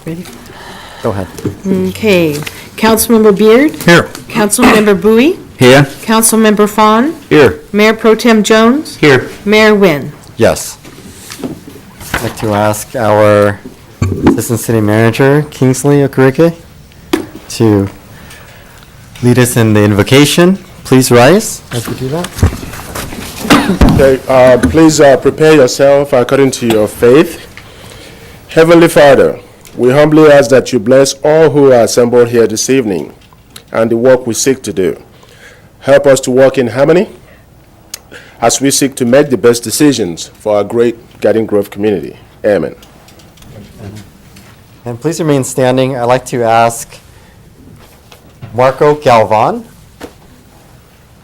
Ready? Go ahead. Okay. Councilmember Beard? Here. Councilmember Bowie? Here. Councilmember Fawn? Here. Mayor Pro Tem Jones? Here. Mayor Nguyen? Yes. I'd like to ask our Assistant City Manager, Kingsley Okereke, to lead us in the invocation. Please rise as we do that. Okay, please prepare yourself according to your faith. Heavenly Father, we humbly ask that you bless all who are assembled here this evening and the work we seek to do. Help us to work in harmony as we seek to make the best decisions for our great Garden Grove community. Amen. And please remain standing. I'd like to ask Marco Galvan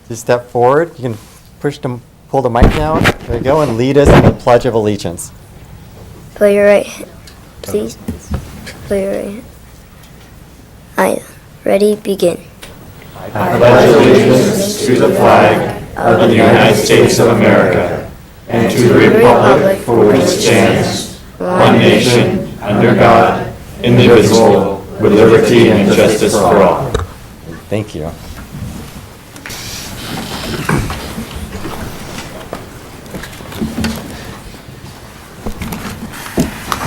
to step forward. You can pull the mic down. There you go, and lead us in the Pledge of Allegiance. Put your right hand, please. Put your right hand. Aye. Ready, begin. I pledge allegiance to the flag of the United States of America and to the republic for which it stands, one nation, under God, indivisible, with liberty and justice for all. Thank you.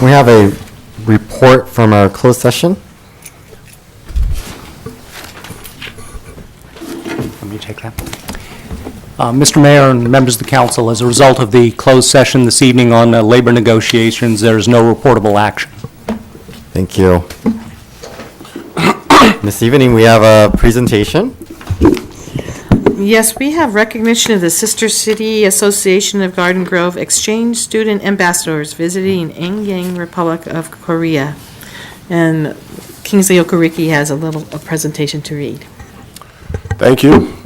We have a report from our closed session. Let me take that. Mr. Mayor and members of the council, as a result of the closed session this evening on labor negotiations, there is no reportable action. Thank you. This evening we have a presentation. Yes, we have recognition of the Sister City Association of Garden Grove Exchange Student Ambassadors visiting Anyang, Republic of Korea. And Kingsley Okereke has a presentation to read. Thank you.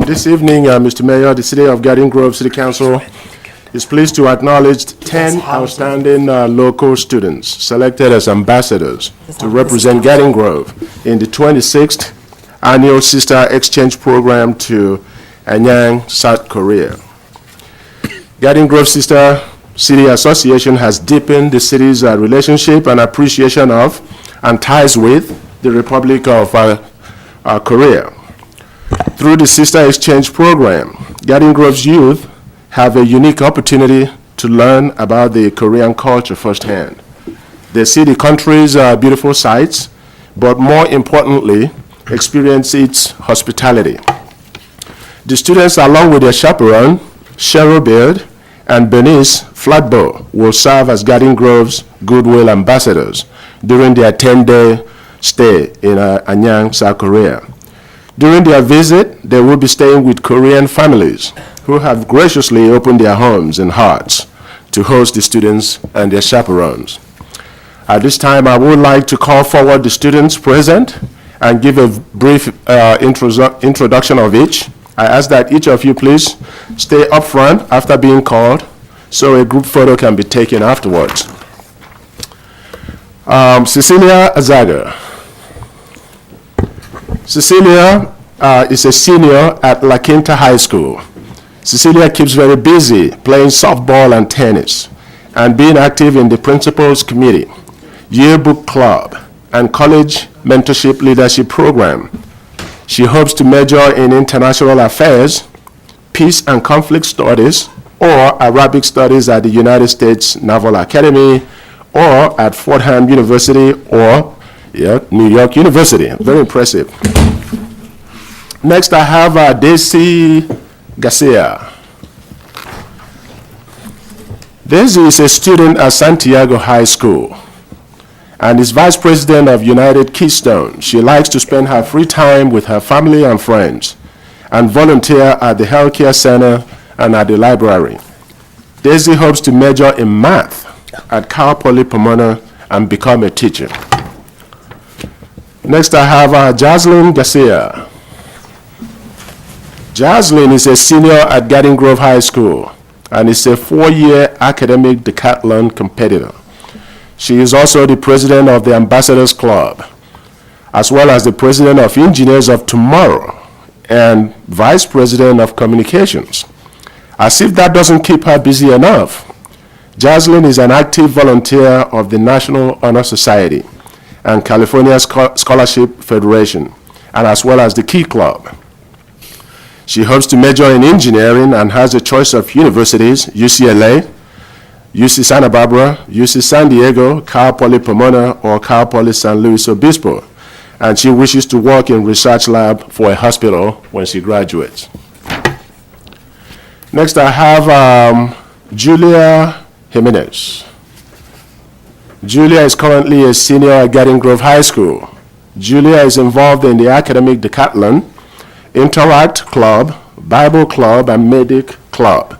This evening, Mr. Mayor, the City of Garden Grove City Council is pleased to acknowledge 10 outstanding local students selected as ambassadors to represent Garden Grove in the 26th Annual Sister Exchange Program to Anyang, South Korea. Garden Grove Sister City Association has deepened the city's relationship and appreciation of and ties with the Republic of Korea. Through the Sister Exchange Program, Garden Grove's youth have a unique opportunity to learn about the Korean culture firsthand. They see the country's beautiful sights, but more importantly, experience its hospitality. The students, along with their chaperone, Cheryl Beard, and Bernice Flatbow, will serve as Garden Grove's Goodwill Ambassadors during their 10-day stay in Anyang, South Korea. During their visit, they will be staying with Korean families who have graciously opened their homes and hearts to host the students and their chaperones. At this time, I would like to call forward the students present and give a brief introduction of each. I ask that each of you please stay up front after being called so a group photo can be taken afterwards. Cecilia Azaga. Cecilia is a senior at La Quinta High School. Cecilia keeps very busy playing softball and tennis and being active in the Principals Committee, Yearbook Club, and College Mentorship Leadership Program. She hopes to major in international affairs, peace and conflict studies, or Arabic studies at the United States Naval Academy, or at Fordham University, or New York University. Very impressive. Next, I have Daisy Garcia. Daisy is a student at Santiago High School and is vice president of United Keystone. She likes to spend her free time with her family and friends and volunteer at the healthcare center and at the library. Daisy hopes to major in math at Cal Poly Pomona and become a teacher. Next, I have Jaslyn Garcia. Jaslyn is a senior at Garden Grove High School and is a 4-year academic decathlon competitor. She is also the president of the Ambassadors Club, as well as the president of Engineers of Tomorrow and vice president of Communications. As if that doesn't keep her busy enough, Jaslyn is an active volunteer of the National Honor Society and California Scholarship Federation, and as well as the Key Club. She hopes to major in engineering and has a choice of universities: UCLA, UC Santa Barbara, UC San Diego, Cal Poly Pomona, or Cal Poly San Luis Obispo. And she wishes to work in research lab for a hospital when she graduates. Next, I have Julia Jimenez. Julia is currently a senior at Garden Grove High School. Julia is involved in the academic decathlon, Interact Club, Bible Club, and Medic Club.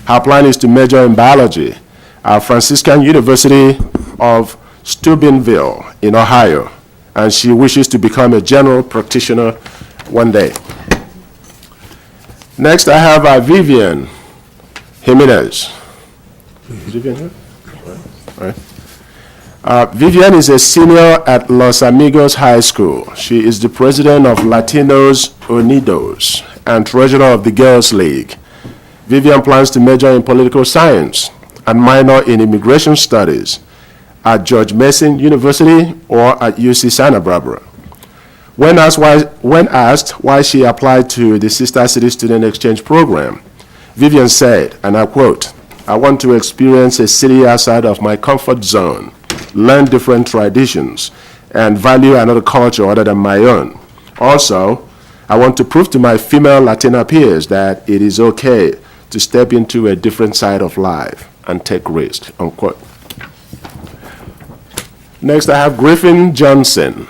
Her plan is to major in biology at Franciscan University of Steubenville in Ohio, and she wishes to become a general practitioner one day. Next, I have Vivian Jimenez. Is Vivian here? All right. Vivian is a senior at Los Amigos High School. She is the president of Latinos Unidos and treasurer of the Girls League. Vivian plans to major in political science and minor in immigration studies at George Mason University or at UC Santa Barbara. When asked why she applied to the Sister City Student Exchange Program, Vivian said, and I quote, "I want to experience a city outside of my comfort zone, learn different traditions, and value another culture other than my own. Also, I want to prove to my female Latina peers that it is okay to step into a different side of life and take risks," unquote. Next, I have Griffin Johnson.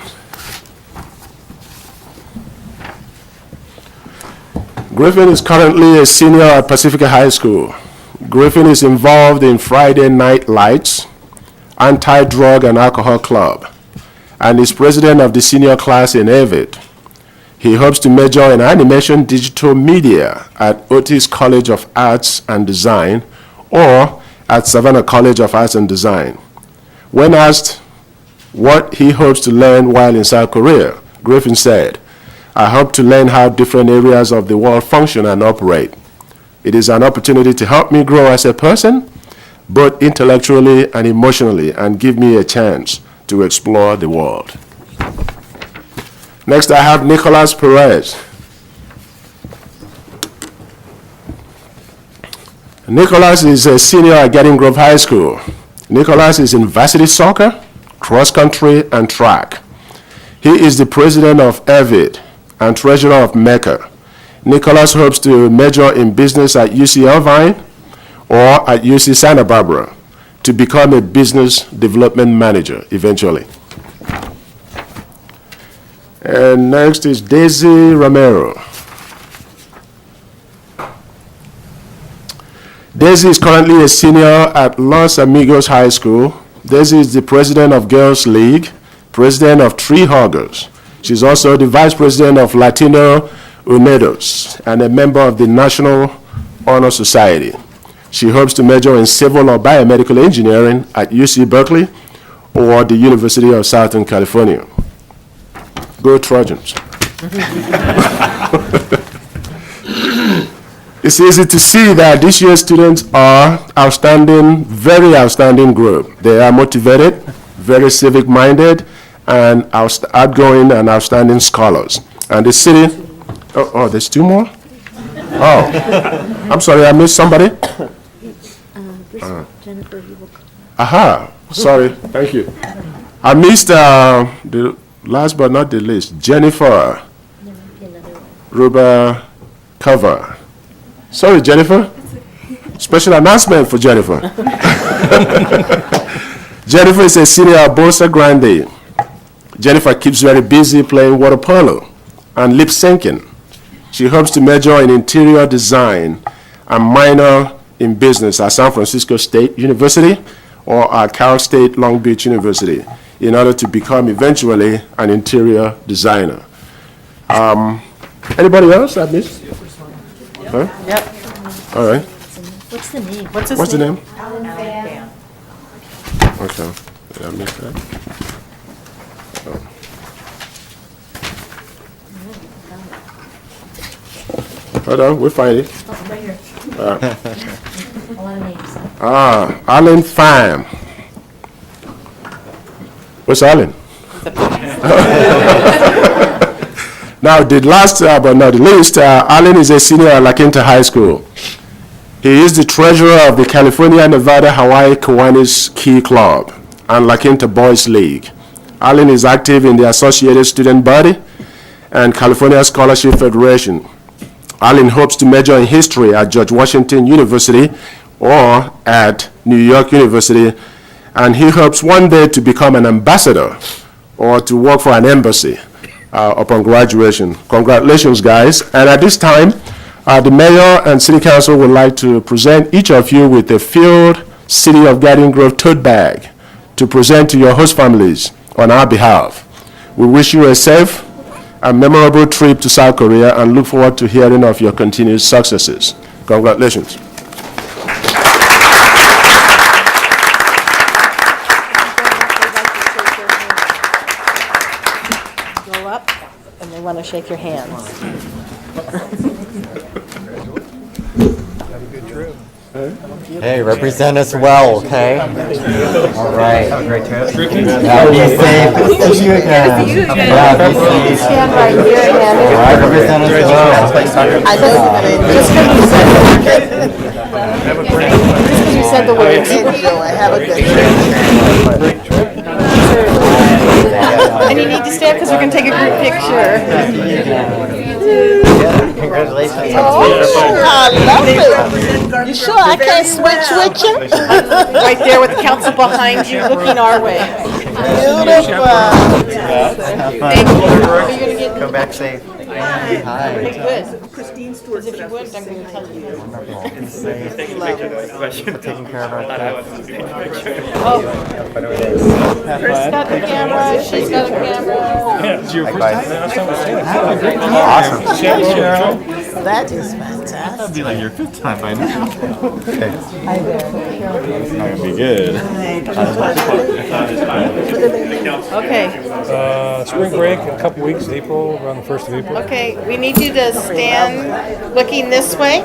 Griffin is currently a senior at Pacifica High School. Griffin is involved in Friday Night Lights, Anti-Drug and Alcohol Club, and is president of the senior class in AVID. He hopes to major in animation digital media at Otis College of Arts and Design or at Savannah College of Arts and Design. When asked what he hopes to learn while in South Korea, Griffin said, "I hope to learn how different areas of the world function and operate. It is an opportunity to help me grow as a person, both intellectually and emotionally, and give me a chance to explore the world." Next, I have Nicolas Perez. Nicolas is a senior at Garden Grove High School. Nicolas is in varsity soccer, cross country, and track. He is the president of AVID and treasurer of MECA. Nicolas hopes to major in business at UC Irvine or at UC Santa Barbara to become a business development manager eventually. And next is Daisy Romero. Daisy is currently a senior at Los Amigos High School. Daisy is the president of Girls League, president of Tree Huggers. She's also the vice president of Latino Unidos and a member of the National Honor Society. She hopes to major in civil or biomedical engineering at UC Berkeley or the University of Southern California. Go Trojans. It's easy to see that this year's students are outstanding, very outstanding group. They are motivated, very civic-minded, and outgoing and outstanding scholars. And the city, oh, there's two more? Oh, I'm sorry, I missed somebody? Jennifer, you will come. Aha, sorry, thank you. I missed the last but not the least, Jennifer There might be another one. Ruba Cover. Sorry, Jennifer. Special announcement for Jennifer. Jennifer is a senior at Bolsa Grande. Jennifer keeps very busy playing water polo and lip syncing. She hopes to major in interior design and minor in business at San Francisco State University or at Cal State Long Beach University in order to become eventually an interior designer. Anybody else I missed? Huh? Yep. All right. What's the name? What's his What's the name? name? Okay. Did I miss that? Oh. Hold on, we'll find it. Oh, right here. A lot of names. Alan Pham. Where's Alan? Now, the last but not the least, Alan is a senior at La Quinta High School. He is the treasurer of the California, Nevada, Hawaii Kiwanis Key Club and La Quinta Boys League. Alan is active in the Associated Student Body and California Scholarship Federation. Alan hopes to major in history at George Washington University or at New York University, and he hopes one day to become an ambassador or to work for an embassy upon graduation. Congratulations, guys. And at this time, the mayor and city council would like to present each of you with a filled City of Garden Grove tote bag to present to your host families on our behalf. We wish you a safe and memorable trip to South Korea and look forward to hearing of your continued successes. Congratulations. Go up, and they want to shake your hands. Hey, represent us well, okay? All right. Have a great trip. Yeah, be safe. See you again. Yeah, be safe. Stand right here, All right, represent us well. I know, just because you said the words. Have a good trip. And you need to stand because we're going to take a group picture. Congratulations. I love it. You sure I can't switch with you? Right there with the council behind you, looking our way. Beautiful. Thank you. Are you going to get Come back safe. Hi. good? Because if you would, I'm going to tell you. We're taking care of our kids. Chris got the camera, she's got a camera. Awesome. That is fantastic. That'd be like your fifth time by now. Okay. It's not gonna be good. Okay, Spring break in a couple weeks, April, around the 1st of April. okay, we need you to stand looking this way.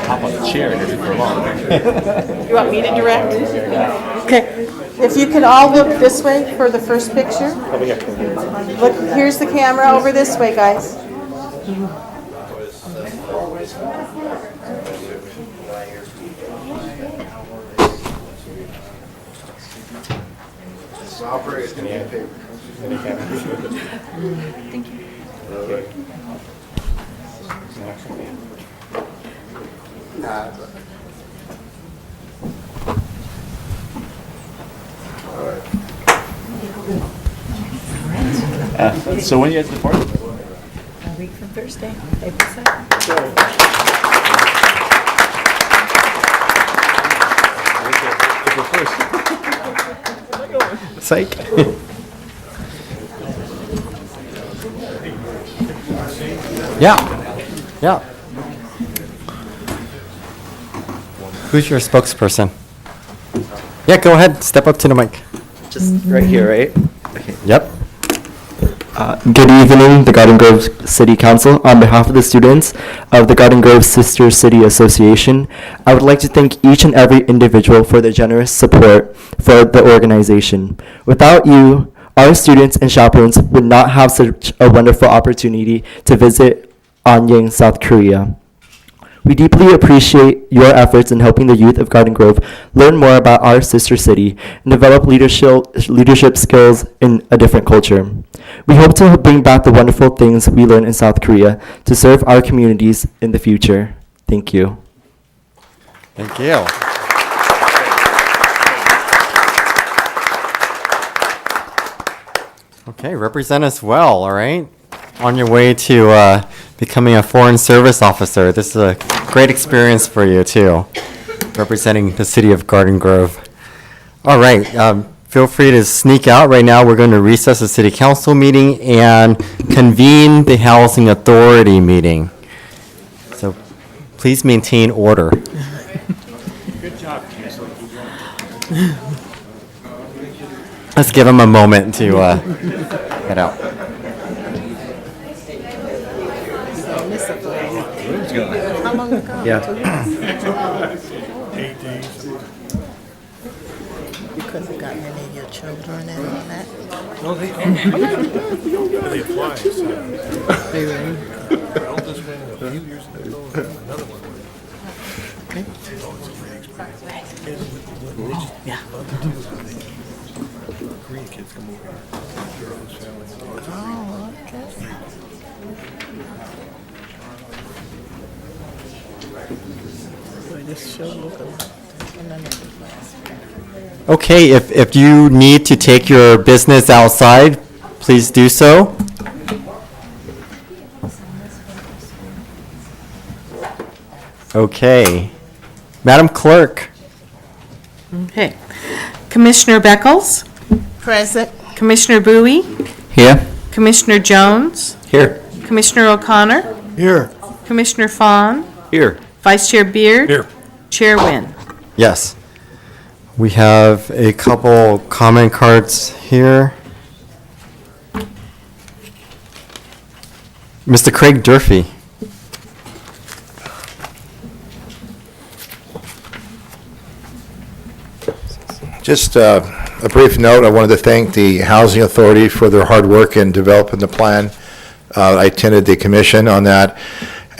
Hop on the chair and you're for long. You want me to direct? Okay. If you could all look this way for the first picture. Look, here's the camera over this way, guys. So when you guys report? A week from Thursday, April 2nd. Psych. Yeah. Yeah. Who's your spokesperson? Yeah, go ahead. Step up to the mic. Just right here, right? Yep. Good evening, the Garden Grove City Council. On behalf of the students of the Garden Grove Sister City Association, I would like to thank each and every individual for their generous support for the organization. Without you, our students and chaperones would not have such a wonderful opportunity to visit Anyang, South Korea. We deeply appreciate your efforts in helping the youth of Garden Grove learn more about our sister city and develop leadership skills in a different culture. We hope to bring back the wonderful things we learned in South Korea to serve our communities in the future. Thank you. Thank you. Okay, represent us well, all right? On your way to becoming a foreign service officer. This is a great experience for you, too, representing the city of Garden Grove. All right, feel free to sneak out. Right now, we're going to recess the city council meeting and convene the housing authority meeting. So please maintain order. Good job, Councilor. Let's give them a moment to get out. How long ago? Yeah. 8 days. You couldn't have gotten any of your children and all that? No, they they apply. So. Are you ready? The oldest one, a few years ago, another one. Yeah. Korean kids come over here. Oh, okay. Boy, this sure look a lot. Okay, if you need to take your business outside, please do so. Okay. Madam Clerk. Okay. Commissioner Beckles, Present. Commissioner Bowie, Here. Commissioner Jones, Here. Commissioner O'Connor, Here. Commissioner Fawn, Here. Vice Chair Beard. Here. Chair Wynn. Yes. We have a couple comment cards here. Mr. Craig Durfee. Just a brief note, I wanted to thank the Housing Authority for their hard work in developing the plan. I attended the commission on that,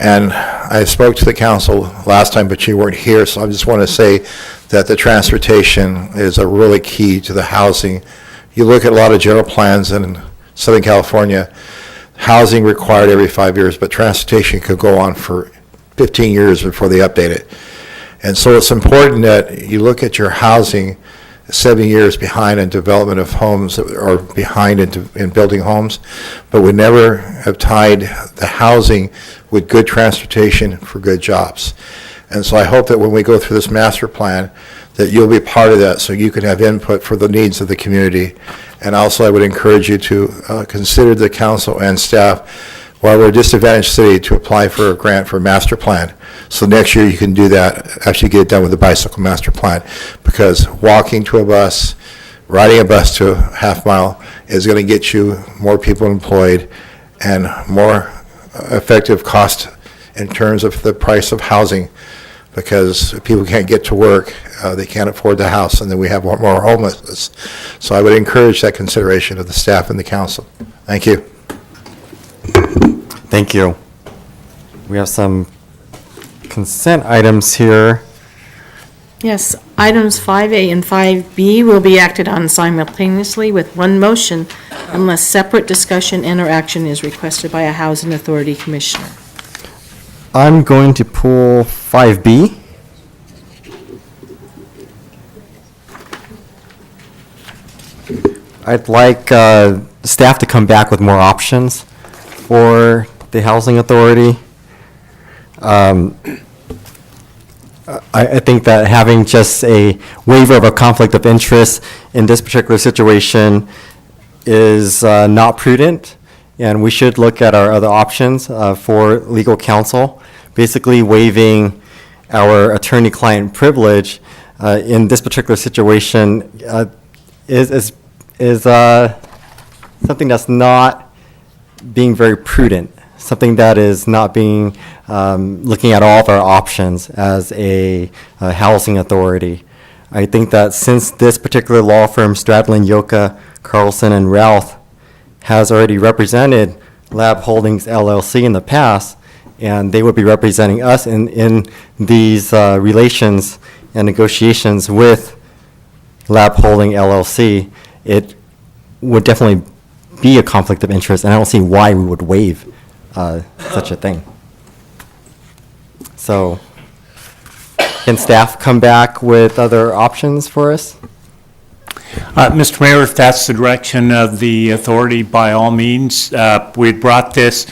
and I spoke to the council last time, but you weren't here, so I just want to say that the transportation is a really key to the housing. You look at a lot of general plans in Southern California, housing required every 5 years, but transportation could go on for 15 years before they update it. And so it's important that you look at your housing 7 years behind in development of homes or behind in building homes, but we never have tied the housing with good transportation for good jobs. And so I hope that when we go through this master plan, that you'll be part of that so you can have input for the needs of the community. And also I would encourage you to consider the council and staff, while we're a disadvantaged city, to apply for a grant for a master plan. So next year you can do that, actually get it done with the bicycle master plan, because walking to a bus, riding a bus to a half mile is going to get you more people employed and more effective cost in terms of the price of housing, because if people can't get to work, they can't afford the house, and then we have more homelessness. So I would encourage that consideration of the staff and the council. Thank you. Thank you. We have some consent items here. Yes, items 5A and 5B will be acted on simultaneously with one motion unless separate discussion and/or action is requested by a Housing Authority Commissioner. I'm going to pull 5B. I'd like staff to come back with more options for the Housing Authority. I think that having just a waiver of a conflict of interest in this particular situation is not prudent, and we should look at our other options for legal counsel. Basically waiving our attorney-client privilege in this particular situation is something that's not being very prudent, something that is not being looking at all of our options as a housing authority. I think that since this particular law firm, Stradlin, Yoka, Carlson, and Routh, has already represented Lab Holdings LLC in the past, and they would be representing us in these relations and negotiations with Lab Holding LLC, it would definitely be a conflict of interest, and I don't see why we would waive such a thing. So, can staff come back with other options for us? Mr. Mayor, if that's the direction of the authority, by all means. We had brought this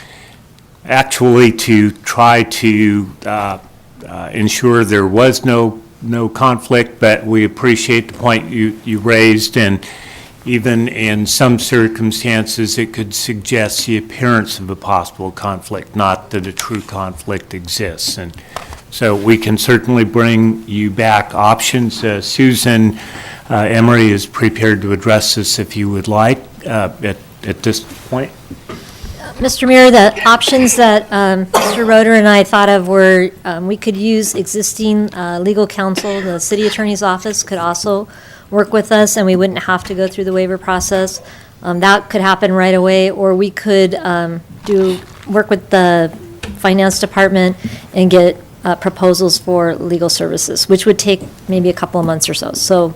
actually to try to ensure there was no conflict, but we appreciate the point you raised, and even in some circumstances, it could suggest the appearance of a possible conflict, not that a true conflict exists. And so we can certainly bring you back options. Susan Emery is prepared to address this if you would like at this point. Mr. Mayor, the options that Mr. Roeder and I thought of were we could use existing legal counsel. The city attorney's office could also work with us, and we wouldn't have to go through the waiver process. That could happen right away, or we could work with the finance department and get proposals for legal services, which would take maybe a couple of months or so. So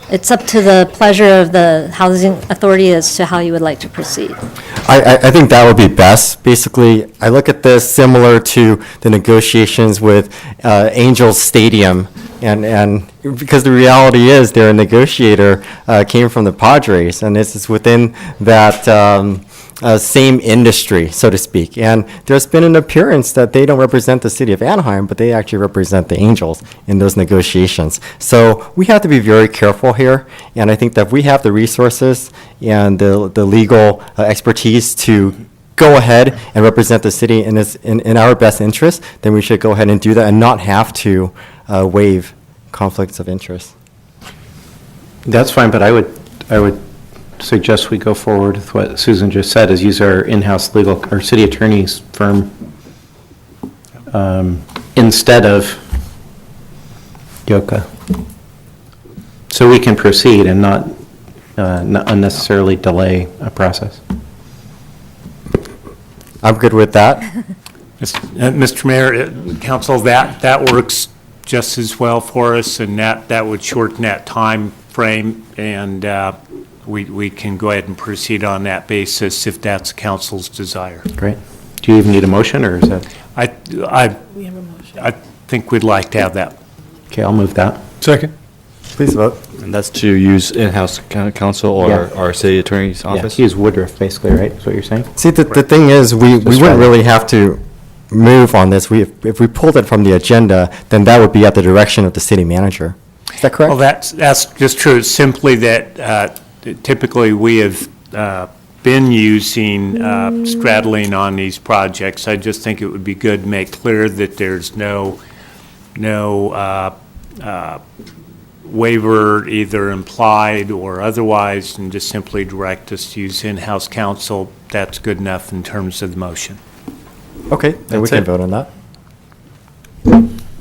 it's up to the pleasure of the housing authority as to how you would like to proceed. I think that would be best. Basically, I look at this similar to the negotiations with Angels Stadium, and because the reality is their negotiator came from the Padres, and this is within that same industry, so to speak. And there's been an appearance that they don't represent the city of Anaheim, but they actually represent the Angels in those negotiations. So we have to be very careful here, and I think that if we have the resources and the legal expertise to go ahead and represent the city in our best interest, then we should go ahead and do that and not have to waive conflicts of interest. That's fine, but I would suggest we go forward with what Susan just said, is use our in-house legal, our city attorney's firm instead of Yoka. So we can proceed and not unnecessarily delay a process. I'm good with that. Mr. Mayor, Council, that works just as well for us, and that would shorten that time frame, and we can go ahead and proceed on that basis if that's council's desire. Great. Do you even need a motion, or is that? We have a motion. I think we'd like to have that. Okay, I'll move that. Second. Please vote. And that's to use in-house counsel or Yeah. our city attorney's Yeah, office? use Woodruff, basically, right? Is what you're saying? See, the thing is, we wouldn't really have to move on this. If we pulled it from the agenda, then that would be at the direction of the city manager. Is that correct? Well, that's just true. It's simply that typically we have been using straddling on these projects. I just think it would be good to make clear that there's no waiver, either implied or otherwise, and just simply direct us to use in-house counsel. That's good enough in terms of the motion. Okay, then we That's can it. vote on that.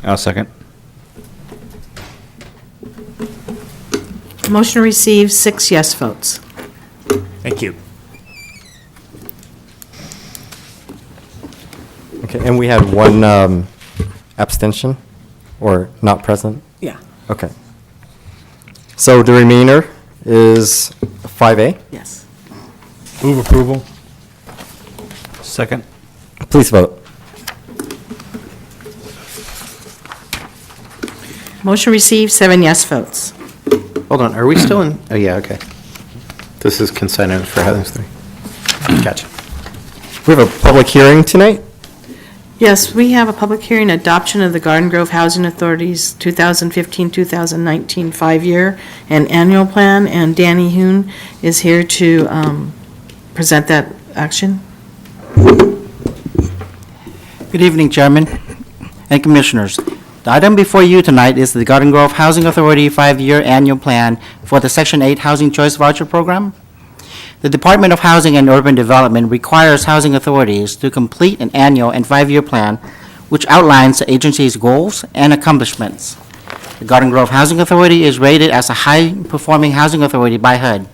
I'll second. Motion received, 6 yes votes. Thank you. Okay, and we had one abstention, or not present? Yeah. Okay. So the remainder is 5A. Yes. Move approval. Second. Please vote. Motion received, 7 yes votes. Hold on, are we still in? Oh, yeah, okay. This is consent items for Heather's 3. Gotcha. We have a public hearing tonight. Yes, we have a public hearing, adoption of the Garden Grove Housing Authority's 2015-2019 5-year and annual plan, and Danny Hoon is here to present that action. Good evening, Chairman and Commissioners. The item before you tonight is the Garden Grove Housing Authority 5-year annual plan for the Section 8 Housing Choice Voucher Program. The Department of Housing and Urban Development requires housing authorities to complete an annual and 5-year plan which outlines the agency's goals and accomplishments. The Garden Grove Housing Authority is rated as a high-performing housing authority by HUD.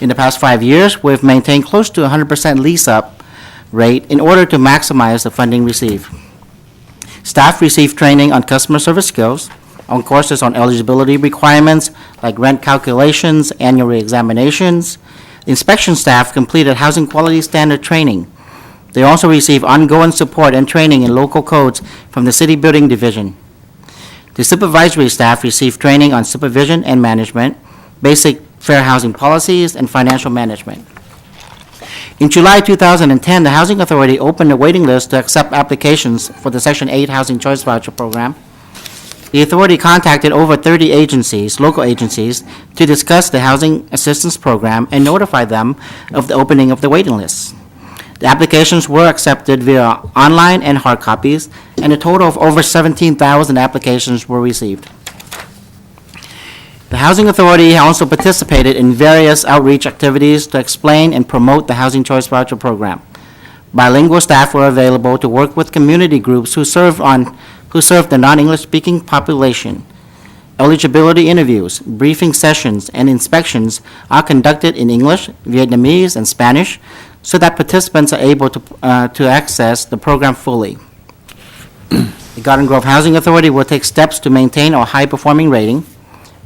In the past 5 years, we've maintained close to 100% lease-up rate in order to maximize the funding received. Staff receive training on customer service skills, on courses on eligibility requirements like rent calculations, annual reexaminations. Inspection staff completed housing quality standard training. They also receive ongoing support and training in local codes from the City Building Division. The supervisory staff receive training on supervision and management, basic fair housing policies, and financial management. In July 2010, the Housing Authority opened a waiting list to accept applications for the Section 8 Housing Choice Voucher Program. The authority contacted over 30 agencies, local agencies, to discuss the Housing Assistance Program and notify them of the opening of the waiting list. The applications were accepted via online and hard copies, and a total of over 17,000 applications were received. The Housing Authority also participated in various outreach activities to explain and promote the Housing Choice Voucher Program. Bilingual staff were available to work with community groups who serve the non-English speaking population. Eligibility interviews, briefing sessions, and inspections are conducted in English, Vietnamese, and Spanish so that participants are able to access the program fully. The Garden Grove Housing Authority will take steps to maintain our high-performing rating.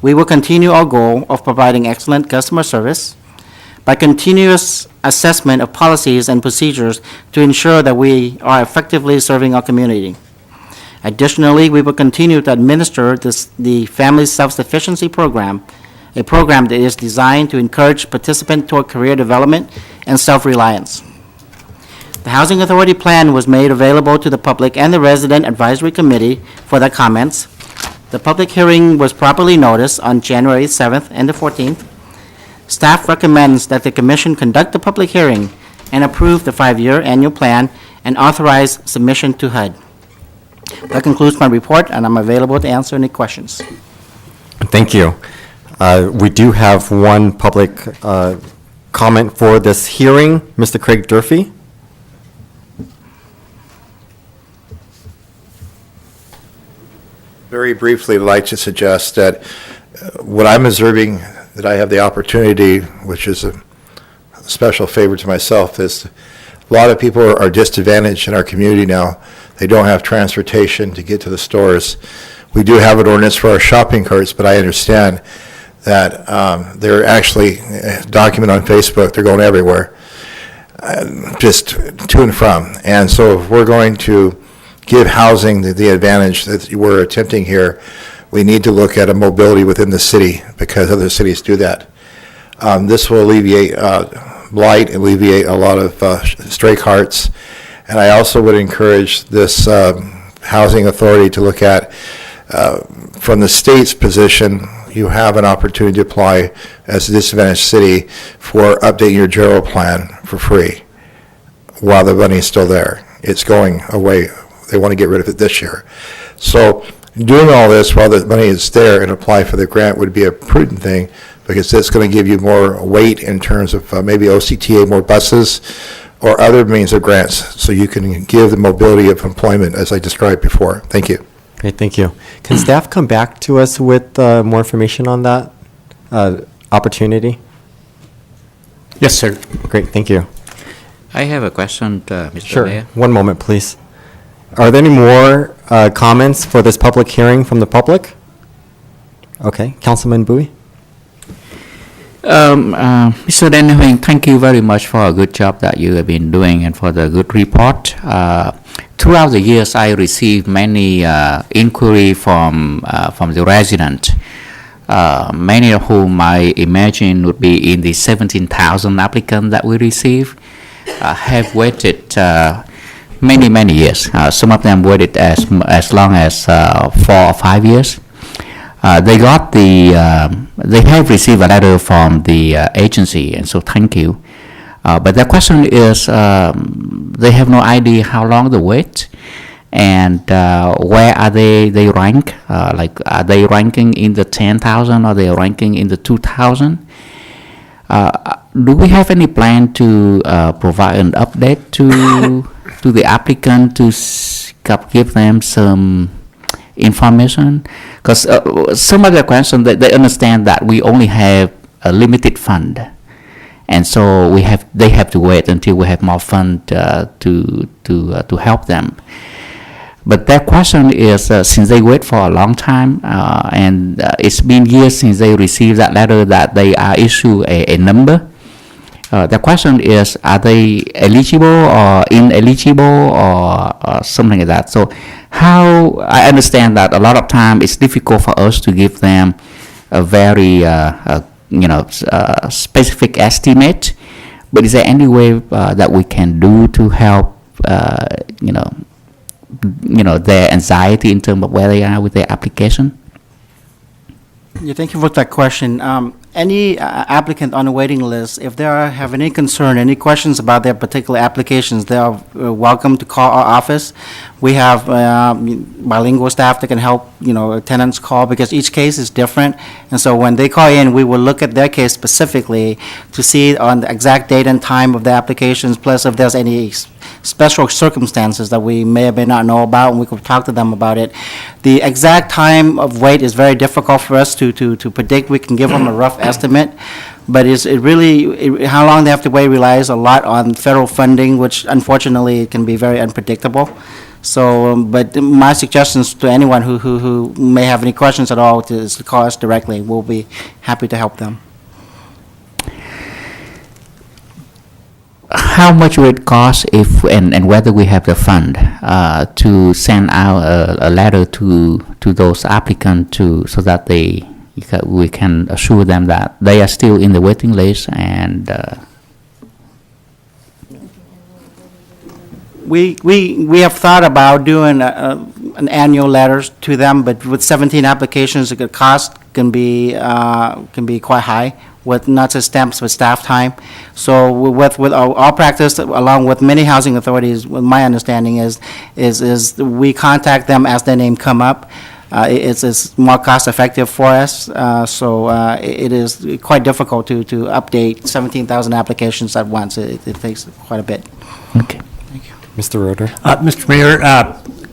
We will continue our goal of providing excellent customer service by continuous assessment of policies and procedures to ensure that we are effectively serving our community. Additionally, we will continue to administer the Family Self-Sufficiency Program, a program that is designed to encourage participants toward career development and self-reliance. The Housing Authority plan was made available to the public and the Resident Advisory Committee for their comments. The public hearing was properly noticed on January 7th and the 14th. Staff recommends that the Commission conduct the public hearing and approve the 5-year annual plan and authorize submission to HUD. That concludes my report, and I'm available to answer any questions. Thank you. We do have one public comment for this hearing. Mr. Craig Durfee. Very briefly, I'd like to suggest that what I'm observing that I have the opportunity, which is a special favor to myself, is a lot of people are disadvantaged in our community now. They don't have transportation to get to the stores. We do have an ordinance for our shopping carts, but I understand that they're actually documented on Facebook. They're going everywhere, just to and from. And so if we're going to give housing the advantage that we're attempting here, we need to look at a mobility within the city because other cities do that. This will alleviate blight, alleviate a lot of stray carts. And I also would encourage this housing authority to look at, from the state's position, you have an opportunity to apply as a disadvantaged city for updating your general plan for free while the money is still there. It's going away. They want to get rid of it this year. So doing all this while the money is there and apply for the grant would be a prudent thing because it's going to give you more weight in terms of maybe OCTA, more buses, or other means of grants, so you can give the mobility of employment as I described before. Thank you. Great, thank you. Can staff come back to us with more information on that opportunity? Yes, sir. Great, thank you. I have a question, Mr. Sure, Mayor. one moment, please. Are there any more comments for this public hearing from the public? Okay, Councilman Bowie. Mr. Denhuing, thank you very much for a good job that you have been doing and for the good report. Throughout the years, I received many inquiry from the resident, many of whom I imagine would be in the 17,000 applicants that we receive, have waited many years. Some of them waited as long as 4 or 5 years. They have received a letter from the agency, and so thank you. But the question is, they have no idea how long they wait, and where are they rank? Like, are they ranking in the 10,000 or they are ranking in the 2,000? Do we have any plan to provide an update to the applicant to give them some information? Because some of the questions, they understand that we only have a limited fund, and so they have to wait until we have more fund to help them. But their question is, since they wait for a long time, and it's been years since they received that letter that they are issued a number, the question is, are they eligible or ineligible or something like that? So how, I understand that a lot of time it's difficult for us to give them a very specific estimate, but is there any way that we can do to help their anxiety in terms of where they are with their application? Yeah, thank you for that question. any applicant on the waiting list, if they have any concern, any questions about their particular applications, they are welcome to call our office. We have bilingual staff that can help, tenants call, because each case is different. And so when they call in, we will look at their case specifically to see on the exact date and time of the applications, plus if there's any special circumstances that we may or may not know about, and we could talk to them about it. The exact time of wait is very difficult for us to predict. We can give them a rough estimate, but how long they have to wait relies a lot on federal funding, which unfortunately can be very unpredictable. So, but my suggestions to anyone who may have any questions at all is to call us directly. We'll be happy to help them. How much would it cost if, and whether we have the fund to send out a letter to those applicants so that we can assure them that they are still in the waiting list and We have thought about doing an annual letter to them, but with 17 applications, the cost can be quite high, with not just stamps, but staff time. So with our practice, along with many housing authorities, my understanding is we contact them as their name come up. It's more cost effective for us, so it is quite difficult to update 17,000 applications at once. It takes quite a bit. Okay. Mr. Roeder? Mr. Mayor,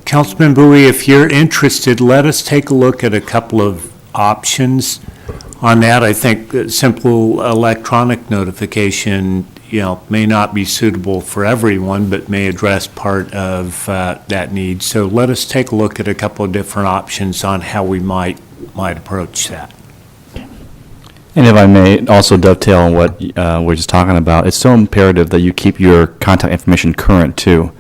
Councilman Bowie, if you're interested, let us take a look at a couple of options on that. I think simple electronic notification, may not be suitable for everyone, but may address part of that need. So let us take a look at a couple of different options on how we might approach that. And if I may also dovetail on what we're just talking about, it's so imperative that you keep your contact information current too.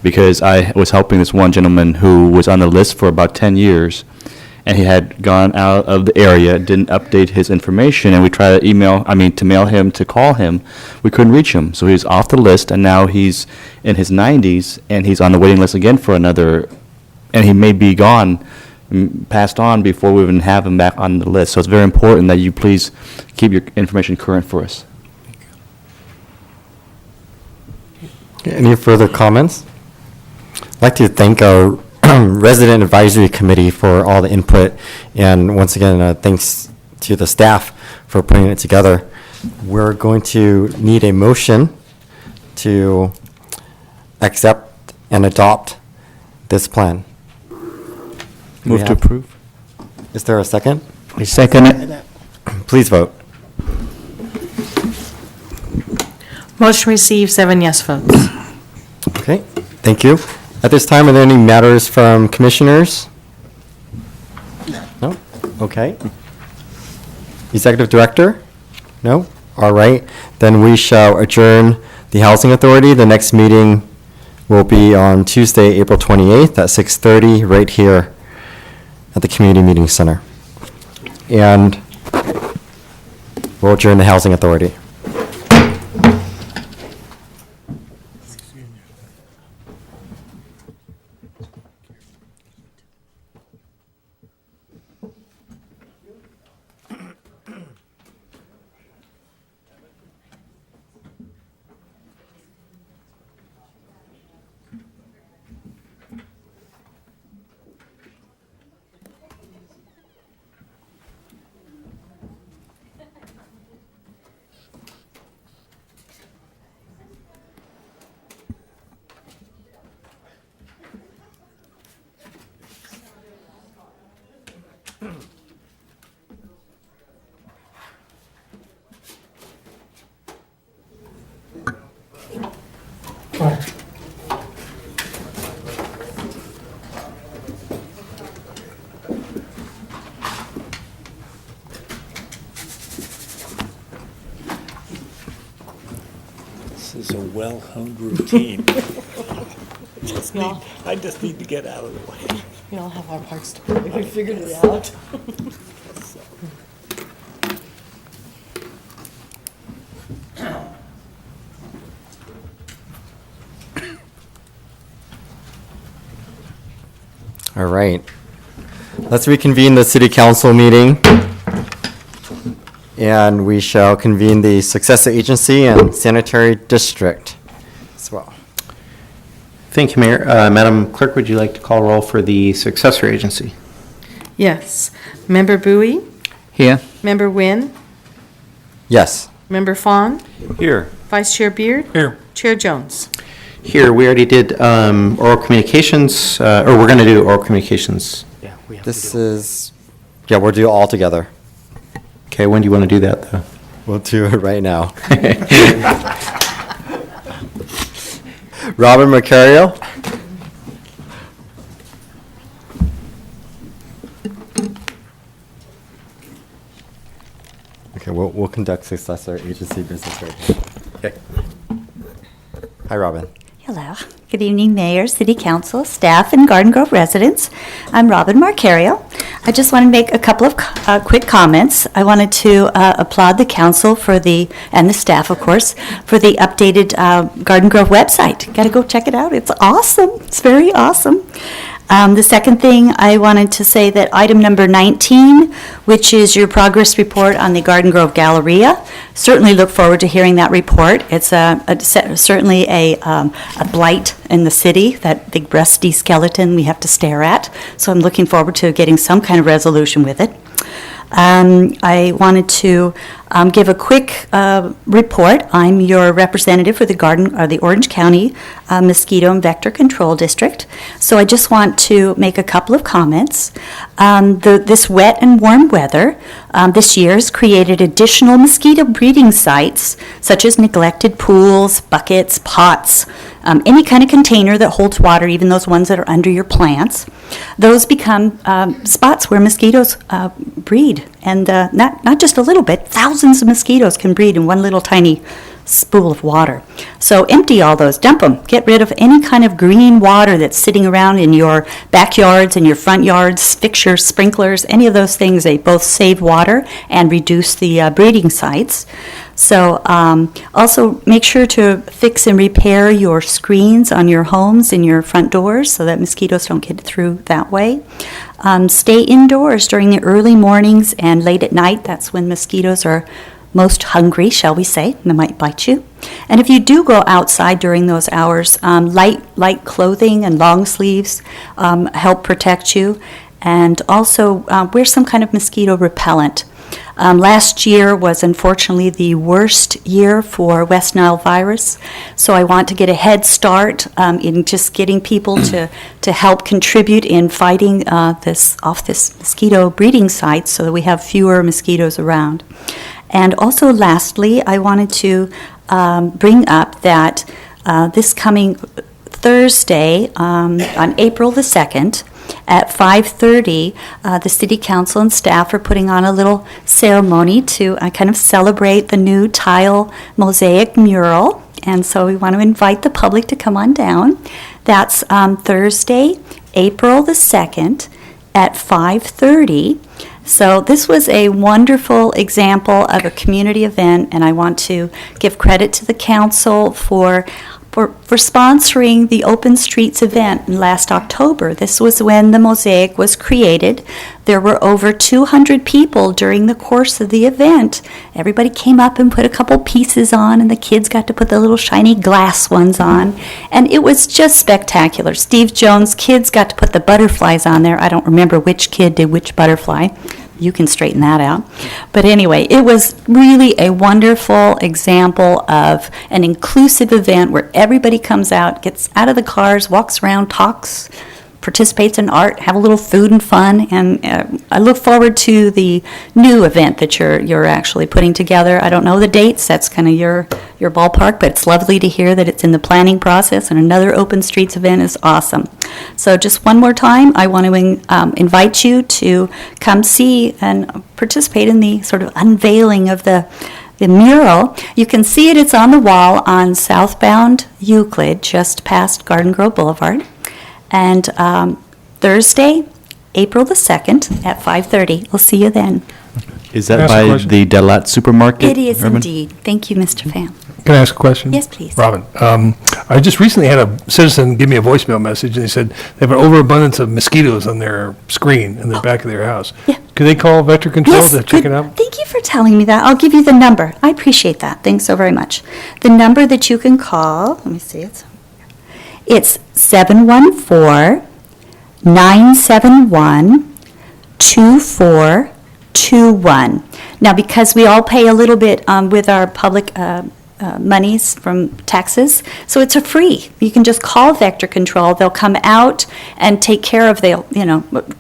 Because I was helping this one gentleman who was on the list for about 10 years, and he had gone out of the area, didn't update his information, and we tried to mail him, to call him. We couldn't reach him, so he's off the list, and now he's in his 90s, and he's on the waiting list again for another, and he may be gone, passed on before we even have him back on the list. So it's very important that you please keep your information current for us. Any further comments? I'd like to thank our Resident Advisory Committee for all the input, and once again, thanks to the staff for putting it together. We're going to need a motion to accept and adopt this plan. Move to approve. Is there a second? I second it. Please vote. Motion received, 7 yes votes. Okay, thank you. At this time, are there any matters from commissioners? No? Okay. Executive Director? No? All right. Then we shall adjourn the Housing Authority. The next meeting will be on Tuesday, April 28th at 6:30 right here at the Community Meeting Center. And we'll adjourn the Housing Authority. This is a well-honed routine. I just need to get out of the way. We all have our parts to play. We figured it out. All right. Let's reconvene the City Council meeting. And we shall convene the Successor Agency and Sanitary District as well. Thank you, Mayor. Madam Clerk, would you like to call roll for the Successor Agency? Yes. Member Bowie? Here. Member Nguyen? Yes. Member Fawn? Here. Vice Chair Beard? Here. Chair Jones? Here, we already did oral communications, or we're going to do oral communications. This is, yeah, we'll do it all together. Okay, when do you want to do that, though? We'll do it right now. Robin Mercario? Okay, we'll conduct Successor Agency business right now. Okay. Hi, Robin. Hello. Good evening, Mayor, City Council, staff, and Garden Grove residents. I'm Robin Marcario. I just want to make a couple of quick comments. I wanted to applaud the council and the staff, of course, for the updated Garden Grove website. Got to go check it out. It's awesome. It's very awesome. The second thing I wanted to say that item number 19, which is your progress report on the Garden Grove Galleria, certainly look forward to hearing that report. It's certainly a blight in the city, that big rusty skeleton we have to stare at. So I'm looking forward to getting some kind of resolution with it. I wanted to give a quick report. I'm your representative for the Orange County Mosquito and Vector Control District. So I just want to make a couple of comments. This wet and warm weather this year has created additional mosquito breeding sites, such as neglected pools, buckets, pots, any kind of container that holds water, even those ones that are under your plants. Those become spots where mosquitoes breed, and not just a little bit, thousands of mosquitoes can breed in one little tiny spool of water. So empty all those, dump them, get rid of any kind of green water that's sitting around in your backyards and your front yards, fixtures, sprinklers, any of those things. They both save water and reduce the breeding sites. So also make sure to fix and repair your screens on your homes and your front doors so that mosquitoes don't get through that way. Stay indoors during the early mornings and late at night. That's when mosquitoes are most hungry, shall we say. They might bite you. And if you do go outside during those hours, light clothing and long sleeves help protect you. And also wear some kind of mosquito repellent. Last year was unfortunately the worst year for West Nile virus, so I want to get a head start in just getting people to help contribute in fighting this mosquito breeding site so that we have fewer mosquitoes around. And also lastly, I wanted to bring up that this coming Thursday, on April the 2nd, at 5:30, the City Council and staff are putting on a little ceremony to kind of celebrate the new tile mosaic mural. And so we want to invite the public to come on down. That's Thursday, April the 2nd at 5:30. So this was a wonderful example of a community event, and I want to give credit to the council for sponsoring the Open Streets event last October. This was when the mosaic was created. There were over 200 people during the course of the event. Everybody came up and put a couple pieces on, and the kids got to put the little shiny glass ones on. And it was just spectacular. Steve Jones' kids got to put the butterflies on there. I don't remember which kid did which butterfly. You can straighten that out. But anyway, it was really a wonderful example of an inclusive event where everybody comes out, gets out of the cars, walks around, talks, participates in art, have a little food and fun. And I look forward to the new event that you're actually putting together. I don't know the dates. That's kind of your ballpark, but it's lovely to hear that it's in the planning process, and another Open Streets event is awesome. So just one more time, I want to invite you to come see and participate in the sort of unveiling of the mural. You can see it. It's on the wall on southbound Euclid, just past Garden Grove Boulevard. And Thursday, April the 2nd at 5:30. We'll see you then. Is that by the Delat Supermarket? It is Robin? indeed. Thank you, Mr. Pham. Can I ask a question? Yes, please. Robin, I just recently had a citizen give me a voicemail message, and they said they have an overabundance of mosquitoes on their screen in the back of their house. Yeah. Could they call Vector Control Yes, to check it out? Thank you for telling me that. I'll give you the number. I appreciate that. Thanks so very much. The number that you can call, let me see, it's 714-971-2421. Now, because we all pay a little bit with our public monies from taxes, so it's a free. You can just call Vector Control. They'll come out and take care of,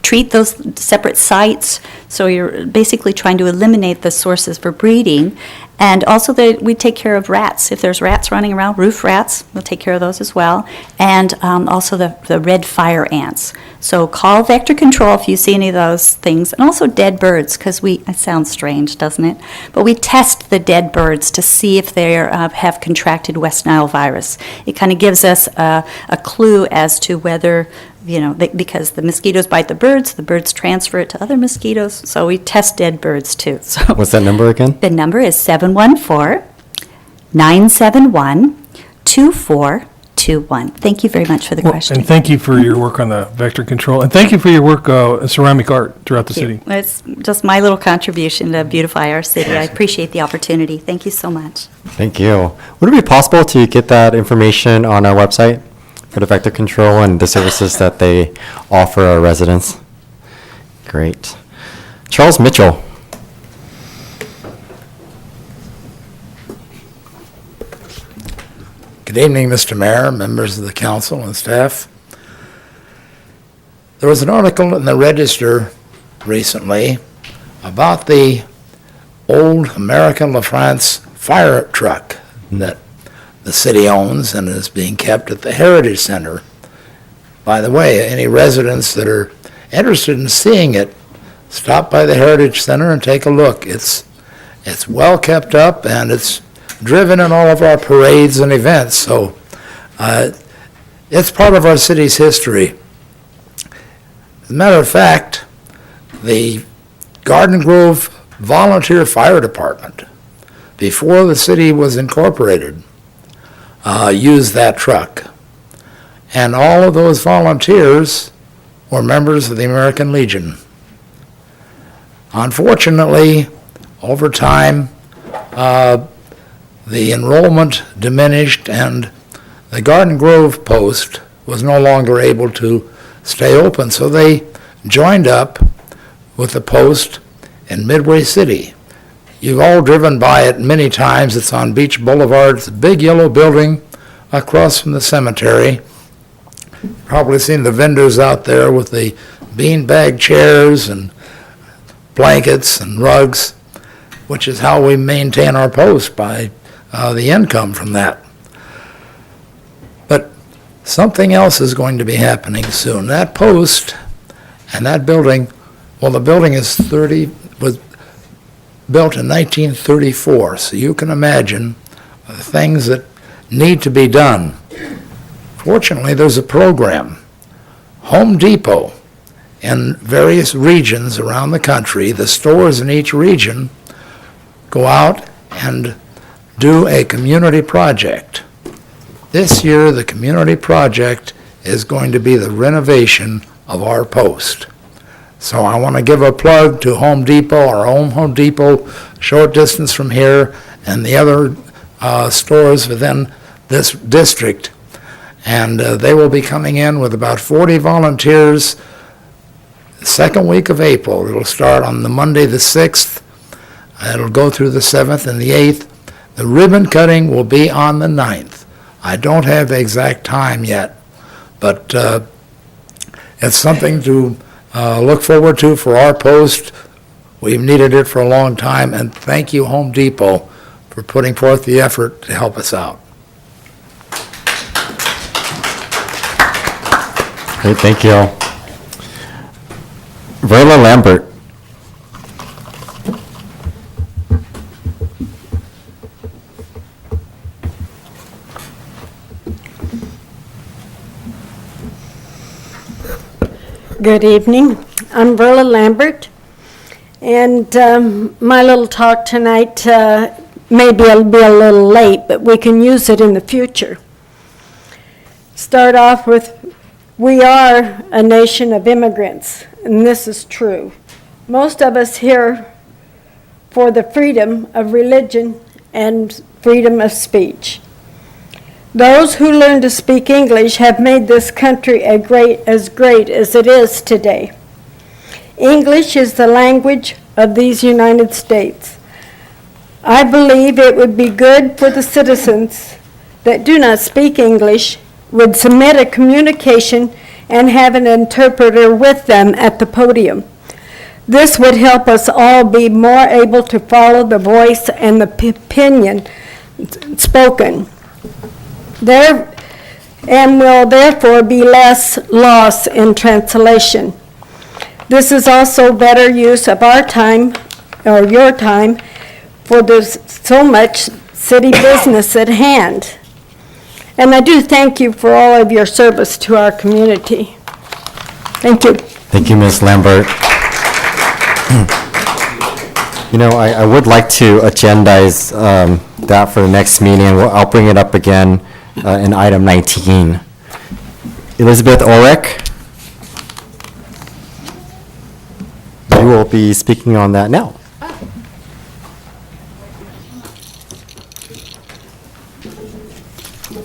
treat those separate sites. So you're basically trying to eliminate the sources for breeding. And also we take care of rats. If there's rats running around, roof rats, we'll take care of those as well. And also the red fire ants. So call Vector Control if you see any of those things. And also dead birds, because it sounds strange, doesn't it? But we test the dead birds to see if they have contracted West Nile virus. It kind of gives us a clue as to whether, because the mosquitoes bite the birds transfer it to other mosquitoes. So we test dead birds too. So What's that number again? the number is 714-971-2421. Thank you very much for the question. And thank you for your work on the Vector Control. And thank you for your work in ceramic art throughout the city. It's just my little contribution to beautify our city. I appreciate the opportunity. Thank you so much. Thank you. Would it be possible to get that information on our website for the Vector Control and the services that they offer our residents? Great. Charles Mitchell. Good evening, Mr. Mayor, members of the council and staff. There was an article in the Register recently about the old American LaFrance fire truck that the city owns and is being kept at the Heritage Center. By the way, any residents that are interested in seeing it, stop by the Heritage Center and take a look. It's well kept up, and it's driven in all of our parades and events, so it's part of our city's history. As a matter of fact, the Garden Grove Volunteer Fire Department, before the city was incorporated, used that truck. And all of those volunteers were members of the American Legion. Unfortunately, over time, the enrollment diminished, and the Garden Grove post was no longer able to stay open, so they joined up with the post in Midway City. You've all driven by it many times. It's on Beach Boulevard. It's a big yellow building across from the cemetery. Probably seen the vendors out there with the beanbag chairs and blankets and rugs, which is how we maintain our post, by the income from that. But something else is going to be happening soon. That post and that building, well, the building was built in 1934, so you can imagine the things that need to be done. Fortunately, there's a program. Home Depot in various regions around the country, the stores in each region go out and do a community project. This year, the community project is going to be the renovation of our post. So I want to give a plug to Home Depot, our own Home Depot, short distance from here, and the other stores within this district. And they will be coming in with about 40 volunteers the second week of April. It'll start on the Monday the 6th. It'll go through the 7th and the 8th. The ribbon cutting will be on the 9th. I don't have the exact time yet, but it's something to look forward to for our post. We've needed it for a long time, and thank you, Home Depot, for putting forth the effort to help us out. Great, thank you. Verla Lambert. Good evening. I'm Verla Lambert, and my little talk tonight maybe it'll be a little late, but we can use it in the future. Start off with, we are a nation of immigrants, and this is true. most of us here for the freedom of religion and freedom of speech. Those who learn to speak English have made this country as great as it is today. English is the language of these United States. I believe it would be good for the citizens that do not speak English would submit a communication and have an interpreter with them at the podium. This would help us all be more able to follow the voice and the opinion spoken. There and will therefore be less loss in translation. This is also better use of our time, or your time, for there's so much city business at hand. And I do thank you for all of your service to our community. Thank you. Thank you, Ms. Lambert. You know, I would like to agendize that for the next meeting, and I'll bring it up again in item 19. Elizabeth Orrick, you will be speaking on that now.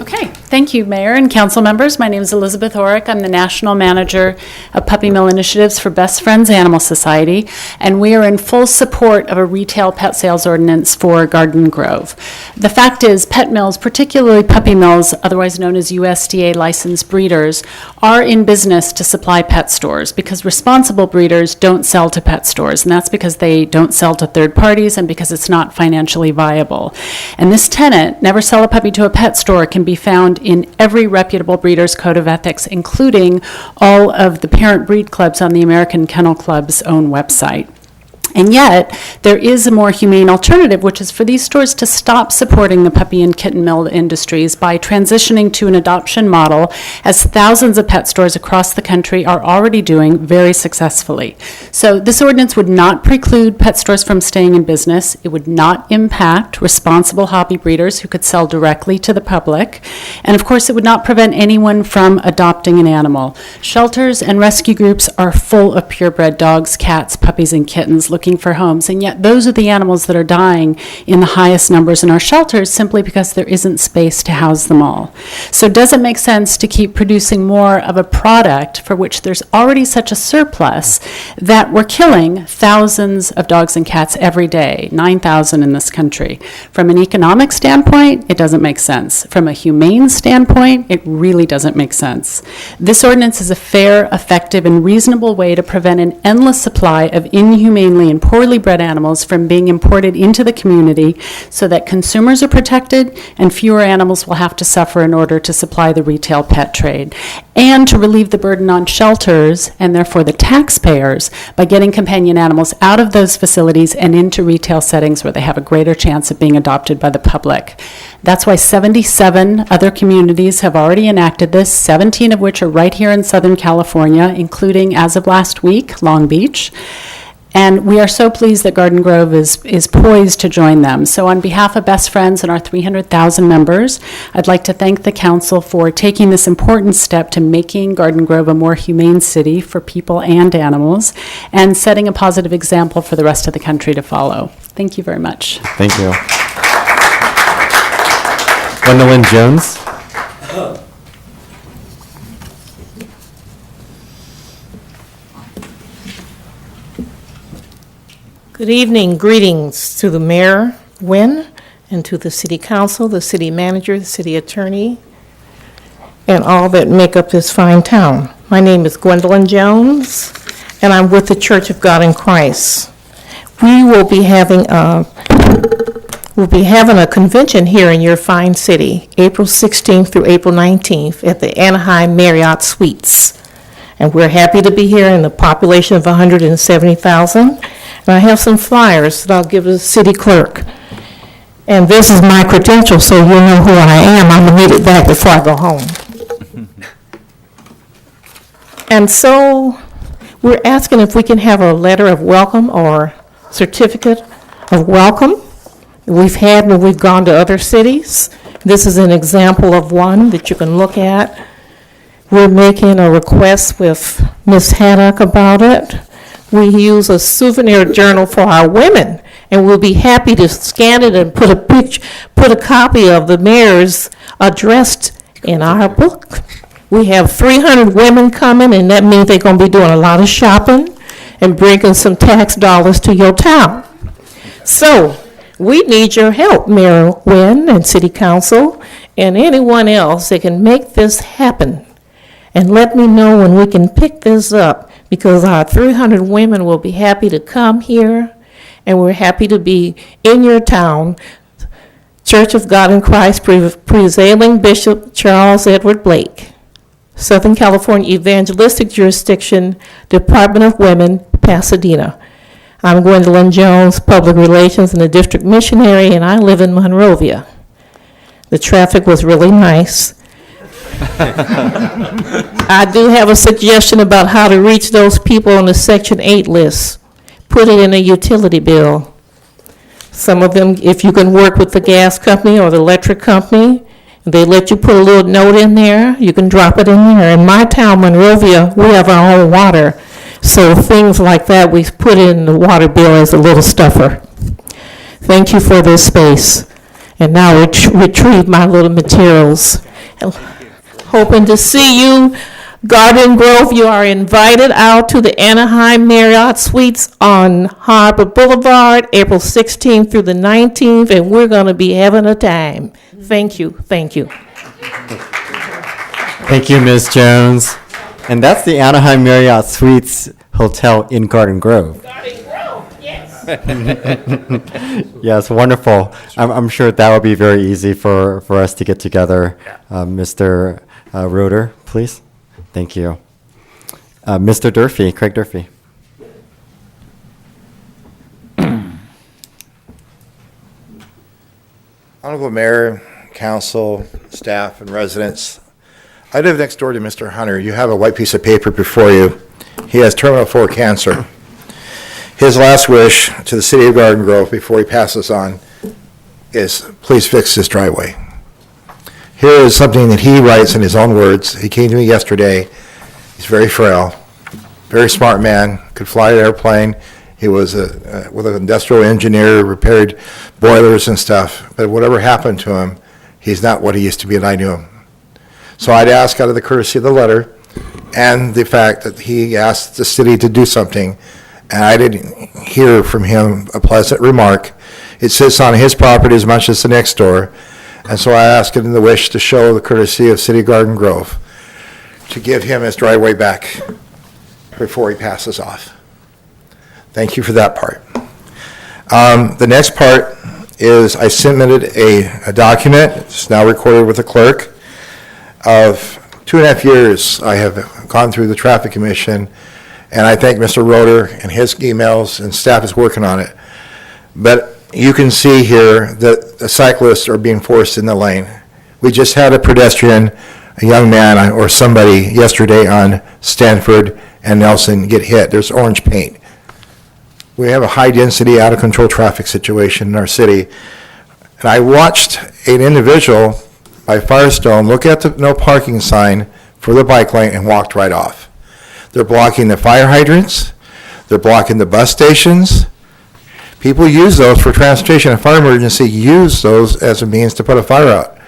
Okay, thank you, Mayor and council members. My name is Elizabeth Orrick. I'm the National Manager of Puppy Mill Initiatives for Best Friends Animal Society, and we are in full support of a retail pet sales ordinance for Garden Grove. The fact is, pet mills, particularly puppy mills, otherwise known as USDA licensed breeders, are in business to supply pet stores because responsible breeders don't sell to pet stores, and that's because they don't sell to third parties and because it's not financially viable. And this tenet, never sell a puppy to a pet store, can be found in every reputable breeder's code of ethics, including all of the parent breed clubs on the American Kennel Club's own website. And yet, there is a more humane alternative, which is for these stores to stop supporting the puppy and kitten mill industries by transitioning to an adoption model, as thousands of pet stores across the country are already doing very successfully. So this ordinance would not preclude pet stores from staying in business. It would not impact responsible hobby breeders who could sell directly to the public. And of course, it would not prevent anyone from adopting an animal. Shelters and rescue groups are full of purebred dogs, cats, puppies, and kittens looking for homes, and yet those are the animals that are dying in the highest numbers in our shelters simply because there isn't space to house them all. So does it make sense to keep producing more of a product for which there's already such a surplus that we're killing thousands of dogs and cats every day, 9,000 in this country? From an economic standpoint, it doesn't make sense. From a humane standpoint, it really doesn't make sense. This ordinance is a fair, effective, and reasonable way to prevent an endless supply of inhumanely and poorly bred animals from being imported into the community so that consumers are protected and fewer animals will have to suffer in order to supply the retail pet trade, and to relieve the burden on shelters and therefore the taxpayers by getting companion animals out of those facilities and into retail settings where they have a greater chance of being adopted by the public. That's why 77 other communities have already enacted this, 17 of which are right here in Southern California, including, as of last week, Long Beach. And we are so pleased that Garden Grove is poised to join them. So on behalf of Best Friends and our 300,000 members, I'd like to thank the council for taking this important step to making Garden Grove a more humane city for people and animals, and setting a positive example for the rest of the country to follow. Thank you very much. Thank you. Gwendolyn Jones. Good evening, greetings to the Mayor, Wynn, and to the City Council, the City Manager, the City Attorney, and all that make up this fine town. My name is Gwendolyn Jones, and I'm with the Church of God in Christ. We will be having a convention here in your fine city, April 16th through April 19th at the Anaheim Marriott Suites. And we're happy to be here in the population of 170,000. And I have some flyers that I'll give to the city clerk. And this is my credential, so you'll know who I am. I'm going to need it back before I go home. And so we're asking if we can have a letter of welcome or certificate of welcome we've had when we've gone to other cities. This is an example of one that you can look at. We're making a request with Ms. Haddock about it. we use a souvenir journal for our women, and we'll be happy to scan it and put a copy of the mayor's address in our book. We have 300 women coming, and that means they're going to be doing a lot of shopping and bringing some tax dollars to your town. So, we need your help, Mayor Nguyen and City Council, and anyone else that can make this happen. And let me know when we can pick this up, because our 300 women will be happy to come here, and we're happy to be in your town. Church of God in Christ, Prevailing Bishop Charles Edward Blake. Southern California Evangelistic Jurisdiction, Department of Women, Pasadena. I'm Gwendolyn Jones, Public Relations and the District Missionary, and I live in Monrovia. The traffic was really nice. I do have a suggestion about how to reach those people on the Section 8 list. Put it in a utility bill. Some of them, if you can work with the gas company or the electric company, they let you put a little note in there, you can drop it in there. In my town, Monrovia, we have our own water. So things like that, we put in the water bill as a little stuffer. Thank you for this space. And now retrieve my little materials. Hoping to see you. Garden Grove, you are invited out to the Anaheim Marriott Suites on Harbor Boulevard, April 16th through the 19th, and we're going to be having a time. Thank you, thank you. Thank you, Ms. Jones. And that's the Anaheim Marriott Suites Hotel in Garden Grove. Garden Grove, yes. Yes, wonderful. I'm sure that would be very easy for us to get together. Mr. Roeder, please. Thank you. Mr. Durfee, Craig Durfee. Honorable Mayor, Council, staff, and residents, I live next door to Mr. Hunter. You have a white piece of paper before you. He has terminal 4 cancer. His last wish to the city of Garden Grove before he passes on is, please fix this driveway. Here is something that he writes in his own words. He came to me yesterday. He's very frail, very smart man, could fly an airplane. He was with an industrial engineer, repaired boilers and stuff. But whatever happened to him, he's not what he used to be, and I knew him. So I'd ask, out of the courtesy of the letter and the fact that he asked the city to do something, and I didn't hear from him a pleasant remark. It sits on his property as much as the next door. And so I ask it in the wish to show the courtesy of City Garden Grove to give him his driveway back before he passes off. Thank you for that part. The next part is I submitted a document, it's now recorded with the clerk, of 2.5 years I have gone through the Traffic Commission, and I thank Mr. Roeder and his emails, and staff is working on it. But you can see here that the cyclists are being forced in the lane. We just had a pedestrian, a young man or somebody yesterday on Stanford and Nelson get hit. There's orange paint. We have a high-density, out-of-control traffic situation in our city. And I watched an individual by Firestone look at the no parking sign for the bike lane and walked right off. They're blocking the fire hydrants. They're blocking the bus stations. People use those for transportation. A fire emergency, use those as a means to put a fire out.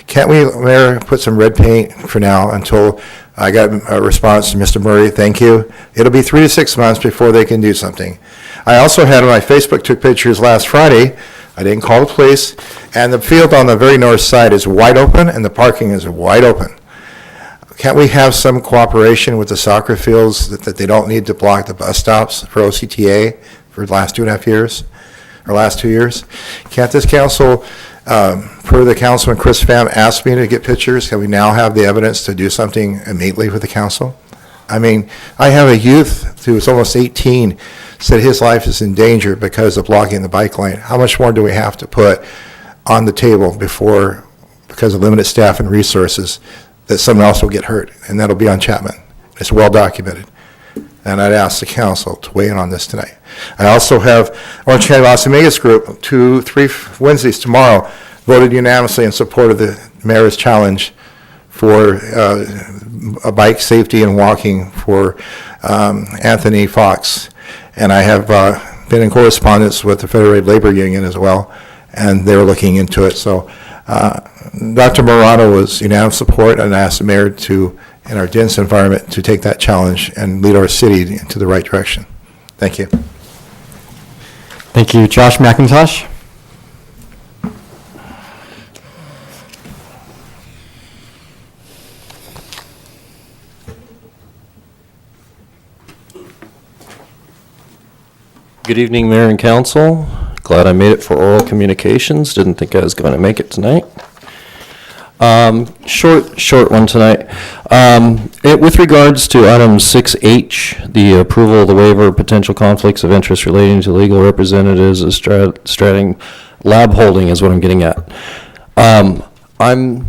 Can't we, Mayor, put some red paint for now until I got a response to Mr. Murray? Thank you. It'll be 3 to 6 months before they can do something. I also had on my Facebook, took pictures last Friday. I didn't call the police. And the field on the very north side is wide open and the parking is wide open. Can't we have some cooperation with the soccer fields that they don't need to block the bus stops for OCTA for the last 2.5 years, or last 2 years? Can't this council, per the Councilman Chris Pham asked me to get pictures, can we now have the evidence to do something immediately with the council? I mean, I have a youth who is almost 18, said his life is in danger because of blocking the bike lane. How much more do we have to put on the table before, because of limited staff and resources, that someone else will get hurt? And that'll be on Chapman. It's well documented. And I'd ask the council to weigh in on this tonight. I also have Orange County Las Vegas group, 3 Wednesdays tomorrow, voted unanimously in support of the mayor's challenge for a bike safety and walking for Anthony Fox. And I have been in correspondence with the Federated Labor Union as well, and they're looking into it. So Dr. Morano was unanimous support, and asked the mayor to, in our dense environment, to take that challenge and lead our city into the right direction. Thank you. Thank you. Josh McIntosh? Good evening, Mayor and Council. Glad I made it for oral communications. Didn't think I was going to make it tonight. Short one tonight. With regards to item 6H, the approval of the waiver of potential conflicts of interest relating to legal representatives of Stratting Lab Holding is what I'm getting at. I'm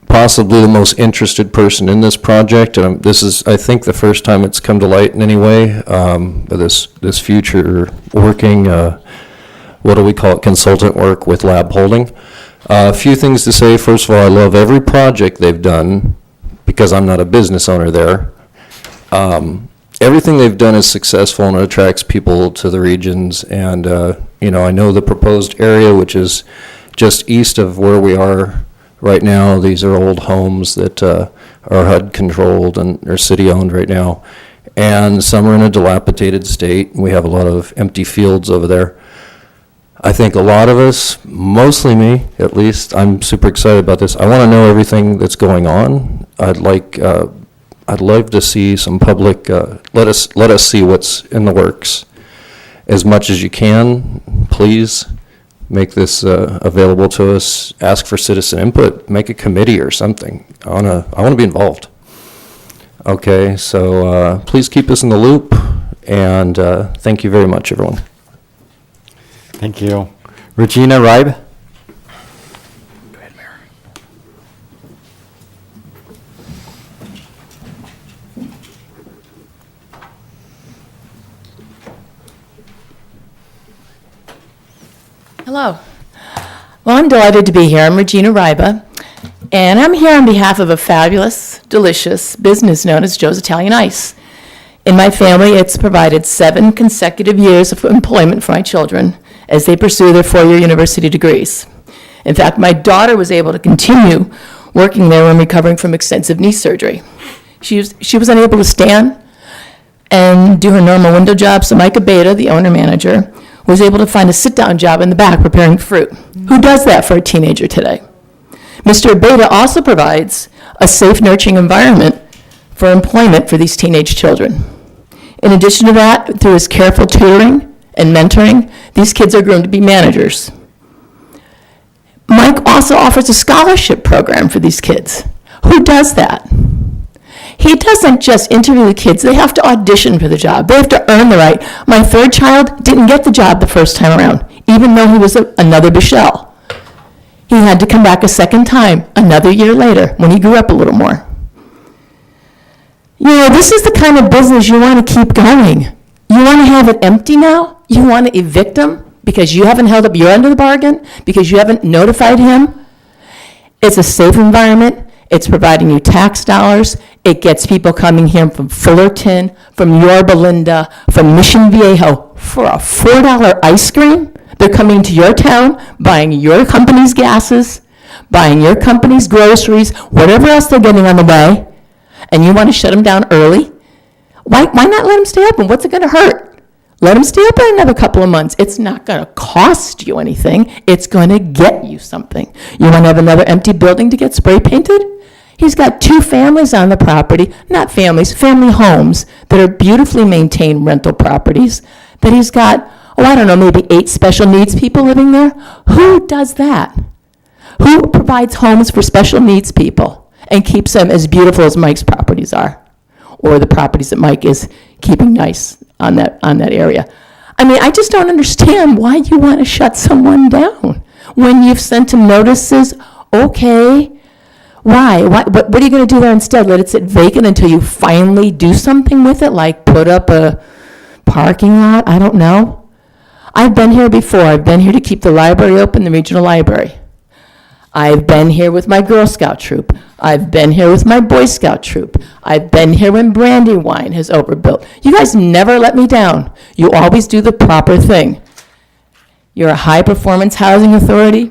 possibly the most interested person in this project, and this is, I think, the first time it's come to light in any way. This future working, what do we call it, consultant work with Lab Holding. A few things to say. First of all, I love every project they've done because I'm not a business owner there. Everything they've done is successful and it attracts people to the regions. And, I know the proposed area, which is just east of where we are right now. These are old homes that are HUD controlled and are city owned right now. And some are in a dilapidated state. We have a lot of empty fields over there. I think a lot of us, mostly me at least, I'm super excited about this. I want to know everything that's going on. I'd love to see some public, let us see what's in the works as much as you can. Please make this available to us. Ask for citizen input. Make a committee or something. I want to be involved. Okay, so please keep us in the loop, and thank you very much, everyone. Thank you. Regina Ribe? Go ahead, Mayor. Hello. Well, I'm delighted to be here. I'm Regina Riba, and I'm here on behalf of a fabulous, delicious business known as Joe's Italian Ice. In my family, it's provided 7 consecutive years of employment for my children as they pursue their 4-year university degrees. In fact, my daughter was able to continue working there when recovering from extensive knee surgery. She was unable to stand and do her normal window job, so Micah Beta, the owner-manager, was able to find a sit-down job in the back preparing fruit. Who does that for a teenager today? Mr. Beta also provides a safe, nurturing environment for employment for these teenage children. In addition to that, through his careful tutoring and mentoring, these kids are groomed to be managers. Mike also offers a scholarship program for these kids. Who does that? He doesn't just interview the kids, they have to audition for the job. They have to earn the right. My 3rd child didn't get the job the first time around, even though he was another Bichelle. He had to come back a second time, another year later, when he grew up a little more. This is the kind of business you want to keep going. You want to have it empty now? You want to evict him because you haven't held up your end of the bargain, because you haven't notified him? It's a safe environment. It's providing you tax dollars. It gets people coming here from Fullerton, from Yorba Linda, from Mission Viejo for a $4 ice cream. They're coming to your town, buying your company's gases, buying your company's groceries, whatever else they're getting on the way, and you want to shut them down early? Why not let them stay open? What's it going to hurt? Let them stay open another couple of months. It's not going to cost you anything. It's going to get you something. You want to have another empty building to get spray painted? He's got 2 families on the property, not families, family homes that are beautifully maintained rental properties that he's got, maybe 8 special needs people living there. Who does that? Who provides homes for special needs people and keeps them as beautiful as Mike's properties are, or the properties that Mike is keeping nice on that area? I just don't understand why you want to shut someone down when you've sent him notices. Okay, why? What are you going to do there instead? Let it sit vacant until you finally do something with it, like put up a parking lot? I don't know. I've been here before. I've been here to keep the library open, the regional library. I've been here with my Girl Scout troop. I've been here with my Boy Scout troop. I've been here when Brandywine has overbuilt. You guys never let me down. You always do the proper thing. You're a high-performance housing authority,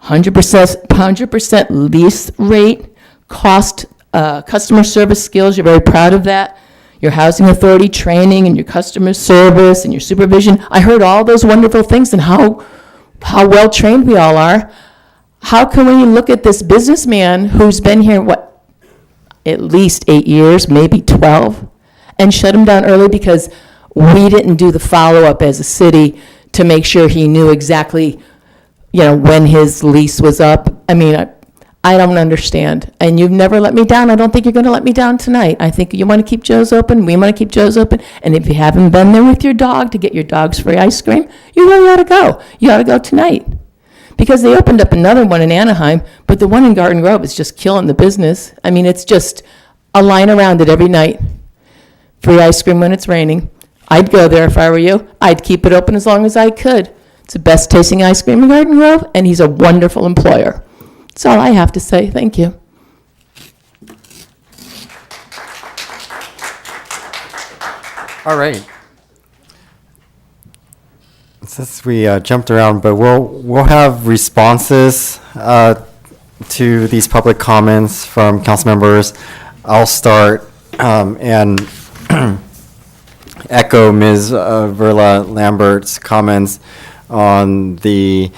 100% lease rate, customer service skills, you're very proud of that. Your housing authority training and your customer service and your supervision. I heard all those wonderful things and how well-trained we all are. How can we look at this businessman who's been here, at least 8 years, maybe 12, and shut him down early because we didn't do the follow-up as a city to make sure he knew exactly, when his lease was up? I mean, I don't understand. And you've never let me down. I don't think you're going to let me down tonight. I think you want to keep Joe's open. We want to keep Joe's open. And if you haven't been there with your dog to get your dog's free ice cream, you really ought to go. You ought to go tonight. Because they opened up another one in Anaheim, but the one in Garden Grove is just killing the business. I mean, it's just a line around it every night. Free ice cream when it's raining. I'd go there if I were you. I'd keep it open as long as I could. It's the best tasting ice cream in Garden Grove, and he's a wonderful employer. That's all I have to say. Thank you. All right. Since we jumped around, but we'll have responses to these public comments from council members. I'll start and echo Ms. Verla Lambert's comments on the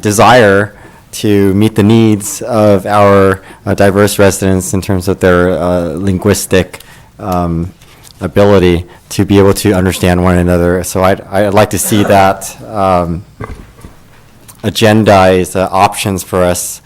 desire to meet the needs of our diverse residents in terms of their linguistic ability to be able to understand one another. So I'd like to see that agendize options for us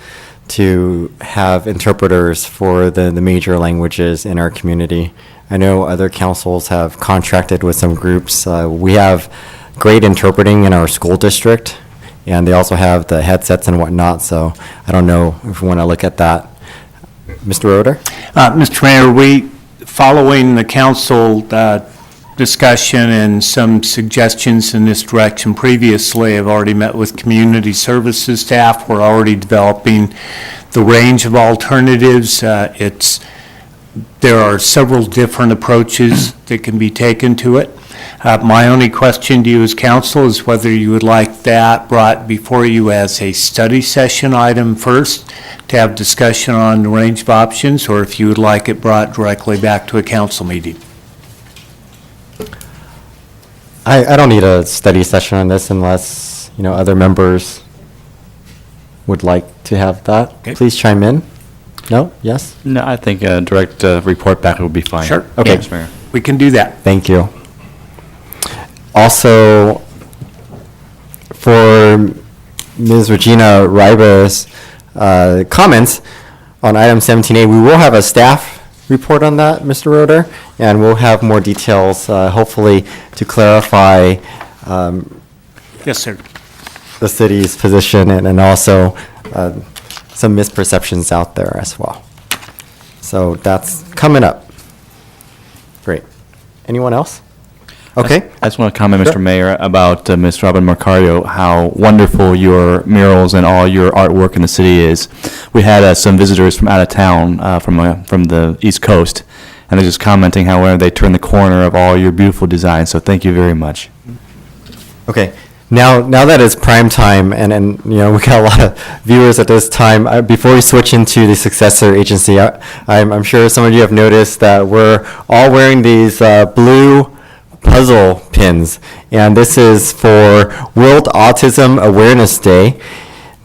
to have interpreters for the major languages in our community. I know other councils have contracted with some groups. We have great interpreting in our school district, and they also have the headsets and whatnot, so I don't know if we want to look at that. Mr. Roeder? Mr. Mayor, following the council discussion and some suggestions in this direction previously, I've already met with community services staff. We're already developing the range of alternatives. There are several different approaches that can be taken to it. My only question to you as council is whether you would like that brought before you as a study session item first to have discussion on the range of options, or if you would like it brought directly back to a council meeting. I don't need a study session on this unless, other members would like to have that. Okay. Please chime in. No? Yes? No, I think a direct report back would be fine. Sure. Okay. Mr. Mayor. We can do that. Thank you. Also, for Ms. Regina Ryber's comments on item 17A, we will have a staff report on that, Mr. Roeder, and we'll have more details, hopefully, to clarify yes, sir. the city's position and also some misperceptions out there as well. So that's coming up. Great. Anyone else? Okay. I just want to comment, Sure. Mr. Mayor, about Ms. Robin Marcario, how wonderful your murals and all your artwork in the city is. We had some visitors from out of town, from the East Coast, and they're just commenting how they turned the corner of all your beautiful designs, so thank you very much. Okay. Now that it's prime time, and we got a lot of viewers at this time, before we switch into the Successor Agency, I'm sure some of you have noticed that we're all wearing these blue puzzle pins, and this is for World Autism Awareness Day.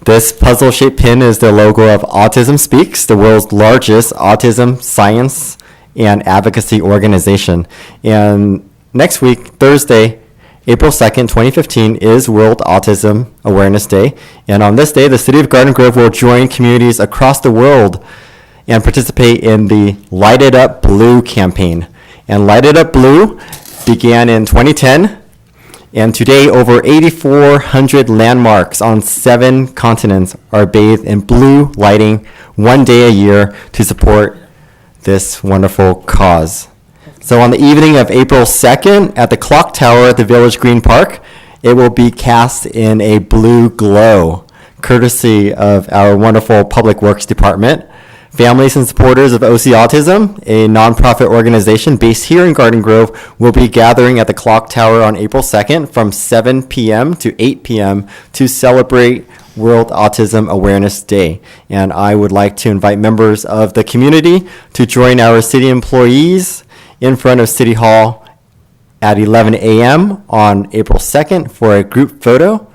This puzzle-shaped pin is the logo of Autism Speaks, the world's largest autism science and advocacy organization. And next week, Thursday, April 2nd, 2015, is World Autism Awareness Day. And on this day, the City of Garden Grove will join communities across the world and participate in the Light It Up Blue campaign. And Light It Up Blue began in 2010, and today over 8,400 landmarks on 7 continents are bathed in blue lighting one day a year to support this wonderful cause. So on the evening of April 2nd at the Clock Tower at the Village Green Park, it will be cast in a blue glow. courtesy of our wonderful Public Works Department. Families and supporters of OC Autism, a nonprofit organization based here in Garden Grove, will be gathering at the Clock Tower on April 2nd from 7 p.m. to 8 p.m. to celebrate World Autism Awareness Day. And I would like to invite members of the community to join our city employees in front of City Hall at 11 a.m. on April 2nd for a group photo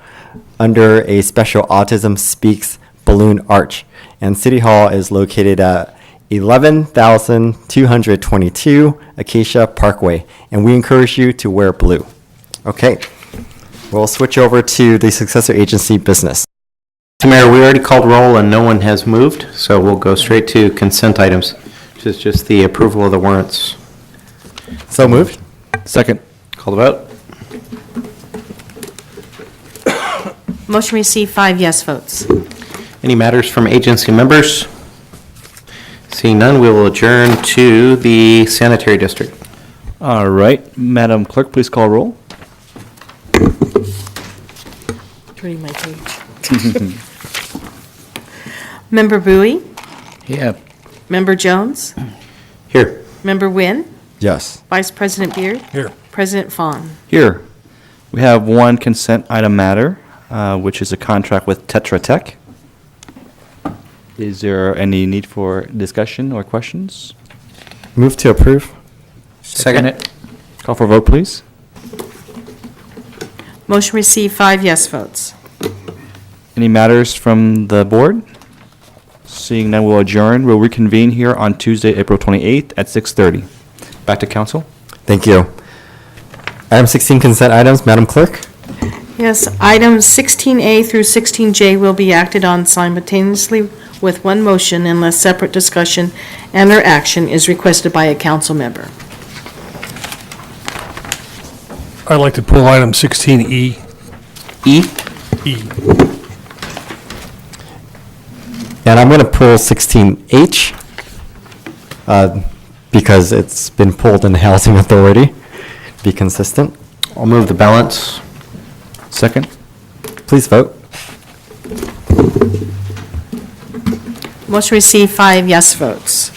under a special Autism Speaks balloon arch. And City Hall is located at 11,222 Acacia Parkway. And we encourage you to wear blue. Okay, we'll switch over to the Successor Agency business. Mr. Mayor, we already called roll and no one has moved, so we'll go straight to consent items, which is just the approval of the warrants. So moved. Second. Call the vote. Motion received, 5 yes votes. Any matters from agency members? Seeing none, we will adjourn to the Sanitary District. All right, Madam Clerk, please call roll. Reading my page. Member Bowie? Yeah. Member Jones? Here. Member Nguyen? Yes. Vice President Beard? Here. President Fawn? Here, we have one consent item matter, which is a contract with Tetra Tech. Is there any need for discussion or questions? Move to approve. Second it. Call for vote, please. Motion received, 5 yes votes. Any matters from the board? Seeing none, we'll adjourn. We'll reconvene here on Tuesday, April 28th at 6:30. Back to council. Thank you. Item 16, consent items. Madam Clerk? Yes, items 16A through 16J will be acted on simultaneously with one motion unless separate discussion and/or action is requested by a council member. I'd like to pull item 16E. E? E. And I'm going to pull 16H because it's been pulled in the Housing Authority. Be consistent. I'll move the balance. Second. Please vote. Motion received, 5 yes votes.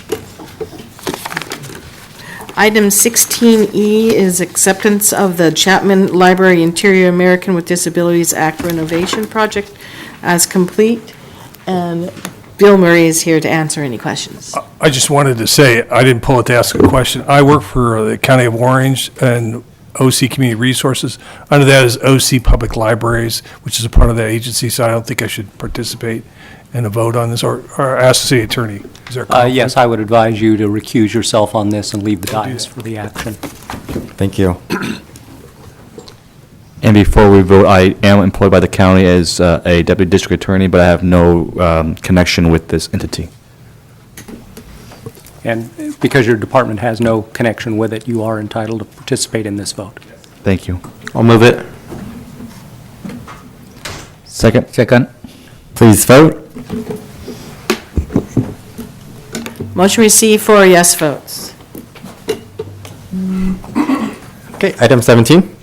Item 16E is acceptance of the Chapman Library Interior American with Disabilities Act renovation project as complete. And Bill Murray is here to answer any questions. I just wanted to say, I didn't pull it to ask a question. I work for the County of Orange and OC Community Resources. Under that is OC Public Libraries, which is a part of that agency, so I don't think I should participate in a vote on this or ask the city attorney. Is there a conflict? Yes, I would advise you to recuse yourself on this and leave the dais for the action. Thank you. And before we vote, I am employed by the county as a deputy district attorney, but I have no connection with this entity. And because your department has no connection with it, you are entitled to participate in this vote. Thank you. I'll move it. Second. Second. Please vote. Motion received, 4 yes votes. Okay, item 17.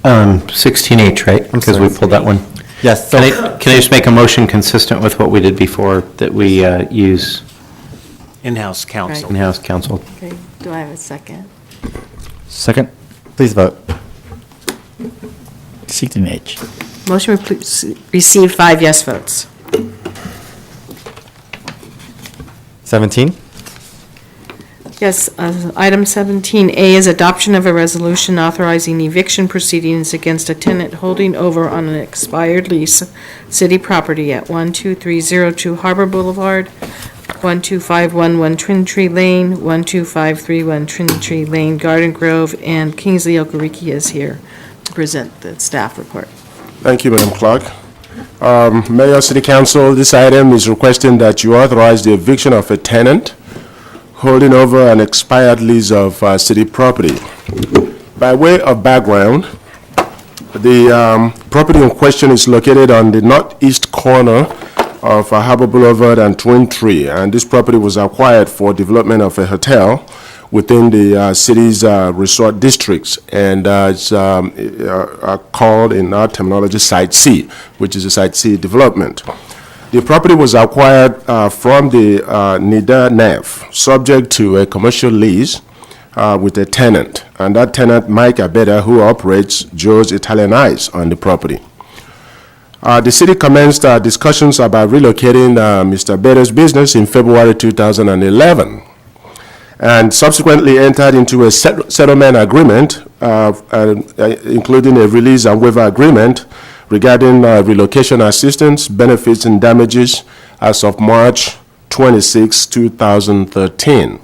16H, right? Because we pulled that one. Yes. Can I just make a motion consistent with what we did before, that we use In-house counsel. Right. in-house counsel? Okay, do I have a second? Second. Please vote. 16H. Motion received, 5 yes votes. 17. Yes, item 17A is adoption of a resolution authorizing eviction proceedings against a tenant holding over on an expired lease, city property at 12302 Harbor Boulevard, 12511 Twin Tree Lane, 12531 Twin Tree Lane, Garden Grove, and Kingsley Okereke is here to present the staff report. Thank you, Madam Clerk. Mayor, City Council, this item is requesting that you authorize the eviction of a tenant holding over an expired lease of city property. By way of background, the property in question is located on the northeast corner of Harbor Boulevard and Twin Tree, and this property was acquired for development of a hotel within the city's resort districts, and it's called, in our terminology, Site C, which is a Site C development. The property was acquired from the NIDA NEF, subject to a commercial lease with a tenant, and that tenant, Mike Abeda, who operates Joe's Italian Ice on the property. The city commenced discussions about relocating Mr. Abeda's business in February 2011, and subsequently entered into a settlement agreement, including a release and waiver agreement regarding relocation assistance, benefits, and damages as of March 26, 2013.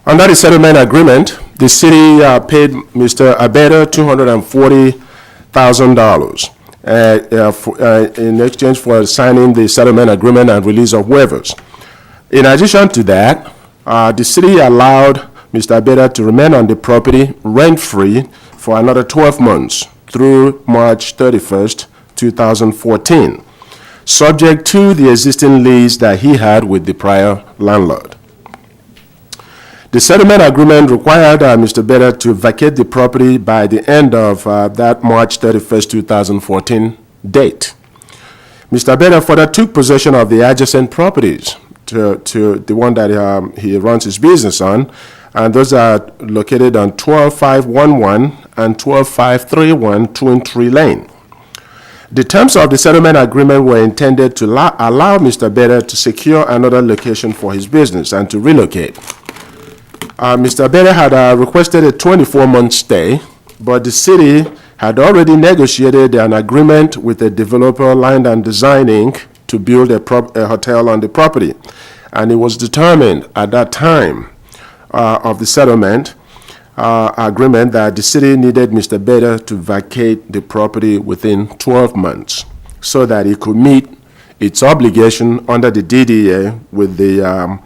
Under the settlement agreement, the city paid Mr. Abeda $240,000 in exchange for signing the settlement agreement and release of waivers. In addition to that, the city allowed Mr. Abeda to remain on the property rent-free for another 12 months through March 31st, 2014, subject to the existing lease that he had with the prior landlord. The settlement agreement required Mr. Abeda to vacate the property by the end of that March 31st, 2014 date. Mr. Abeda further took possession of the adjacent properties to the one that he runs his business on, and those are located on 12511 and 12531 Twin Tree Lane. The terms of the settlement agreement were intended to allow Mr. Abeda to secure another location for his business and to relocate. Mr. Abeda had requested a 24-month stay, but the city had already negotiated an agreement with the developer Land and Design Inc. to build a hotel on the property, and it was determined at that time of the settlement agreement that the city needed Mr. Abeda to vacate the property within 12 months so that it could meet its obligation under the DDA with the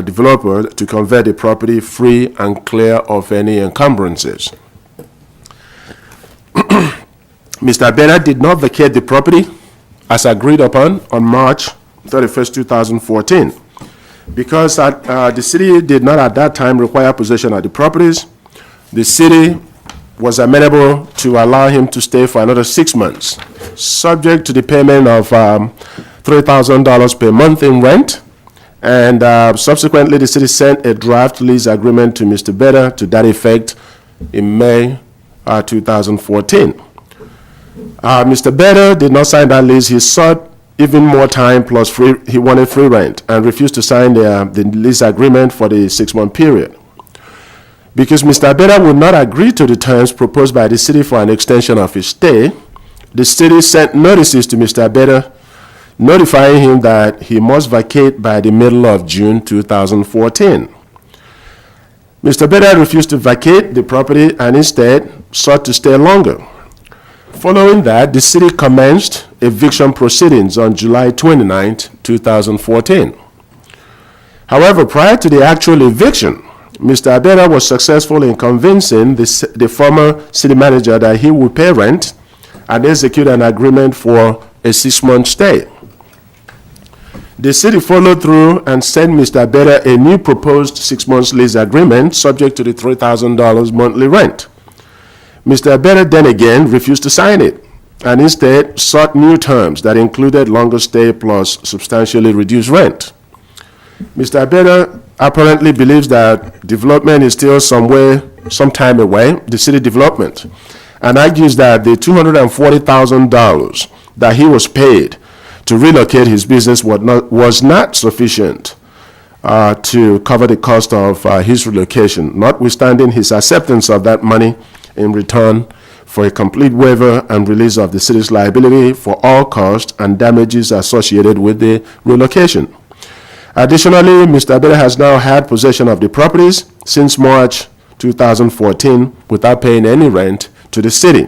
developer to convert the property free and clear of any encumbrances. Mr. Abeda did not vacate the property as agreed upon on March 31st, 2014. Because the city did not at that time require possession of the properties, the city was amenable to allow him to stay for another 6 months, subject to the payment of $3,000 per month in rent. And subsequently, the city sent a draft lease agreement to Mr. Abeda to that effect in May 2014. Mr. Abeda did not sign that lease. He sought even more time plus he wanted free rent and refused to sign the lease agreement for the 6-month period. Because Mr. Abeda would not agree to the terms proposed by the city for an extension of his stay, the city sent notices to Mr. Abeda notifying him that he must vacate by the middle of June 2014. Mr. Abeda refused to vacate the property and instead sought to stay longer. Following that, the city commenced eviction proceedings on July 29, 2014. However, prior to the actual eviction, Mr. Abeda was successful in convincing the former city manager that he would pay rent and execute an agreement for a 6-month stay. The city followed through and sent Mr. Abeda a new proposed 6-month lease agreement subject to the $3,000 monthly rent. Mr. Abeda then again refused to sign it and instead sought new terms that included longer stay plus substantially reduced rent. Mr. Abeda apparently believes that development is still some time away, the city development, and argues that the $240,000 that he was paid to relocate his business was not sufficient to cover the cost of his relocation, notwithstanding his acceptance of that money in return for a complete waiver and release of the city's liability for all costs and damages associated with the relocation. Additionally, Mr. Abeda has now had possession of the properties since March 2014 without paying any rent to the city.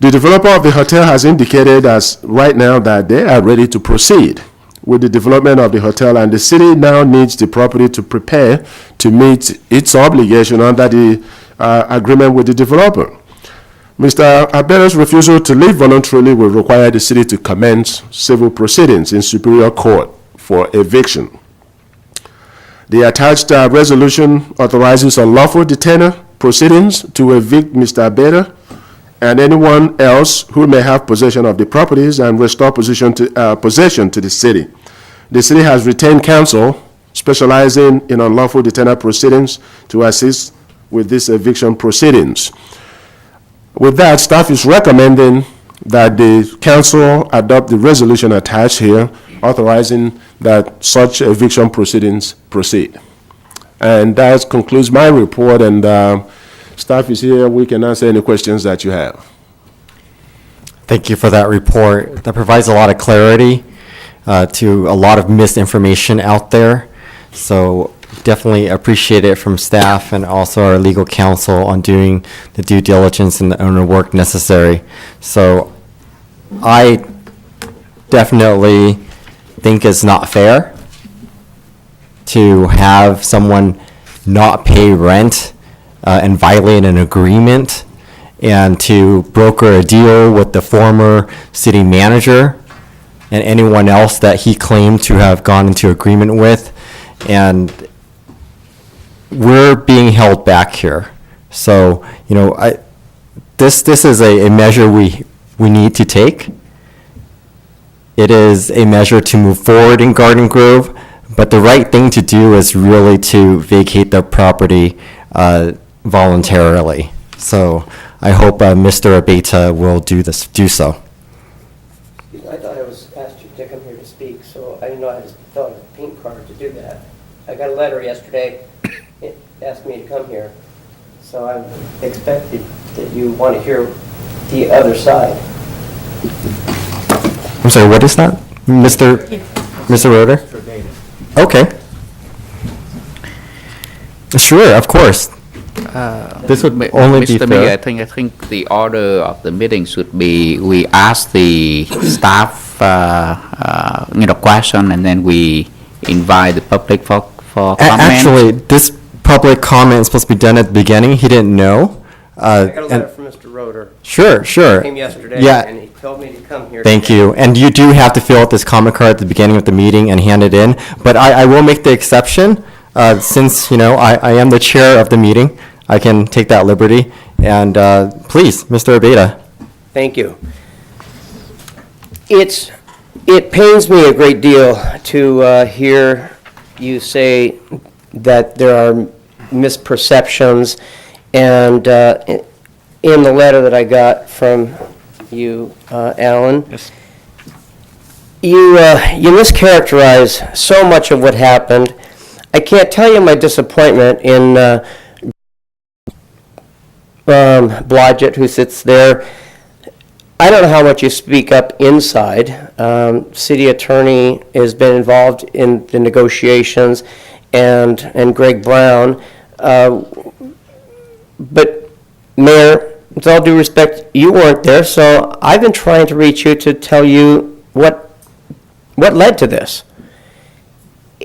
The developer of the hotel has indicated as right now that they are ready to proceed with the development of the hotel, and the city now needs the property to prepare to meet its obligation under the agreement with the developer. Mr. Abeda's refusal to leave voluntarily will require the city to commence civil proceedings in Superior Court for eviction. The attached resolution authorizes unlawful detainer proceedings to evict Mr. Abeda and anyone else who may have possession of the properties and restore possession to the city. The city has retained counsel specializing in unlawful detainer proceedings to assist with these eviction proceedings. With that, staff is recommending that the council adopt the resolution attached here, authorizing that such eviction proceedings proceed. And that concludes my report, and staff is here. We can answer any questions that you have. Thank you for that report. That provides a lot of clarity to a lot of misinformation out there. So definitely appreciate it from staff and also our legal counsel on doing the due diligence and the owner work necessary. So I definitely think it's not fair to have someone not pay rent and violate an agreement and to broker a deal with the former city manager and anyone else that he claimed to have gone into agreement with. And we're being held back here. So, you know, this is a measure we need to take. It is a measure to move forward in Garden Grove, but the right thing to do is really to vacate the property voluntarily. So I hope Mr. Abeta will do so. I thought I was asked to come here to speak, so I didn't know I had to fill out a pink card to do that. I got a letter yesterday, it asked me to come here, so I expected that you want to hear the other side. I'm sorry, what is that? Mr. Roeder? Okay. Sure, of course. This would only be Mr. fair. Mayor, I think the order of the meeting should be, we ask the staff, question, and then we invite the public for comment. Actually, this public comment is supposed to be done at the beginning. He didn't know. I got a letter from Mr. Roeder. Sure. He came yesterday, Yeah. and he told me to come here. Thank you. And you do have to fill out this comment card at the beginning of the meeting and hand it in. But I will make the exception, since, I am the chair of the meeting. I can take that liberty. And please, Mr. Abeta. Thank you. It pains me a great deal to hear you say that there are misperceptions, and in the letter that I got from you, Alan, you mischaracterize so much of what happened. I can't tell you my disappointment in Blodgett, who sits there. I don't know how much you speak up inside. City attorney has been involved in the negotiations, and Greg Brown. But Mayor, with all due respect, you weren't there, so I've been trying to reach you to tell you what led to this.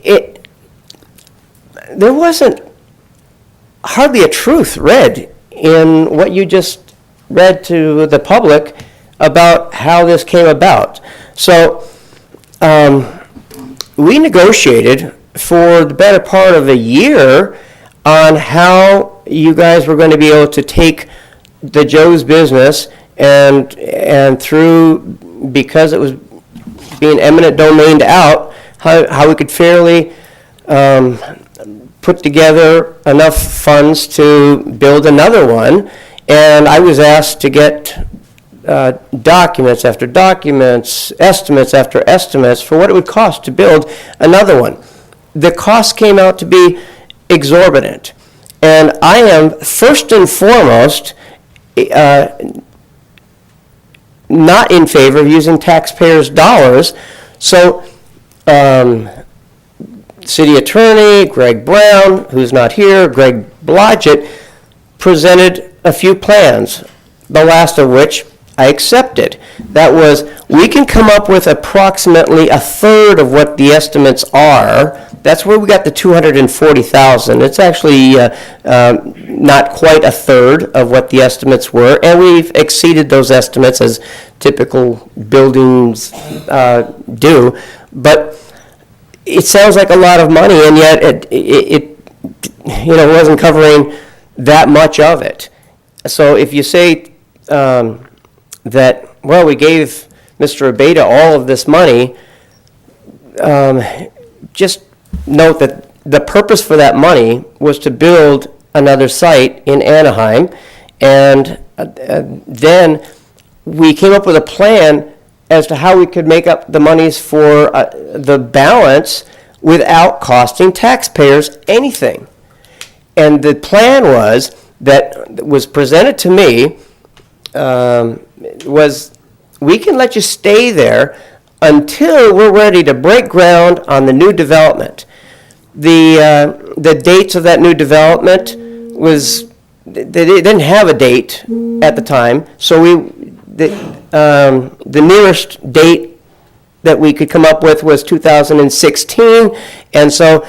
There wasn't hardly a truth read in what you just read to the public about how this came about. So we negotiated for the better part of a year on how you guys were going to be able to take the Joe's business and through, because it was being eminent domained out, how we could fairly put together enough funds to build another one. And I was asked to get documents after documents, estimates after estimates for what it would cost to build another one. The cost came out to be exorbitant. And I am first and foremost not in favor of using taxpayers' dollars. So City Attorney Greg Brown, who's not here, Greg Blodgett, presented a few plans, the last of which I accepted. That was, we can come up with approximately a third of what the estimates are. That's where we got the $240,000. It's actually not quite a third of what the estimates were, and we've exceeded those estimates as typical buildings do. But it sounds like a lot of money, and yet it wasn't covering that much of it. So if you say that, well, we gave Mr. Abeta all of this money, just note that the purpose for that money was to build another site in Anaheim, and then we came up with a plan as to how we could make up the monies for the balance without costing taxpayers anything. And the plan was presented to me, was we can let you stay there until we're ready to break ground on the new development. The dates of that new development they didn't have a date at the time, so the nearest date that we could come up with was 2016, and so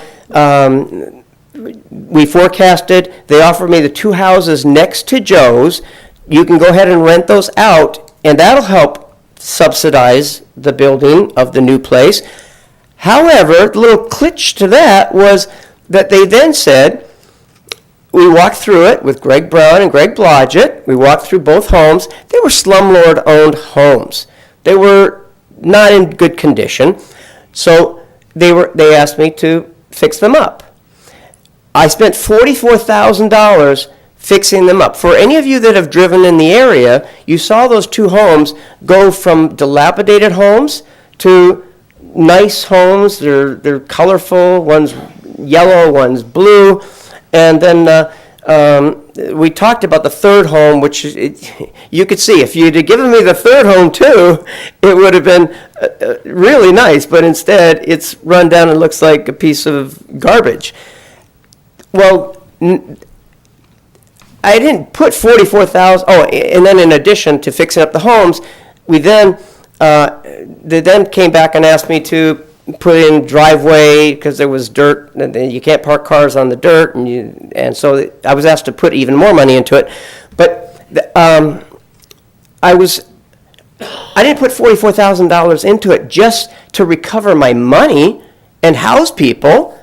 we forecasted. They offered me the 2 houses next to Joe's. You can go ahead and rent those out, and that'll help subsidize the building of the new place. However, the little glitch to that was that they then said, we walked through it with Greg Brown and Greg Blodgett. We walked through both homes. They were slumlord-owned homes. They were not in good condition, so they asked me to fix them up. I spent $44,000 fixing them up. For any of you that have driven in the area, you saw those 2 homes go from dilapidated homes to nice homes. They're colorful. One's yellow, one's blue. And then we talked about the third home, which you could see. If you'd have given me the third home too, it would have been really nice. But instead, it's run down and looks like a piece of garbage. Well, I didn't put $44,000. Oh, and then in addition to fixing up the homes, they then came back and asked me to put in driveway because there was dirt, and you can't park cars on the dirt, and so I was asked to put even more money into it. But I didn't put $44,000 into it just to recover my money and house people.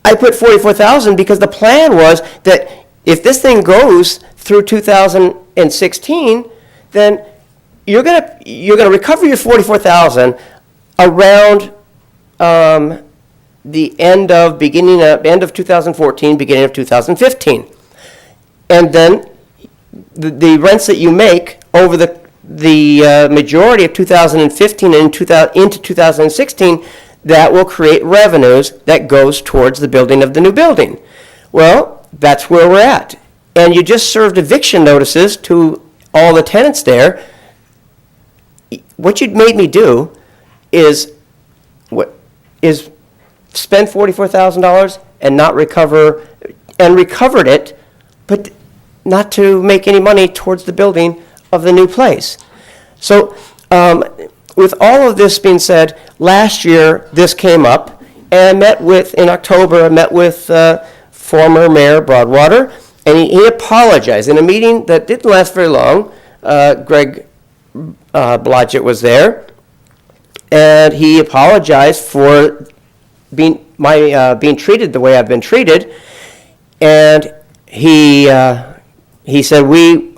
I put $44,000 because the plan was that if this thing goes through 2016, then you're gonna recover your $44,000 around the end of 2014, beginning of 2015, and then the rents that you make over the majority of 2015 and into 2016, that will create revenues that goes towards the building of the new building. Well, that's where we're at, and you just served eviction notices to all the tenants there. What you made me do is spend $44,000 and not recover, and recovered it, but not to make any money towards the building of the new place. So with all of this being said, last year this came up, and in October I met with former Mayor Broadwater, and he apologized in a meeting that didn't last very long. Greg Blodgett was there, and he apologized for being treated the way I've been treated, and he said we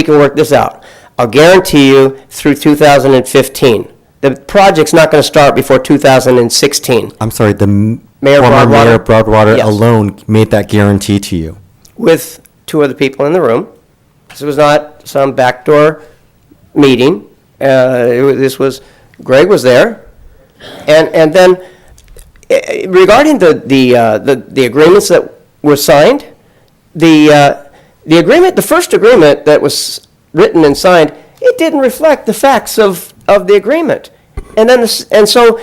can work this out. I'll guarantee you through 2015. The project's not going to start before 2016. I'm sorry, the Mayor former Broadwater? Mayor Broadwater Yes. alone made that guarantee to you. With 2 other people in the room. This was not some backdoor meeting. Greg was there, and then regarding the agreements that were signed, the first agreement that was written and signed, it didn't reflect the facts of the agreement, and so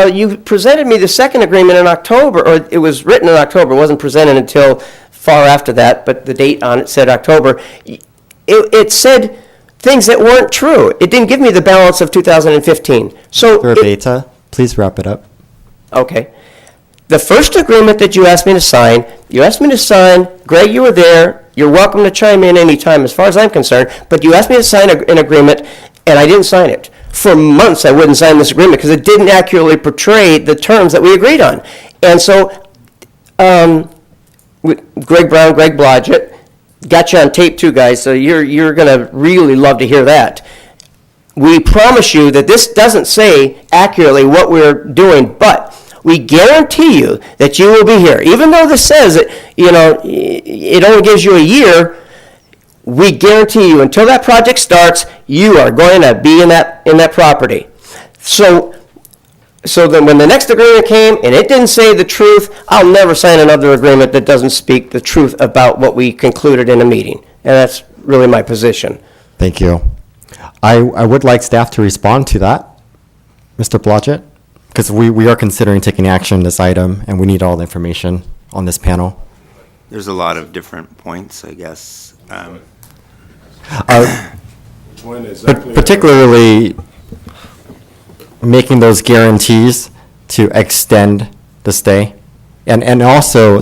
you presented me the second agreement in October, or it was written in October. It wasn't presented until far after that, but the date on it said October. It said things that weren't true. It didn't give me the balance of 2015. So Mr. Abeta, please wrap it up. Okay. The first agreement that you asked me to sign, Greg, you were there, you're welcome to chime in anytime as far as I'm concerned, but you asked me to sign an agreement, and I didn't sign it. for months I wouldn't sign this agreement because it didn't accurately portray the terms that we agreed on. And so, Greg Brown, Greg Blodgett, got you on tape too, guys, so you're going to really love to hear that. We promise you that this doesn't say accurately what we're doing, but we guarantee you that you will be here. Even though this says that, it only gives you a year, we guarantee you until that project starts, you are going to be in that property. So then when the next agreement came and it didn't say the truth, I'll never sign another agreement that doesn't speak the truth about what we concluded in a meeting. And that's really my position. Thank you. I would like staff to respond to that, Mr. Blodgett, because we are considering taking action on this item, and we need all the information on this panel. There's a lot of different points, I guess. Particularly making those guarantees to extend the stay, and also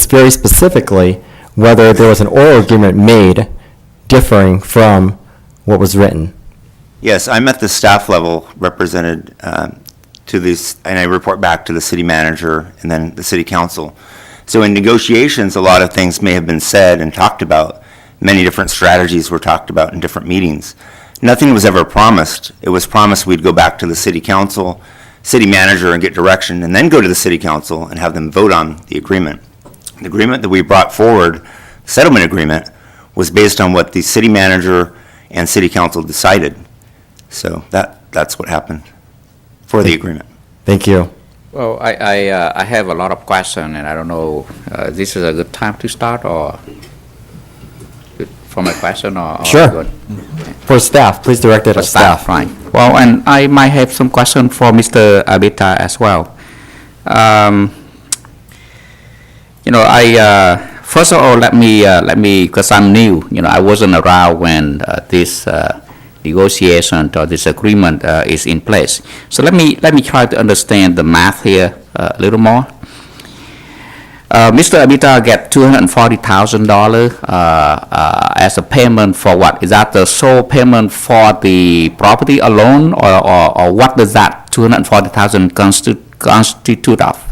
very specifically whether there was an oral agreement made differing from what was written. Yes, I'm at the staff level represented to this, and I report back to the city manager and then the city council. So in negotiations, a lot of things may have been said and talked about. Many different strategies were talked about in different meetings. Nothing was ever promised. It was promised we'd go back to the city council, city manager, and get direction, and then go to the city council and have them vote on the agreement. The agreement that we brought forward, settlement agreement, was based on what the city manager and city council decided. So that's what happened for the agreement. Thank you. Well, I have a lot of questions, and I don't know, this is a good time to start, or for my question, or Sure. good? For staff, please direct it For at staff. right. Well, and I might have some question for Mr. Abita as well. First of all, let me, because I'm new, I wasn't around when this negotiation or this agreement is in place. So let me try to understand the math here a little more. Mr. Abita get $240,000 as a payment for what? Is that the sole payment for the property alone, or what does that $240,000 constitute of?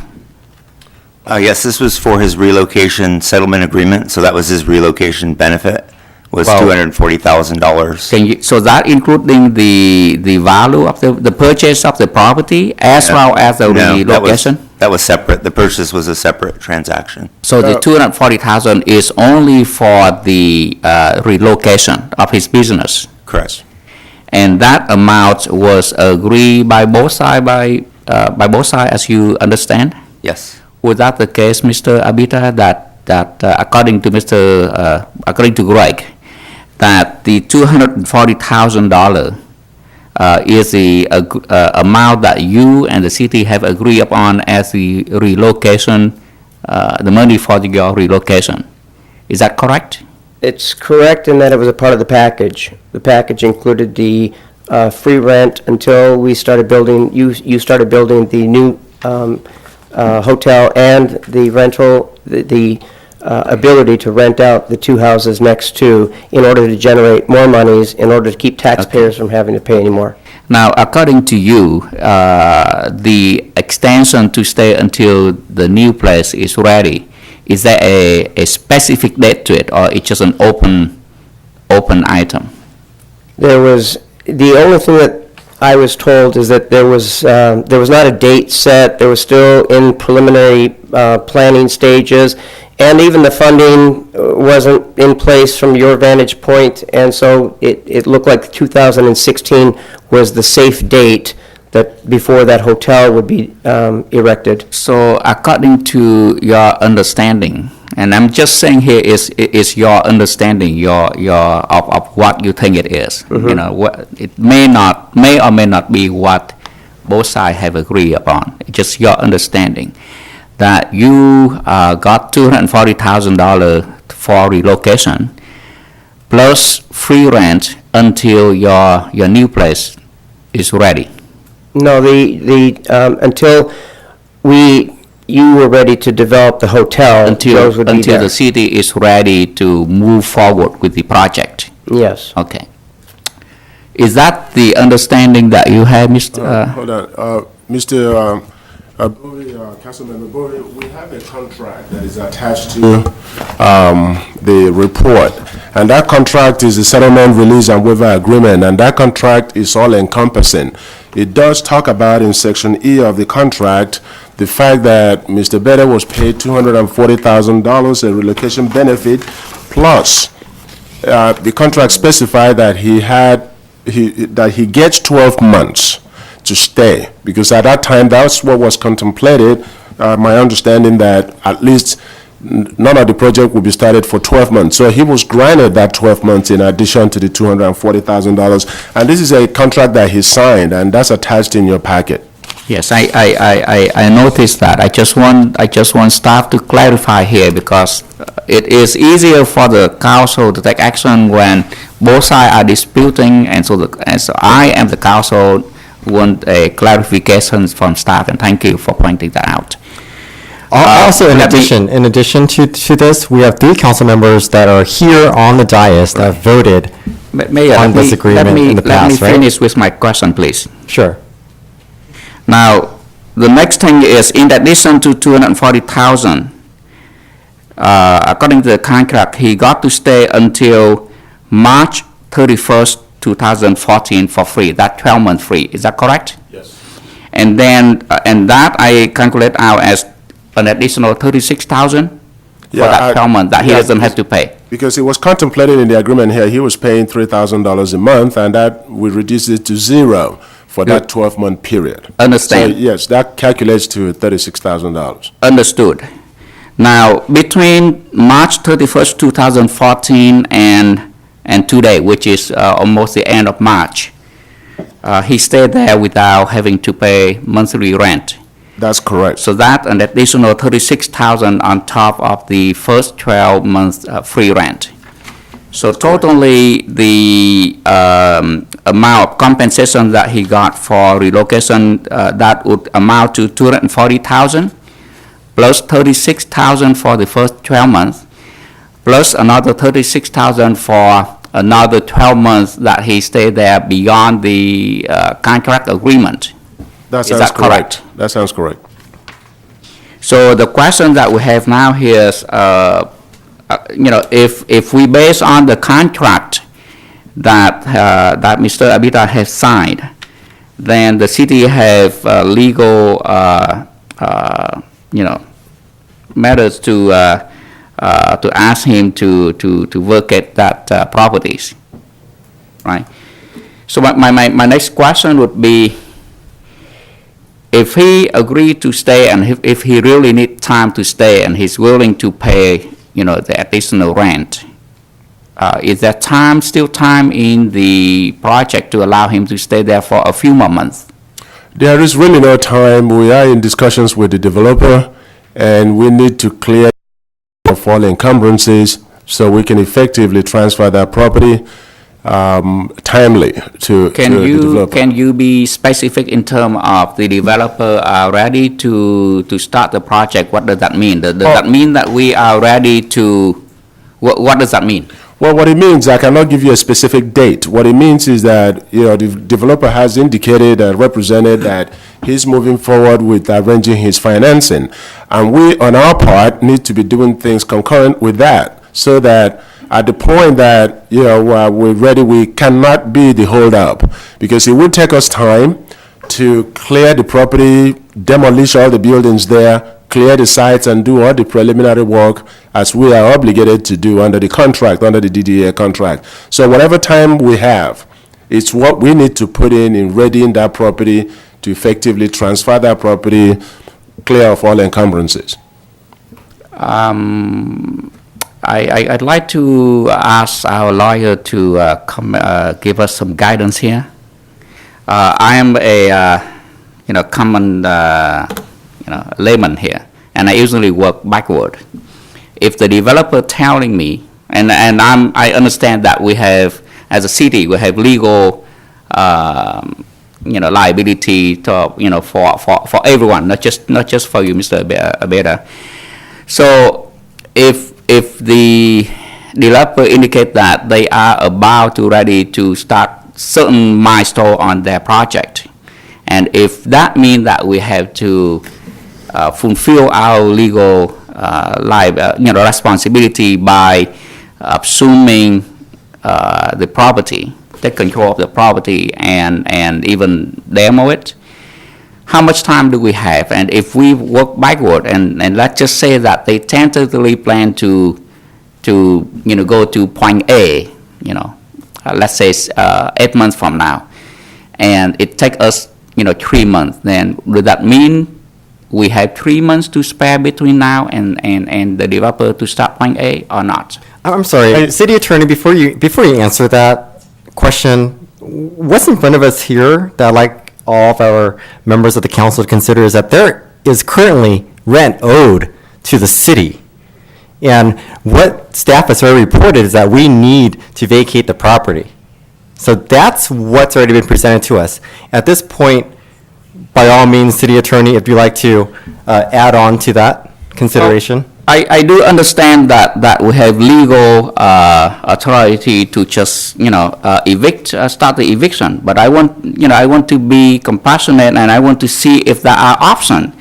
Yes, this was for his relocation settlement agreement, so that was his relocation benefit, was $240,000. So that including the value of the purchase of the property as well as the relocation? That was separate. The purchase was a separate transaction. So the $240,000 is only for the relocation of his business? Correct. And that amount was agreed by both sides, as you understand? Yes. Was that the case, Mr. Abita, that according to Greg, that the $240,000 is the amount that you and the city have agreed upon as the relocation, the money for your relocation? Is that correct? It's correct in that it was a part of the package. The package included the free rent until we started building, you started building the new hotel and the rental, the ability to rent out the two houses next to in order to generate more monies, in order to keep taxpayers from having to pay anymore. Now, according to you, the extension to stay until the new place is ready, is there a specific date to it, or it's just an open item? There was, the only thing that I was told is that there was not a date set. There was still in preliminary planning stages, and even the funding wasn't in place from your vantage point, and so it looked like 2016 was the safe date that before that hotel would be erected. So according to your understanding, and I'm just saying here is your understanding, of what you think it is. It may or may not be what both sides have agreed upon. It's just your understanding that you got $240,000 for relocation plus free rent until your new place is ready. No, until you were ready to develop the hotel, until the city is ready to move forward with the project. Yes. Okay. Is that the understanding that you have, Mr.? Hold on. Mr. Councilmember Bori, we have a contract that is attached to the report. And that contract is the settlement, release, and waiver agreement. And that contract is all-encompassing. It does talk about in Section E of the contract the fact that Mr. Bede was paid $240,000 a relocation benefit, plus the contract specified that he gets 12 months to stay, because at that time that's what was contemplated. My understanding that at least none of the project will be started for 12 months. So he was granted that 12 months in addition to the $240,000. And this is a contract that he signed, and that's attached in your packet. Yes, I noticed that. I just want staff to clarify here, because it is easier for the council to take action when both sides are disputing, and so I am the council want a clarification from staff, and thank you for pointing that out. Also, in addition to this, we have 3 council members that are here on the dais that have voted on this agreement in the past, right? Let me finish with my question, please. Sure. Now, the next thing is, in addition to $240,000, according to the contract, he got to stay until March 31st, 2014 for free. That 12-month free. Is that correct? Yes. And then, and that I calculate out as an additional $36,000 for that 12 months that he doesn't have to pay. Because it was contemplated in the agreement here, he was paying $3,000 a month, and that we reduced it to zero for that 12-month period. Understand? So yes, that calculates to $36,000. Understood. Now, between March 31st, 2014 and today, which is almost the end of March, he stayed there without having to pay monthly rent. That's correct. So that an additional $36,000 on top of the first 12 months free rent. So totally the amount of compensation that he got for relocation, that would amount to $240,000 plus $36,000 for the first 12 months, plus another $36,000 for another 12 months that he stayed there beyond the contract agreement. That sounds Is that correct? That sounds correct. So the question that we have now here is, if we base on the contract that that Mr. Abita has signed, then the city have legal matters to ask him to vacate that properties, right? So my next question would be, if he agreed to stay, and if he really needs time to stay, and he's willing to pay, the additional rent, is there still time in the project to allow him to stay there for a few more months? There is really no time. We are in discussions with the developer, and we need to clear all encumbrances so we can effectively transfer that property timely to the developer. Can you be specific in terms of the developer are ready to start the project? What does that mean? Does that mean that we are ready to, what does that mean? Well, what it means, I cannot give you a specific date. What it means is that, the developer has indicated and represented that he's moving forward with arranging his financing. And we, on our part, need to be doing things concurrent with that, so that at the point that, we're ready, we cannot be the holdup, because it will take us time to clear the property, demolish all the buildings there, clear the sites, and do all the preliminary work as we are obligated to do under the contract, under the DDA contract. So whatever time we have, it's what we need to put in readying that property to effectively transfer that property, clear of all encumbrances. I'd like to ask our lawyer to give us some guidance here. I am a common layman here, and I usually work backward. If the developer telling me, and I understand that we have, as a city, we have legal liability to, for everyone, not just for you, Mr. Abeda. So if the developer indicate that they are about to ready to start certain milestone on their project. And if that means that we have to fulfill our legal responsibility by assuming the property, take control of the property, and even demo it, how much time do we have? And if we work backward, and let's just say that they tentatively plan to go to point A, let's say 8 months from now, and it takes us 3 months, then would that mean we have 3 months to spare between now and the developer to start point A or not? I'm sorry, City Attorney, before you answer that question, what's in front of us here that I'd like all of our members of the council to consider is that there is currently rent owed to the city. And what staff has already reported is that we need to vacate the property. So that's what's already been presented to us. At this point, by all means, City Attorney, if you'd like to add on to that consideration. I do understand that we have legal authority to just evict, start the eviction. But I want to be compassionate, and I want to see if there are options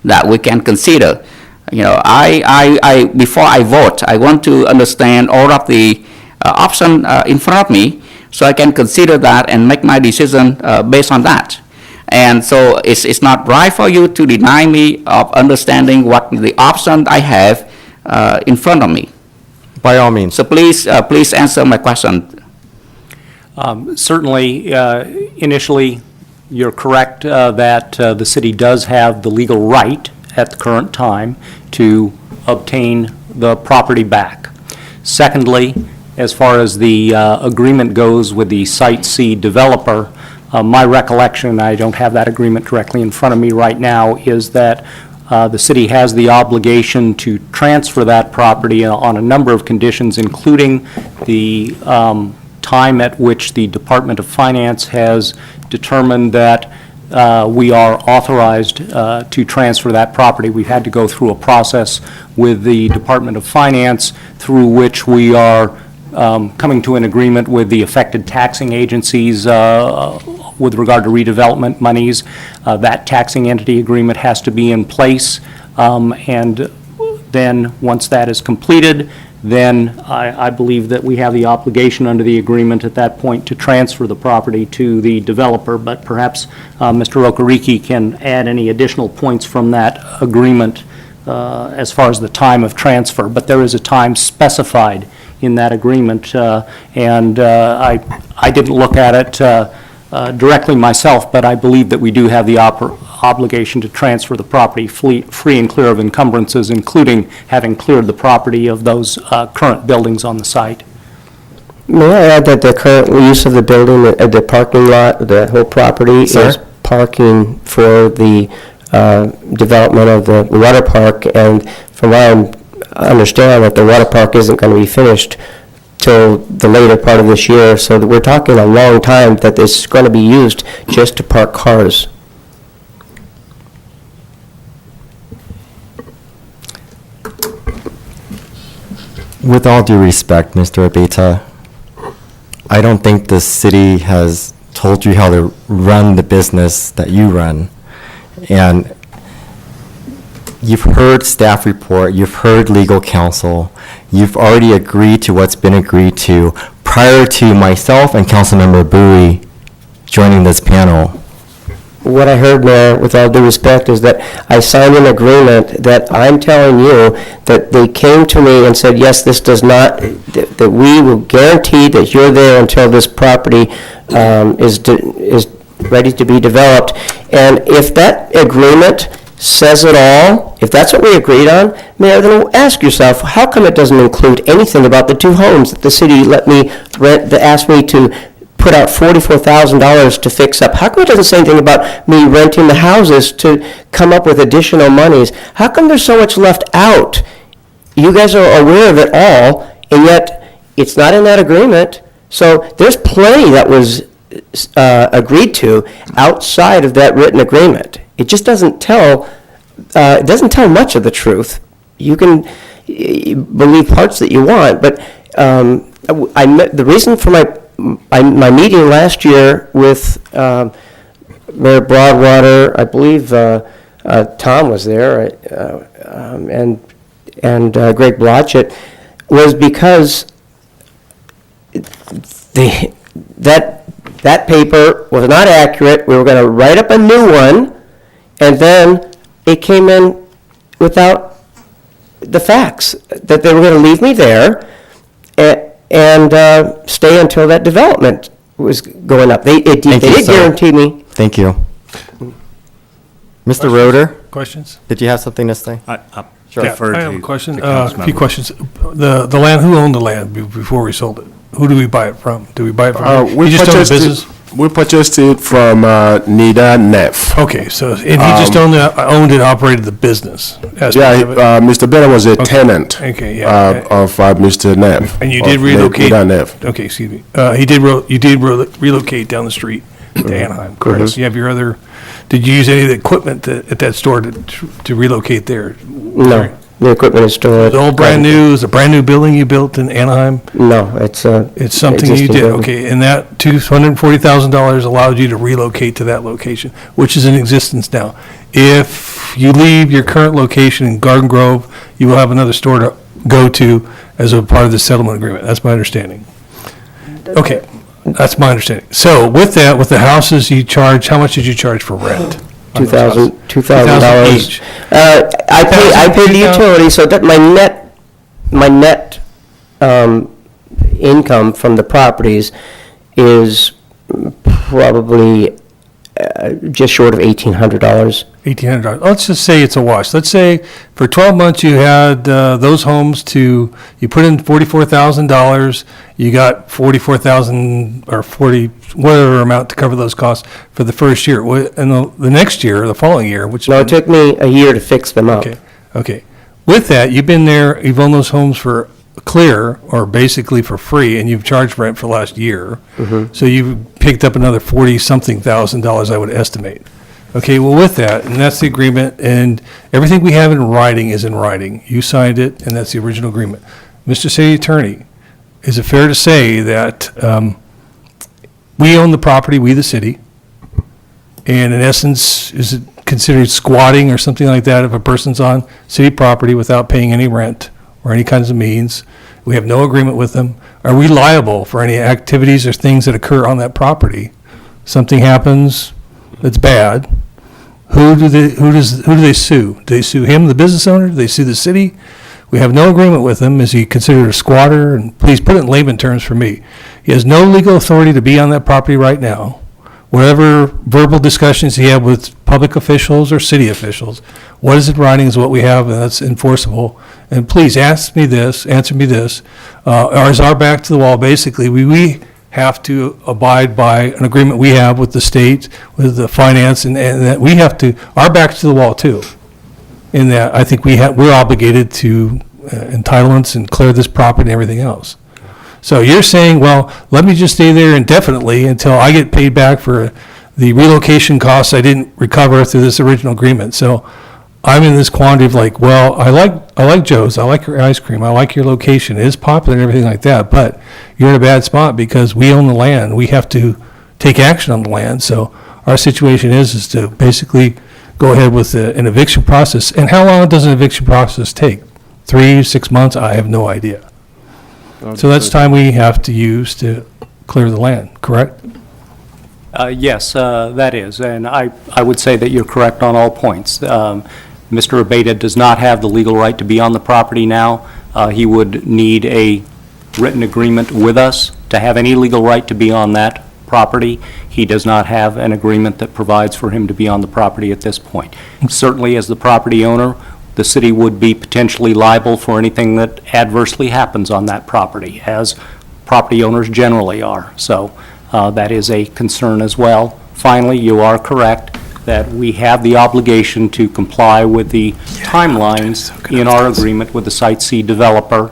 that we can consider. Before I vote, I want to understand all of the options in front of me, so I can consider that and make my decision based on that. And so it's not right for you to deny me of understanding what the option I have in front of me. By all means. So please answer my question. Certainly, initially, you're correct that the city does have the legal right at the current time to obtain the property back. Secondly, as far as the agreement goes with the Site C developer, my recollection, I don't have that agreement directly in front of me right now, is that the city has the obligation to transfer that property on a number of conditions, including the time at which the Department of Finance has determined that we are authorized to transfer that property. We've had to go through a process with the Department of Finance through which we are coming to an agreement with the affected taxing agencies with regard to redevelopment monies. That taxing entity agreement has to be in place, and then once that is completed, then I believe that we have the obligation under the agreement at that point to transfer the property to the developer. But perhaps Mr. Okereke can add any additional points from that agreement as far as the time of transfer. But there is a time specified in that agreement, and I didn't look at it directly myself, but I believe that we do have the obligation to transfer the property free and clear of encumbrances, including having cleared the property of those current buildings on the site. May I add that the current use of the building, the parking lot, the whole property is parking for the development of the water park, and from what I understand, that the water park isn't going to be finished till the later part of this year, so that we're talking a long time that this is going to be used just to park cars. With all due respect, Mr. Abeta, I don't think the city has told you how to run the business that you run. And you've heard staff report, you've heard legal counsel, you've already agreed to what's been agreed to prior to myself and Councilmember Bowie joining this panel. What I heard, Mayor, with all due respect, is that I signed an agreement that I'm telling you that they came to me and said, yes, this does not, that we will guarantee that you're there until this property is ready to be developed. And if that agreement says it all, if that's what we agreed on, Mayor, then ask yourself, how come it doesn't include anything about the 2 homes that the city let me rent, that asked me to put out $44,000 to fix up? How come it doesn't say anything about me renting the houses to come up with additional monies? How come there's so much left out? You guys are aware of it all, and yet it's not in that agreement. So there's plenty that was agreed to outside of that written agreement. It just doesn't tell, much of the truth. You can believe parts that you want, but the reason for my meeting last year with Mayor Broadwater, I believe Tom was there, and Greg Blodgett, was because that paper was not accurate. We were going to write up a new one, and then it came in without the facts, that they were going to leave me there and stay until that development was going up. They did guarantee me. Thank you. Mr. Roeder? Questions? Did you have something to say? Sure. Yeah, I have a question, a few questions. The land, who owned the land before we sold it? Who do we buy it from? Do we buy it from? You just own the business? We purchased it from Nida Neff. Okay, so, and he just owned and operated the business? Mr. Bennett was a tenant Okay, yeah. of Mr. Neff. And you did of relocate? Nida Neff. Okay, excuse me. You did relocate down the street to Anaheim, correct? You have your other, did you use any of the equipment at that store to relocate there? No, the equipment is still. It's all brand new, is a brand new building you built in Anaheim? No, it's something you existing did, building. okay, and that $240,000 allowed you to relocate to that location, which is in existence now. If you leave your current location in Garden Grove, you will have another store to go to as a part of the settlement agreement, that's my understanding. Okay, that's my understanding. So with that, with the houses you charge, how much did you charge for rent? $2,000 each. I pay the utility, so that my net income from the properties is probably just short of $1,800. $1,800. Let's just say it's a wash. Let's say for 12 months you had those homes you put in $44,000, you got $44,000 or 40, whatever amount to cover those costs for the first year. And the next year, the following year, which... No, it took me a year to fix them up. Okay. With that, you've been there, you've owned those homes for clear, or basically for free, and you've charged rent for the last year. So you've picked up another $40-something thousand, I would estimate. Okay, well, with that, and that's the agreement, and everything we have in writing is in writing. You signed it, and that's the original agreement. Mr. City Attorney, is it fair to say that we own the property, we the city, and in essence, is it considered squatting or something like that if a person's on city property without paying any rent or any kinds of means? We have no agreement with them. Are we liable for any activities or things that occur on that property? Something happens that's bad. Who do they sue? Do they sue him, the business owner? Do they sue the city? We have no agreement with him. Is he considered a squatter? And please put it in layman terms for me. He has no legal authority to be on that property right now. Whatever verbal discussions he had with public officials or city officials, what is in writing is what we have, and that's enforceable. And please answer me this, or is our back to the wall? Basically, we have to abide by an agreement we have with the state, with the finance, and that we have to, our back's to the wall too. In that, I think we're obligated to entitlements and clear this property and everything else. So you're saying, well, let me just stay there indefinitely until I get paid back for the relocation costs I didn't recover through this original agreement. So I'm in this quandary of like, well, I like Joe's, I like your ice cream, I like your location, it is popular and everything like that, but you're in a bad spot because we own the land, we have to take action on the land. So our situation is to basically go ahead with an eviction process. And how long does an eviction process take? 3, 6 months? I have no idea. So that's time we have to use to clear the land, correct? Yes, that is, and I would say that you're correct on all points. Mr. Abeta does not have the legal right to be on the property now. He would need a written agreement with us to have any legal right to be on that property. He does not have an agreement that provides for him to be on the property at this point. Certainly, as the property owner, the city would be potentially liable for anything that adversely happens on that property, as property owners generally are. So that is a concern as well. Finally, you are correct that we have the obligation to comply with the timelines in our agreement with the Site C developer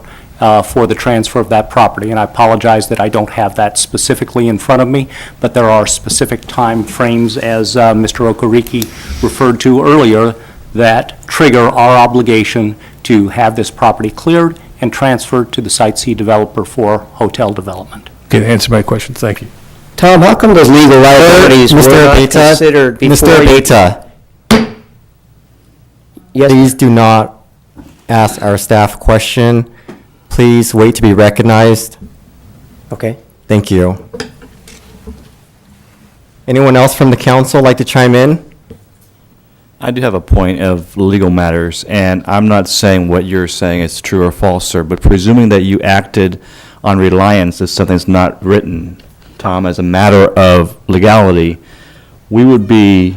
for the transfer of that property. And I apologize that I don't have that specifically in front of me, but there are specific time frames, as Mr. Okereke referred to earlier, that trigger our obligation to have this property cleared and transferred to the Site C developer for hotel development. Okay, answer my question, thank you. Tom, how come those legal liabilities were Mr. not Abeta, considered before? Mr. you- Abeta, Yes. please do not ask our staff question. Please wait to be recognized. Okay. Thank you. Anyone else from the council like to chime in? I do have a point of legal matters, and I'm not saying what you're saying is true or false, sir, but presuming that you acted on reliance if something's not written, Tom, as a matter of legality, we would be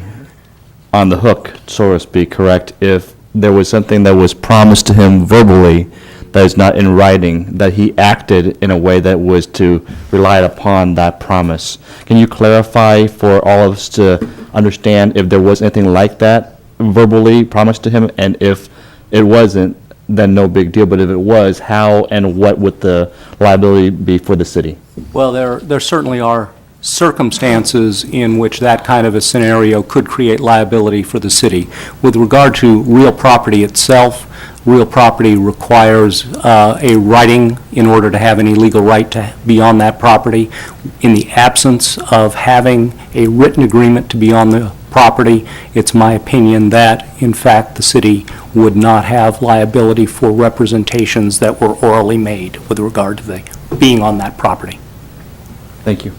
on the hook, so to speak, correct, if there was something that was promised to him verbally that is not in writing, that he acted in a way that was to rely upon that promise. Can you clarify for all of us to understand if there was anything like that verbally promised to him, and if it wasn't, then no big deal, but if it was, how and what would the liability be for the city? Well, there certainly are circumstances in which that kind of a scenario could create liability for the city. With regard to real property itself, real property requires a writing in order to have any legal right to be on that property. In the absence of having a written agreement to be on the property, it's my opinion that, in fact, the city would not have liability for representations that were orally made with regard to the being on that property. Thank you.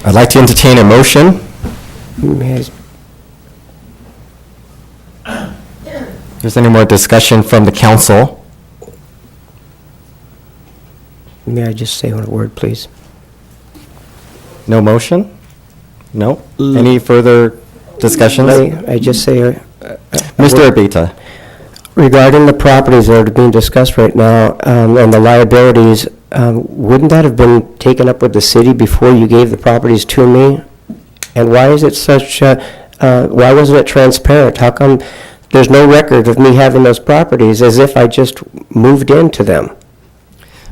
I'd like to entertain a motion. Yes. If there's any more discussion from the council? May I just say one word, please? No motion? No? Any further discussions? May I just say, Mr. Abeta. regarding the properties that are being discussed right now, and the liabilities, wouldn't that have been taken up with the city before you gave the properties to me? And why is it such, why wasn't it transparent? How come there's no record of me having those properties, as if I just moved into them?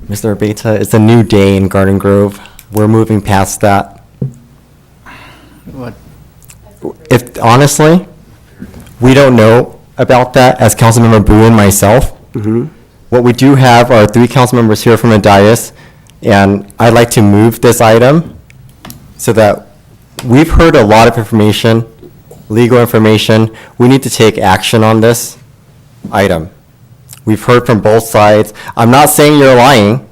Mr. Abeta, it's a new day in Garden Grove. We're moving past that. What? If, honestly, we don't know about that as Councilmember Boo and myself. What we do have are 3 council members here from the dais, and I'd like to move this item so that we've heard a lot of information, legal information. We need to take action on this item. We've heard from both sides. I'm not saying you're lying,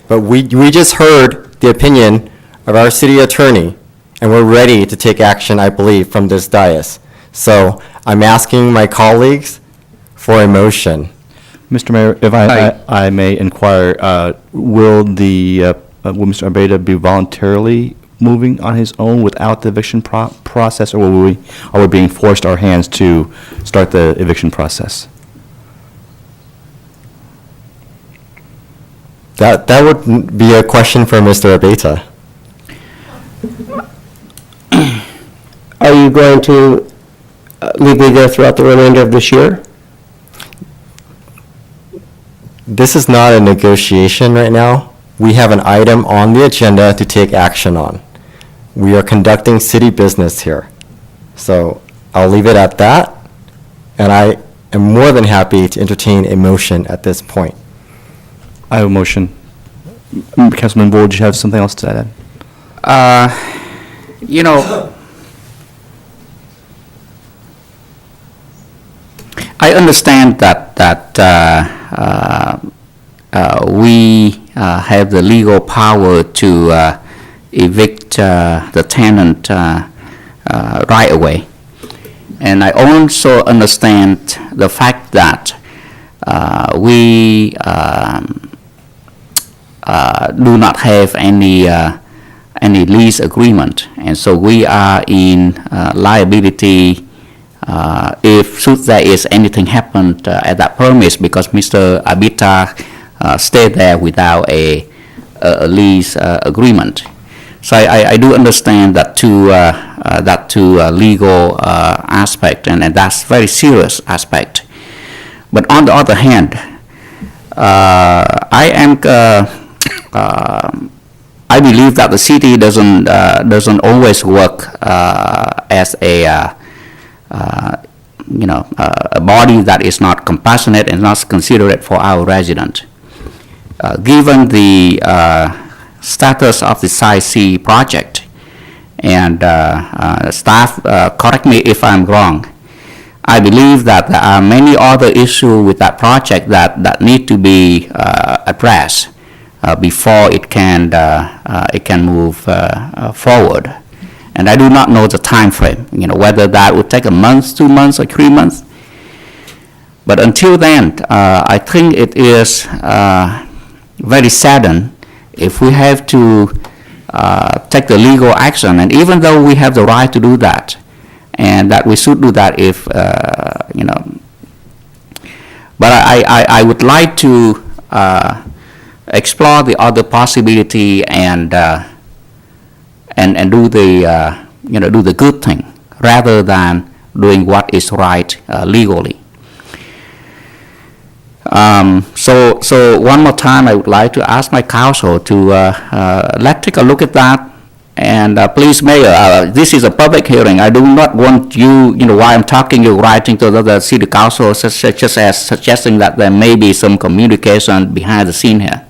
but we just heard the opinion of our city attorney, and we're ready to take action, I believe, from this dais. So I'm asking my colleagues for a motion. Mr. Mayor, if I may inquire, will Mr. Abeta be voluntarily moving on his own without the eviction process, or are we being forced our hands to start the eviction process? That would be a question for Mr. Abeta. Are you going to leave me there throughout the remainder of this year? This is not a negotiation right now. We have an item on the agenda to take action on. We are conducting city business here. So I'll leave it at that, and I am more than happy to entertain a motion at this point. I have a motion. Councilman Bull, did you have something else to add? You know, I understand that we have the legal power to evict the tenant right away, and I also understand the fact that we do not have any lease agreement, and so we are in liability if should there is anything happened at that premise, because Mr. Abeta stayed there without a lease agreement. So I do understand that two legal aspect, and that's very serious aspect. But on the other hand, I believe that the city doesn't always work as a body that is not compassionate and not considerate for our resident. Given the status of the Site C project. And staff, correct me if I'm wrong. I believe that there are many other issues with that project that need to be addressed before it can move forward. And I do not know the time frame, whether that would take a month, 2 months, or 3 months. But until then, I think it is very saddened if we have to take the legal action, and even though we have the right to do that, and that we should do that if, but I would like to explore the other possibility and do the, do the good thing rather than doing what is right legally. So one more time, I would like to ask my council to let's take a look at that. And please, Mayor, this is a public hearing. I do not want you, while I'm talking, you're writing to the city council, such as suggesting that there may be some communication behind the scene here.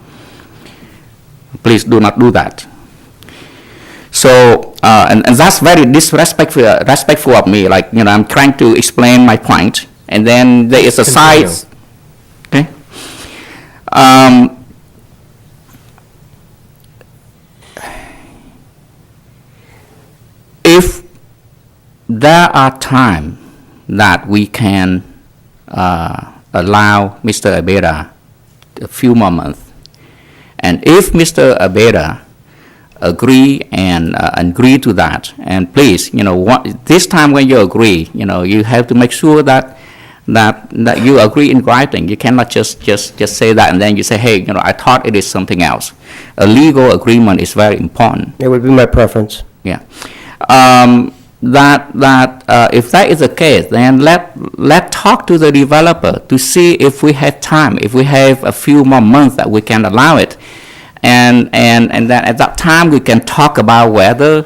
Please do not do that. So, and that's very disrespectful of me. Like, I'm trying to explain my point, and then there is a side. Okay. If there are times that we can allow Mr. Abera a few more months, and if Mr. Abera agree to that, and please, this time when you agree, you have to make sure that you agree in writing. You cannot just say that and then you say, hey, I thought it is something else. A legal agreement is very important. It would be my preference. Yeah. If that is the case, then let talk to the developer to see if we have time, if we have a few more months that we can allow it, and then at that time we can talk about whether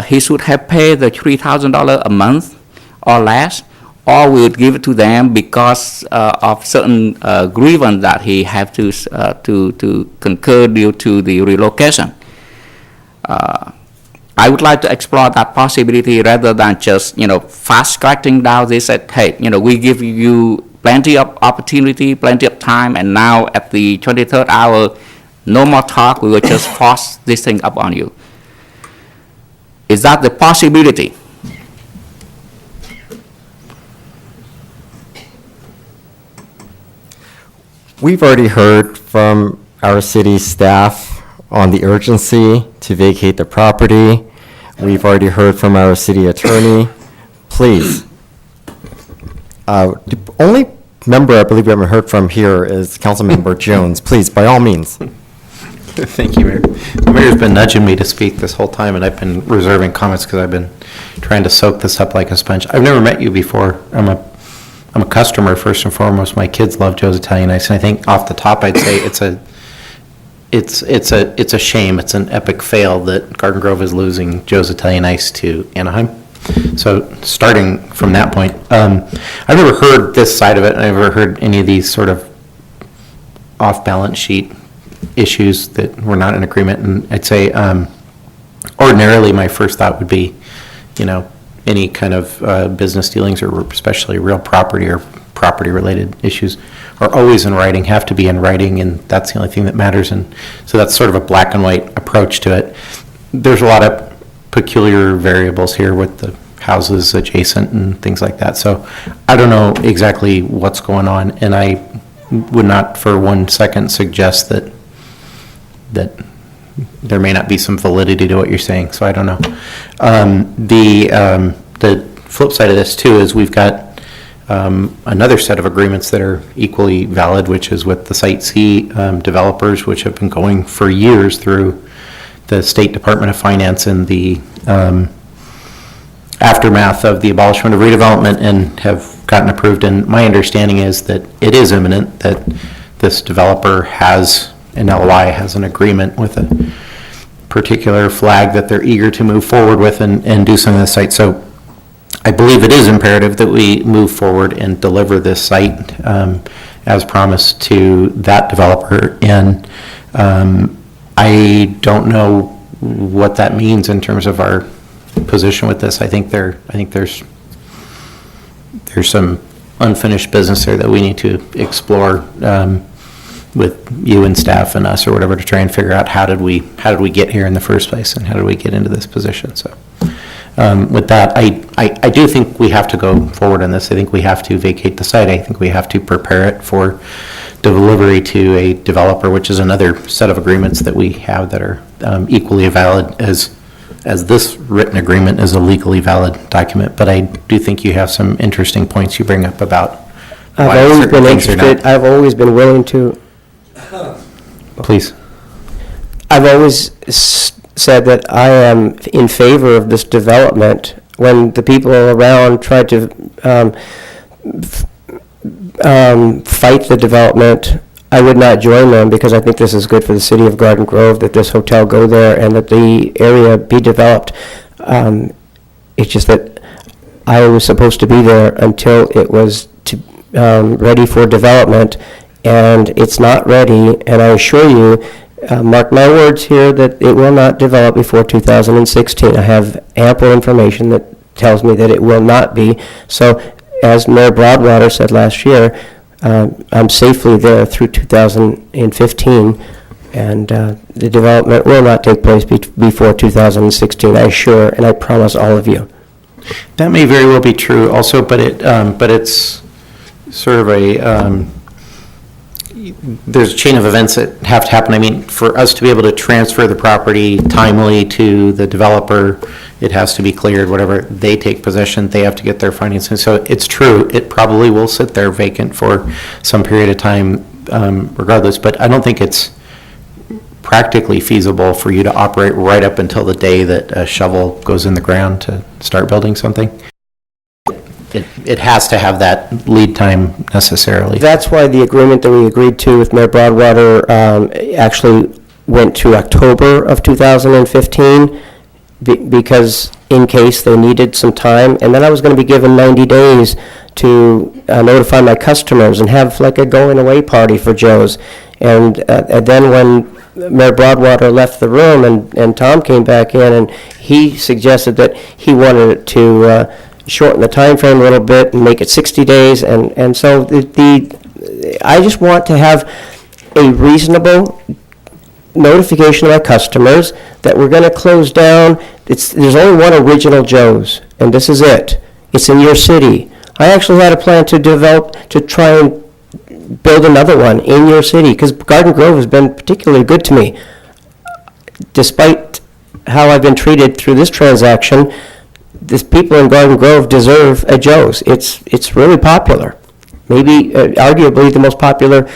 he should have paid the $3,000 a month or less, or we would give it to them because of certain grievance that he have to concur due to the relocation. I would like to explore that possibility rather than just, fast tracking down this. At, hey, we give you plenty of opportunity, plenty of time, and now at the 23rd hour, no more talk. We will just force this thing up on you. Is that the possibility? We've already heard from our city staff on the urgency to vacate the property. We've already heard from our city attorney. Please. The only member I believe we haven't heard from here is Councilmember Jones. Please, by all means. Thank you, Mayor. The Mayor's been nudging me to speak this whole time, and I've been reserving comments because I've been trying to soak this up like a sponge. I've never met you before. I'm a customer first and foremost. My kids love Joe's Italian Ice, and I think off the top I'd say it's a shame. It's an epic fail that Garden Grove is losing Joe's Italian Ice to Anaheim. So starting from that point, I've never heard this side of it. I've never heard any of these sort of off-balance sheet issues that we're not in agreement. And I'd say ordinarily my first thought would be, any kind of business dealings or especially real property or property-related issues are always in writing, have to be in writing, and that's the only thing that matters. And so that's sort of a black and white approach to it. There's a lot of peculiar variables here with the houses adjacent and things like that. So I don't know exactly what's going on, and I would not for 1 second suggest that there may not be some validity to what you're saying. So I don't know. The flip side of this too is we've got another set of agreements that are equally valid, which is with the Site C developers, which have been going for years through the State Department of Finance in the aftermath of the abolishment of redevelopment and have gotten approved. And my understanding is that it is imminent that this developer has an LOI, has an agreement with a particular flag that they're eager to move forward with and do something on the site. So I believe it is imperative that we move forward and deliver this site as promised to that developer. And I don't know what that means in terms of our position with this. I think there's some unfinished business there that we need to explore with you and staff and us or whatever to try and figure out how did we get here in the first place and how did we get into this position. So with that, I do think we have to go forward on this. I think we have to vacate the site. I think we have to prepare it for delivery to a developer, which is another set of agreements that we have that are equally valid as this written agreement is a legally valid document. But I do think you have some interesting points you bring up about why I've always certain been things are not. interested, I've always been willing to, Please. I've always said that I am in favor of this development. When the people around tried to fight the development, I would not join them because I think this is good for the city of Garden Grove, that this hotel go there and that the area be developed. It's just that I was supposed to be there until it was ready for development, and it's not ready, and I assure you, mark my words here, that it will not develop before 2016. I have ample information that tells me that it will not be. So, as Mayor Broadwater said last year, I'm safely there through 2015, and the development will not take place before 2016, I assure, and I promise all of you. That may very well be true also, but it's sort of there's a chain of events that have to happen. I mean, for us to be able to transfer the property timely to the developer, it has to be cleared, whatever, they take possession, they have to get their financing. So it's true, it probably will sit there vacant for some period of time regardless, but I don't think it's practically feasible for you to operate right up until the day that a shovel goes in the ground to start building something. It has to have that lead time necessarily. That's why the agreement that we agreed to with Mayor Broadwater actually went to October of 2015, because in case they needed some time, and then I was going to be given 90 days to notify my customers and have like a going away party for Joe's. And then when Mayor Broadwater left the room and Tom came back in, and he suggested that he wanted it to shorten the time frame a little bit and make it 60 days, and so I just want to have a reasonable notification of my customers that we're going to close down. There's only one original Joe's, and this is it. It's in your city. I actually had a plan to try and build another one in your city, because Garden Grove has been particularly good to me. Despite how I've been treated through this transaction, these people in Garden Grove deserve a Joe's. It's really popular. Maybe arguably the most popular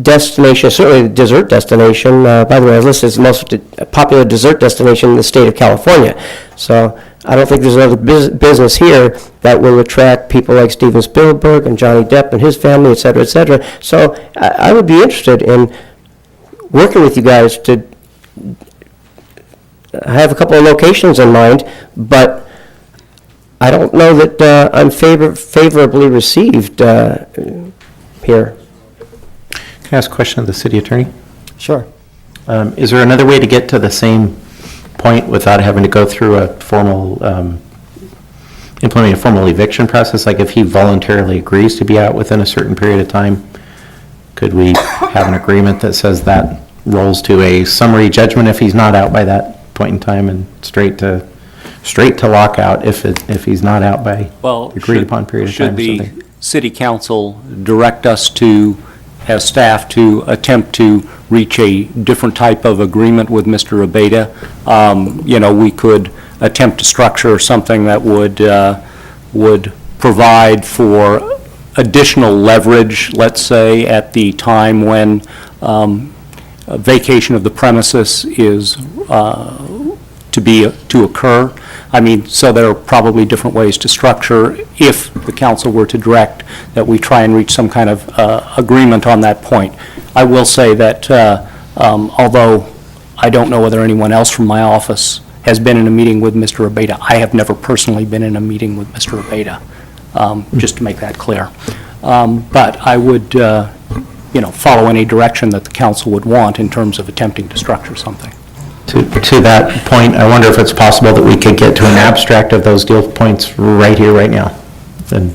destination, certainly the dessert destination. By the way, I was listed as the most popular dessert destination in the state of California. So I don't think there's another business here that will attract people like Steven Spielberg and Johnny Depp and his family, et cetera, et cetera. So I would be interested in working with you guys to. I have a couple of locations in mind, but I don't know that I'm favorably received here. Can I ask a question of the city attorney? Sure. Is there another way to get to the same point without having to go through a formal, implementing a formal eviction process? Like if he voluntarily agrees to be out within a certain period of time, could we have an agreement that says that rolls to a summary judgment if he's not out by that point in time, and straight to lockout if he's not out by agreed upon period of time? Should the city council direct us to, as staff, to attempt to reach a different type of agreement with Mr. Abeyta? We could attempt to structure something that would provide for additional leverage, let's say, at the time when vacation of the premises is to occur. I mean, so there are probably different ways to structure if the council were to direct that we try and reach some kind of agreement on that point. I will say that although I don't know whether anyone else from my office has been in a meeting with Mr. Abeyta, I have never personally been in a meeting with Mr. Abeyta, just to make that clear. But I would follow any direction that the council would want in terms of attempting to structure something. To that point, I wonder if it's possible that we could get to an abstract of those deal points right here, right now, and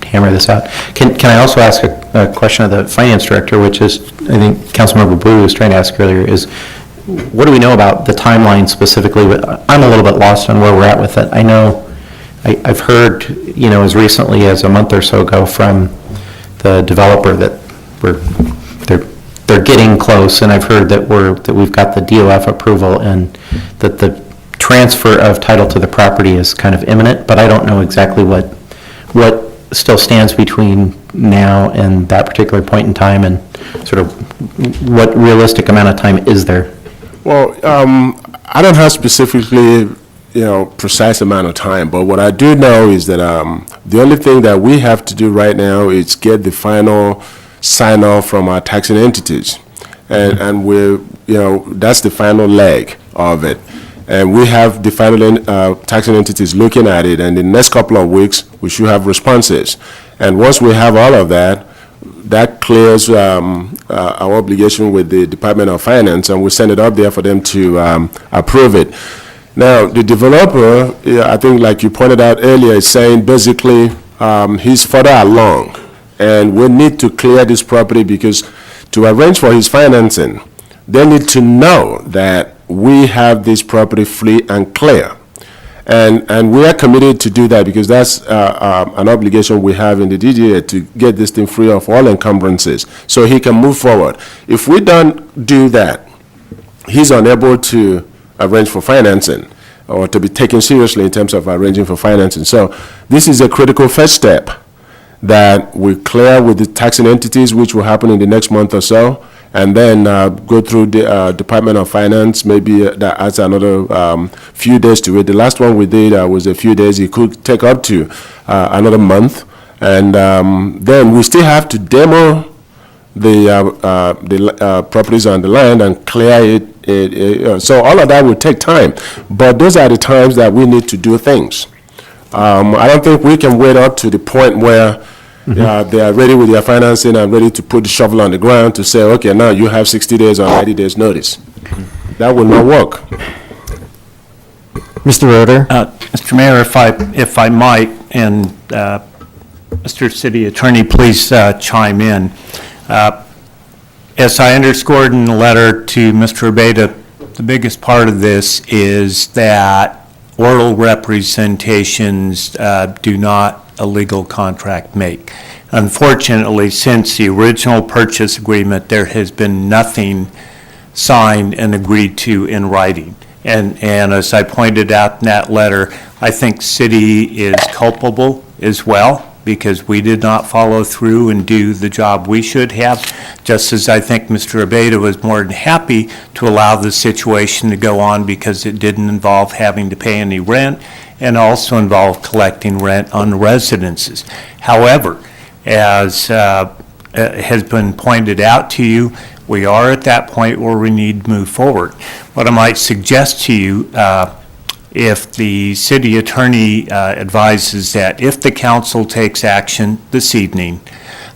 hammer this out. Can I also ask a question of the finance director, which is, I think Councilmember Blue was trying to ask earlier, is what do we know about the timeline specifically? I'm a little bit lost on where we're at with it. I know I've heard, as recently as a month or so ago from the developer that they're getting close, and I've heard that we've got the DOF approval and that the transfer of title to the property is kind of imminent, but I don't know exactly what still stands between now and that particular point in time, and sort of what realistic amount of time is there? Well, I don't have specifically, precise amount of time, but what I do know is that the only thing that we have to do right now is get the final sign-off from our taxing entities, and we're, that's the final leg of it. And we have the final taxing entities looking at it, and in the next couple of weeks, we should have responses. And once we have all of that, that clears our obligation with the Department of Finance, and we send it up there for them to approve it. Now, the developer, I think like you pointed out earlier, is saying basically he's further along, and we need to clear this property because to arrange for his financing, they need to know that we have this property free and clear. And we are committed to do that because that's an obligation we have in the DDA to get this thing free of all encumbrances so he can move forward. If we don't do that, he's unable to arrange for financing or to be taken seriously in terms of arranging for financing. So this is a critical first step that we clear with the taxing entities, which will happen in the next month or so, and then go through the Department of Finance. Maybe that adds another few days to it. The last one we did was a few days. It could take up to another month. And then we still have to demo the properties on the land and clear it. So all of that will take time. But those are the times that we need to do things. I don't think we can wait up to the point where they are ready with their financing and ready to put the shovel on the ground to say, okay, now you have 60 days or 90 days notice. That will not work. Mr. Roeder? Mr. Mayor, if I might, and Mr. City Attorney, please chime in. As I underscored in the letter to Mr. Abeyta, the biggest part of this is that oral representations do not a legal contract make. Unfortunately, since the original purchase agreement, there has been nothing signed and agreed to in writing. And as I pointed out in that letter, I think city is culpable as well because we did not follow through and do the job we should have, just as I think Mr. Abeyta was more than happy to allow the situation to go on because it didn't involve having to pay any rent and also involve collecting rent on residences. However, as has been pointed out to you, we are at that point where we need to move forward. What I might suggest to you, if the city attorney advises that if the council takes action this evening,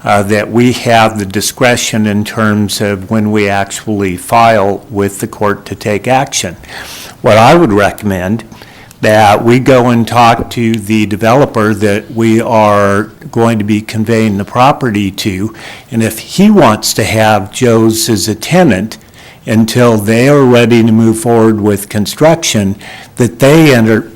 that we have the discretion in terms of when we actually file with the court to take action. What I would recommend that we go and talk to the developer that we are going to be conveying the property to, and if he wants to have Joe's as a tenant until they are ready to move forward with construction, that they enter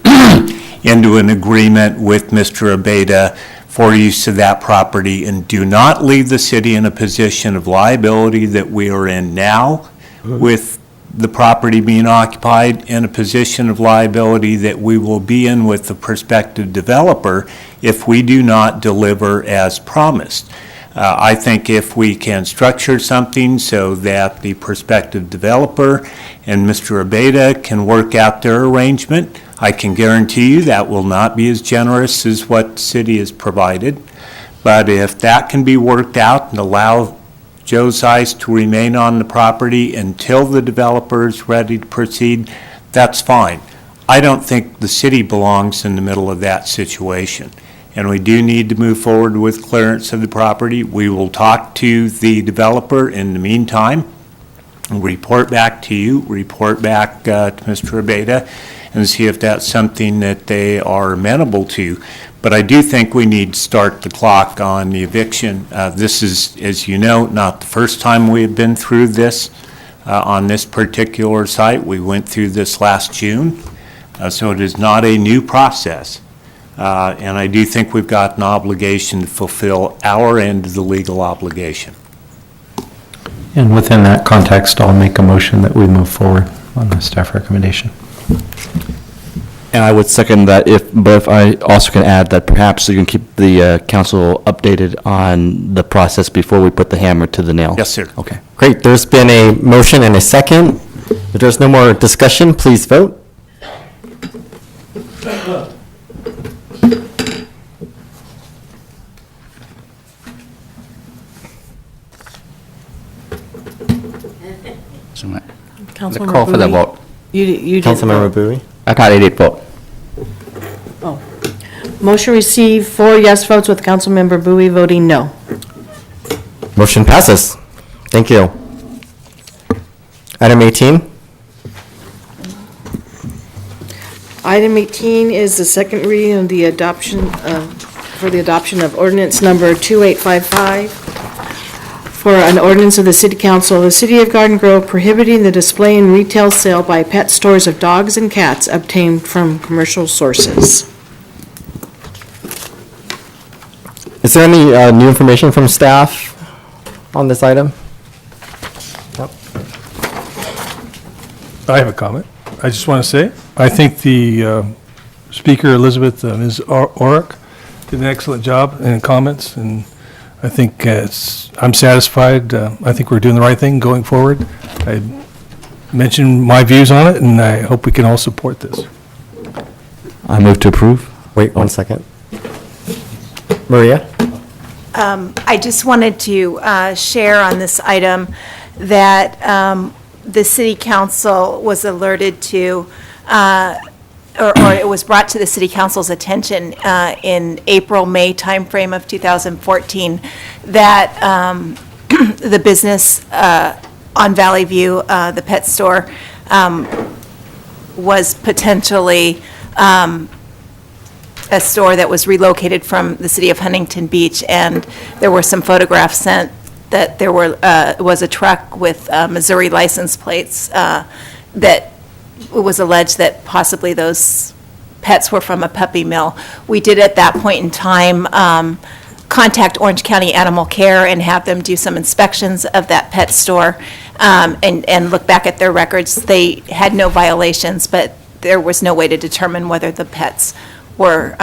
into an agreement with Mr. Abeyta for use of that property and do not leave the city in a position of liability that we are in now with the property being occupied, in a position of liability that we will be in with the prospective developer if we do not deliver as promised. I think if we can structure something so that the prospective developer and Mr. Abeyta can work out their arrangement, I can guarantee you that will not be as generous as what the city has provided. But if that can be worked out and allow Joe's Ice to remain on the property until the developer is ready to proceed, that's fine. I don't think the city belongs in the middle of that situation. and we do need to move forward with clearance of the property. We will talk to the developer in the meantime, and report back to you, report back to Mr. Abeta, and see if that's something that they are amenable to. But I do think we need to start the clock on the eviction. This is, as you know, not the first time we have been through this on this particular site. We went through this last June, so it is not a new process. And I do think we've got an obligation to fulfill our end of the legal obligation. And within that context, I'll make a motion that we move forward on the staff recommendation. And I would second that but if I also can add that perhaps you can keep the council updated on the process before we put the hammer to the nail. Yes, sir. Okay. Great, there's been a motion and a second. If there's no more discussion, please vote. The call for the vote. You did. Councilmember Bowie? I thought I did vote. Oh. Motion received 4 yes votes with Councilmember Bowie voting no. Motion passes. Thank you. Item 18. Item 18 is the second reading of the adoption for the adoption of ordinance number 2855 for an ordinance of the City Council of the City of Garden Grove prohibiting the display and retail sale by pet stores of dogs and cats obtained from commercial sources. Is there any new information from staff on this item? Yep. I have a comment. I just want to say, I think the speaker, Elizabeth, Ms. Orick, did an excellent job in comments, and I think I'm satisfied. I think we're doing the right thing going forward. I mentioned my views on it, and I hope we can all support this. I move to approve. Wait 1 second. Maria? I just wanted to share on this item that the city council was alerted to, or it was brought to the city council's attention in April-May timeframe of 2014 that the business on Valley View, the pet store, was potentially a store that was relocated from the city of Huntington Beach, and there were some photographs sent that there was a truck with Missouri license plates that it was alleged that possibly those pets were from a puppy mill. We did at that point in time contact Orange County Animal Care and have them do some inspections of that pet store and look back at their records. They had no violations, but there was no way to determine whether the pets were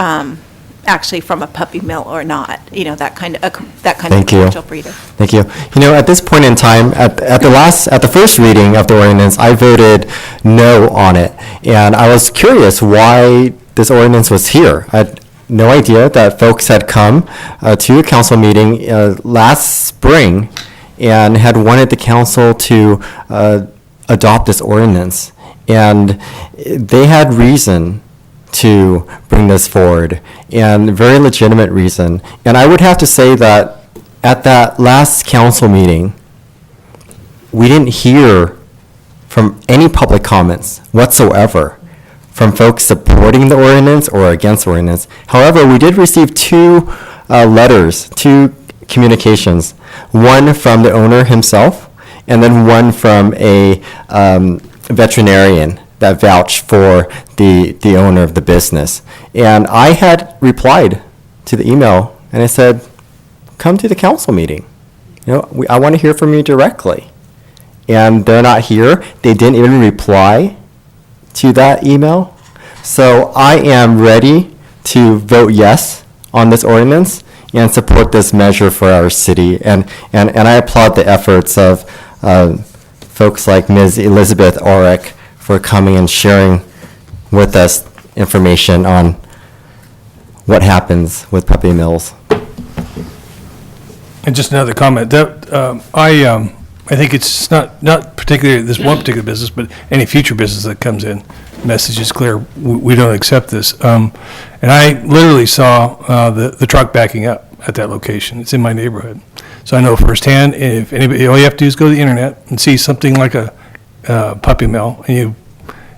actually from a puppy mill or not, that kind of commercial breeder. Thank you. At this point in time, at the first reading of the ordinance, I voted no on it. And I was curious why this ordinance was here. I had no idea that folks had come to a council meeting last spring and had wanted the council to adopt this ordinance. And they had reason to bring this forward, and very legitimate reason. And I would have to say that at that last council meeting, we didn't hear from any public comments whatsoever from folks supporting the ordinance or against the ordinance. However, we did receive 2 letters, 2 communications, one from the owner himself, and then one from a veterinarian that vouched for the owner of the business. And I had replied to the email, and I said, come to the council meeting. I want to hear from you directly. And they're not here. They didn't even reply to that email. So I am ready to vote yes on this ordinance and support this measure for our city. And I applaud the efforts of folks like Ms. Elizabeth Orick for coming and sharing with us information on what happens with puppy mills. And just another comment, that I think it's not particularly this one particular business, but any future business that comes in, message is clear. We don't accept this. And I literally saw the truck backing up at that location. It's in my neighborhood. So I know firsthand, if anybody, all you have to do is go to the internet and see something like a puppy mill, and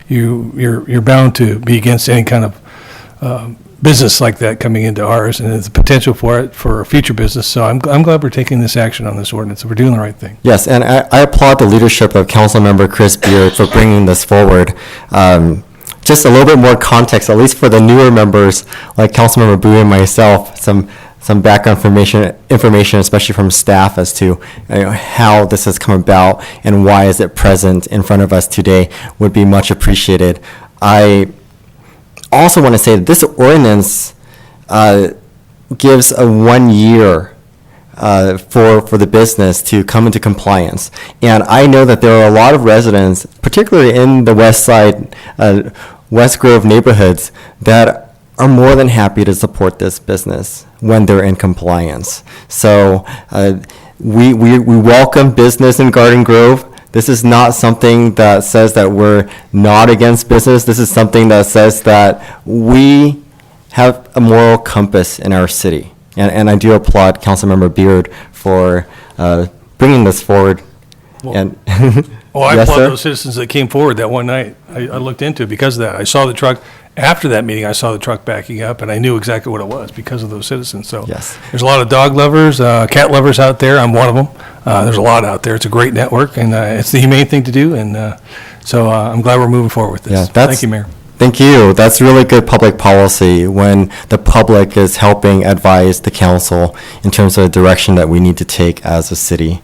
you're bound to be against any kind of business like that coming into ours, and there's the potential for it for future business. So I'm glad we're taking this action on this ordinance. We're doing the right thing. Yes, and I applaud the leadership of Councilmember Chris Beard for bringing this forward. Just a little bit more context, at least for the newer members, like Councilmember Boo and myself, some background information, especially from staff, as to how this has come about and why is it present in front of us today, would be much appreciated. I also want to say that this ordinance gives a 1 year for the business to come into compliance. And I know that there are a lot of residents, particularly in the West Side, West Grove neighborhoods, that are more than happy to support this business when they're in compliance. So we welcome business in Garden Grove. This is not something that says that we're not against business. This is something that says that we have a moral compass in our city. And I do applaud Councilmember Beard for bringing this forward. Well, I Yes, applaud sir? those citizens that came forward that one night. I looked into it because of that. I saw the truck. After that meeting, I saw the truck backing up, and I knew exactly what it was because of those citizens. So Yes. there's a lot of dog lovers, cat lovers out there. I'm one of them. There's a lot out there. It's a great network, and it's the humane thing to do. And so I'm glad we're moving forward with this. Yeah, Thank you, Mayor. Thank you. That's really good public policy when the public is helping advise the council in terms of the direction that we need to take as a city.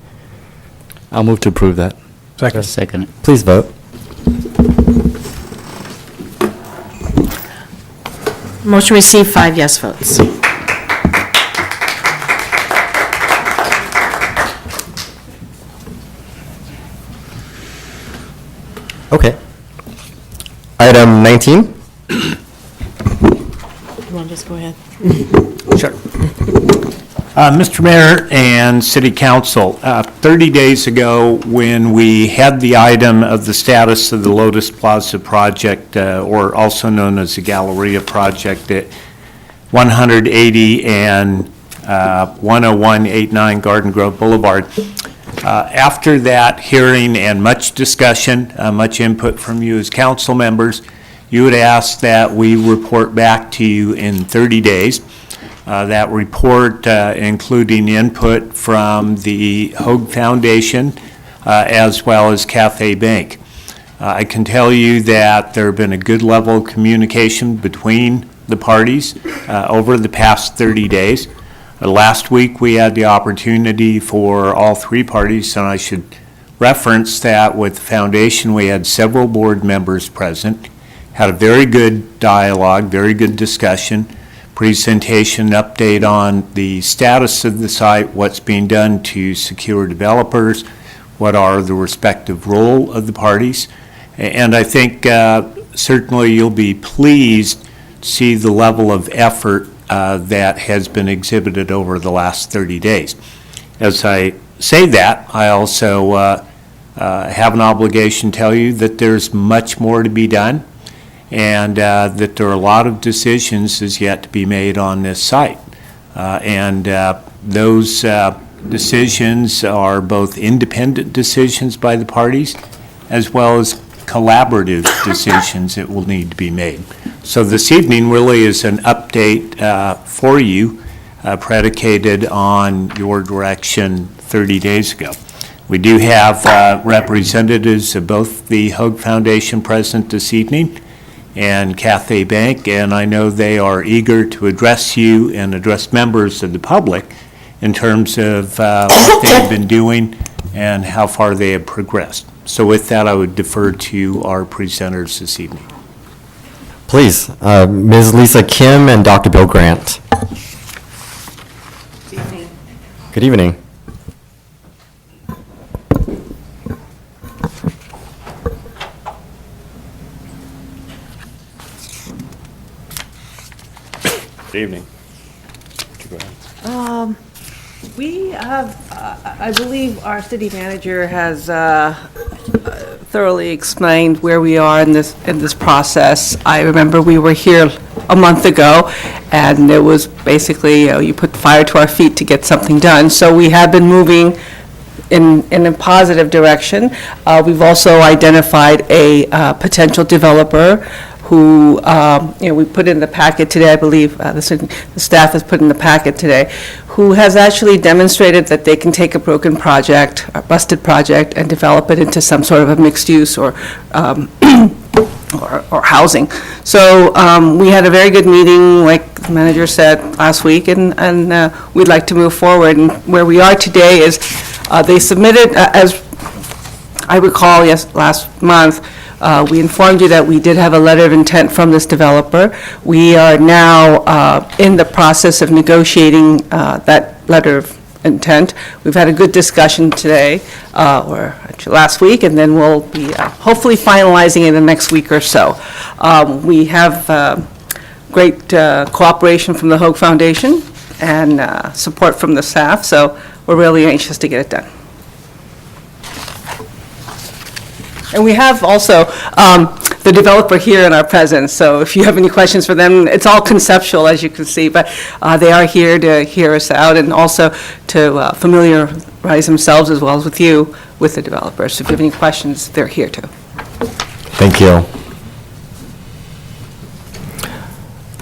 I'll move to approve that. Second. Second. Please vote. Motion received, 5 yes votes. Okay. Item 19. You want to just go ahead? Sure. Mr. Mayor and City Council, 30 days ago, when we had the item of the status of the Lotus Plaza project, or also known as the Galleria project at 180 and 10189 Garden Grove Boulevard, after that hearing and much discussion, much input from you as council members, you would ask that we report back to you in 30 days. That report, including input from the Hoag Foundation, as well as Cafe Bank. I can tell you that there have been a good level of communication between the parties over the past 30 days. Last week, we had the opportunity for all three parties, and I should reference that with the foundation, we had several board members present, had a very good dialogue, very good discussion, presentation, update on the status of the site, what's being done to secure developers, what are the respective role of the parties. And I think certainly you'll be pleased to see the level of effort that has been exhibited over the last 30 days. As I say that, I also have an obligation to tell you that there's much more to be done, and that there are a lot of decisions as yet to be made on this site. And those decisions are both independent decisions by the parties as well as collaborative decisions that will need to be made. So this evening really is an update for you predicated on your direction 30 days ago. We do have representatives of both the Hoag Foundation present this evening and Cafe Bank, and I know they are eager to address you and address members of the public in terms of what they've been doing and how far they have progressed. So with that, I would defer to our presenters this evening. Please, Ms. Lisa Kim and Dr. Bill Grant. Good evening. Good evening. Good evening. We have, I believe our city manager has thoroughly explained where we are in this process. I remember we were here a month ago, and it was basically, you put fire to our feet to get something done. So we have been moving in a positive direction. We've also identified a potential developer who, we put in the packet today, I believe, the staff has put in the packet today, who has actually demonstrated that they can take a broken project, a busted project, and develop it into some sort of a mixed use or housing. So we had a very good meeting, like the manager said, last week, and we'd like to move forward. And where we are today is they submitted, as I recall, last month, we informed you that we did have a letter of intent from this developer. We are now in the process of negotiating that letter of intent. We've had a good discussion today, or actually last week, and then we'll be hopefully finalizing it in the next week or so. We have great cooperation from the Hoag Foundation and support from the staff, so we're really anxious to get it done. And we have also the developer here in our presence, so if you have any questions for them, it's all conceptual, as you can see, but they are here to hear us out and also to familiarize themselves, as well as with you, with the developer. So if you have any questions, they're here too. Thank you.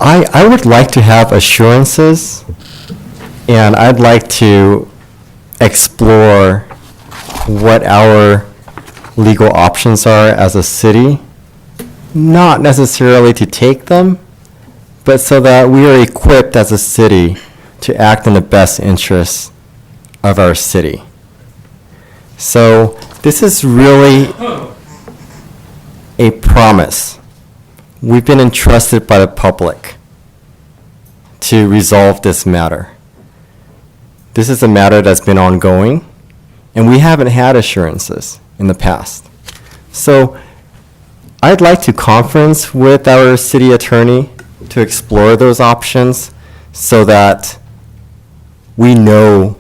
I would like to have assurances, and I'd like to explore what our legal options are as a city, not necessarily to take them, but so that we are equipped as a city to act in the best interests of our city. So this is really a promise. We've been entrusted by the public to resolve this matter. This is a matter that's been ongoing, and we haven't had assurances in the past. So I'd like to conference with our city attorney to explore those options so that we know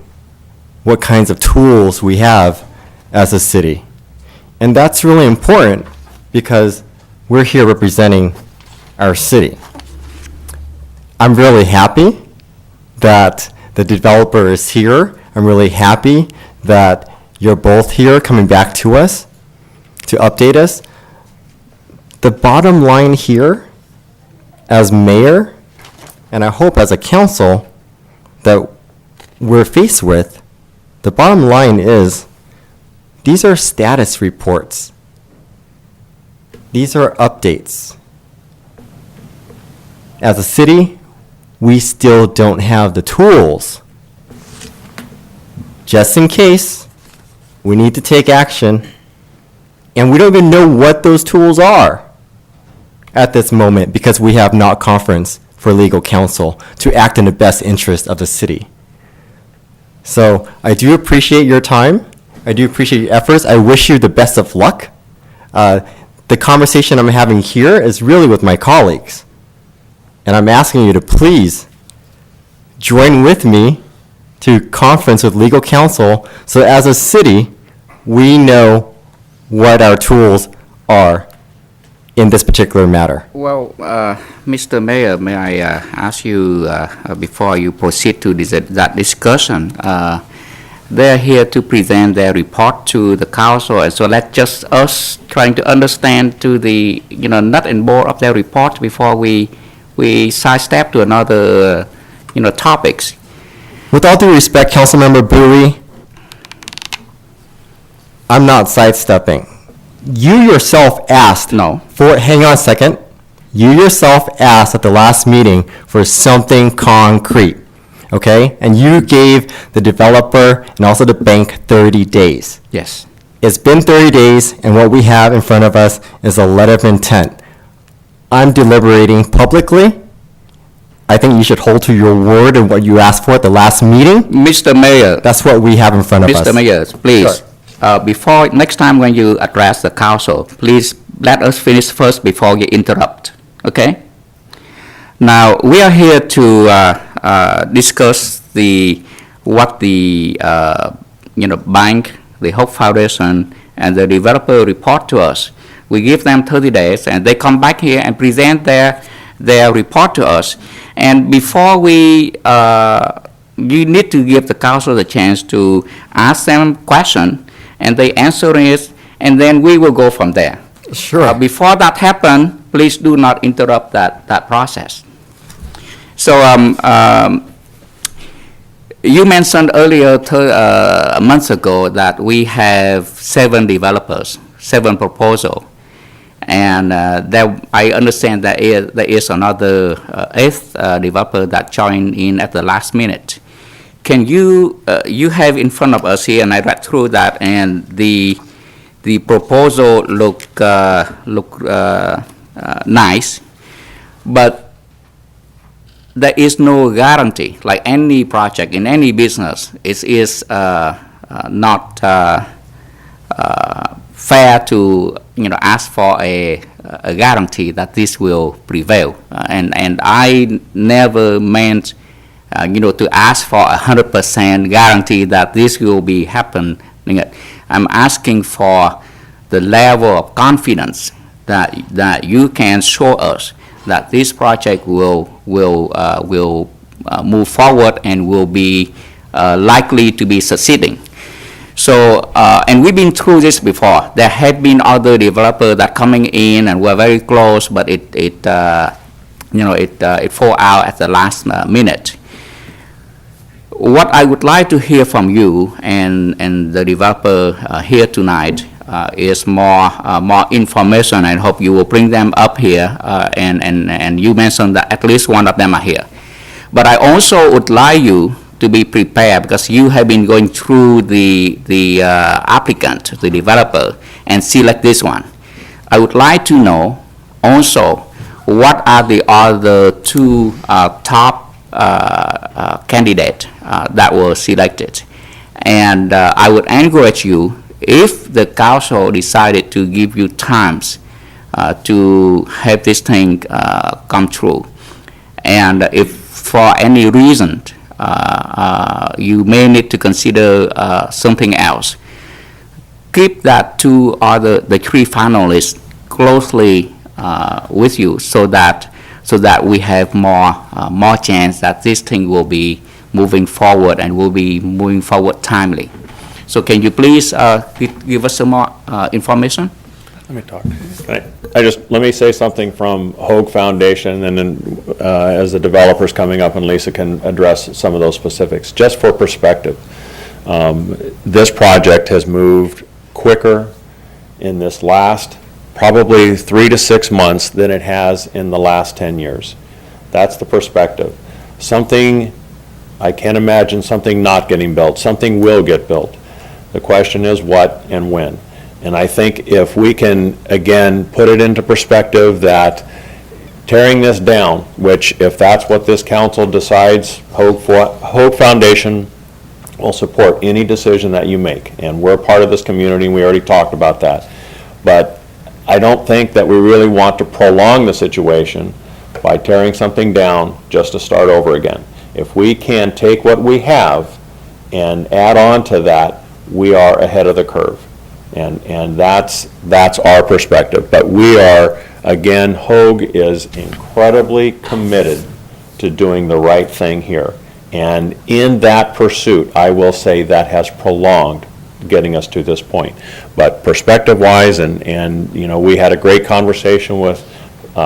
what kinds of tools we have as a city. And that's really important because we're here representing our city. I'm really happy that the developer is here. I'm really happy that you're both here coming back to us to update us. The bottom line here, as mayor, and I hope as a council that we're faced with, the bottom line is these are status reports. These are updates. As a city, we still don't have the tools. Just in case we need to take action, and we don't even know what those tools are at this moment because we have not conference for legal counsel to act in the best interest of the city. So I do appreciate your time. I do appreciate your efforts. I wish you the best of luck. The conversation I'm having here is really with my colleagues, and I'm asking you to please join with me to conference with legal counsel so as a city, we know what our tools are in this particular matter. Well, Mr. Mayor, may I ask you, before you proceed to that discussion, they're here to present their report to the council, so that's just us trying to understand to the, nut and bolt of their report before we sidestep to another, topics. With all due respect, Councilmember Bowie, I'm not sidestepping. You yourself asked hang on a second. You yourself asked at the last meeting for something concrete, okay? And you gave the developer and also the bank 30 days. Yes. It's been 30 days, and what we have in front of us is a letter of intent. I'm deliberating publicly. I think you should hold to your word and what you asked for at the last meeting. Mr. Mayor. That's what we have in front of us. Mr. Mayor, please. Sure. Before, next time when you address the council, please let us finish first before you interrupt, okay? Now, we are here to discuss what the bank, the Hope Foundation, and the developer report to us. We give them 30 days, and they come back here and present their report to us. And before you need to give the council the chance to ask them question, and they answer it, and then we will go from there. Sure. Before that happen, please do not interrupt that process. So you mentioned earlier, a month ago, that we have 7 developers, 7 proposals. And I understand that there is another 8th developer that joined in at the last minute. Can you have in front of us here, and I read through that, and the proposal look nice, but there is no guarantee. Like any project in any business, it is not fair to ask for a guarantee that this will prevail. And I never meant to ask for 100% guarantee that this will be happening. I'm asking for the level of confidence that you can show us that this project will move forward and will be likely to be succeeding. So, and we've been through this before. There have been other developers that coming in and were very close, but it fall out at the last minute. What I would like to hear from you and the developer here tonight is more information. I hope you will bring them up here, and you mentioned that at least one of them are here. But I also would like you to be prepared, because you have been going through the applicant, the developer, and select this one. I would like to know also what are the other 2 top candidates that were selected. And I would encourage you, if the council decided to give you times to have this thing come true, and if for any reason you may need to consider something else, keep that the 3 finalists closely with you, so that we have more chance that this thing will be moving forward and will be moving forward timely. So can you please give us some more information? Let me talk. Let me say something from Hoag Foundation, and then as the developer's coming up, and Lisa can address some of those specifics. Just for perspective, this project has moved quicker in this last probably 3 to 6 months than it has in the last 10 years. That's the perspective. I can't imagine something not getting built. Something will get built. The question is what and when. And I think if we can, again, put it into perspective that tearing this down, which if that's what this council decides, Hoag Foundation will support any decision that you make. And we're part of this community, and we already talked about that. But I don't think that we really want to prolong the situation by tearing something down just to start over again. If we can take what we have and add on to that, we are ahead of the curve. And that's our perspective. But we are, again, Hoag is incredibly committed to doing the right thing here. And in that pursuit, I will say that has prolonged getting us to this point. But perspective-wise, and we had a great conversation with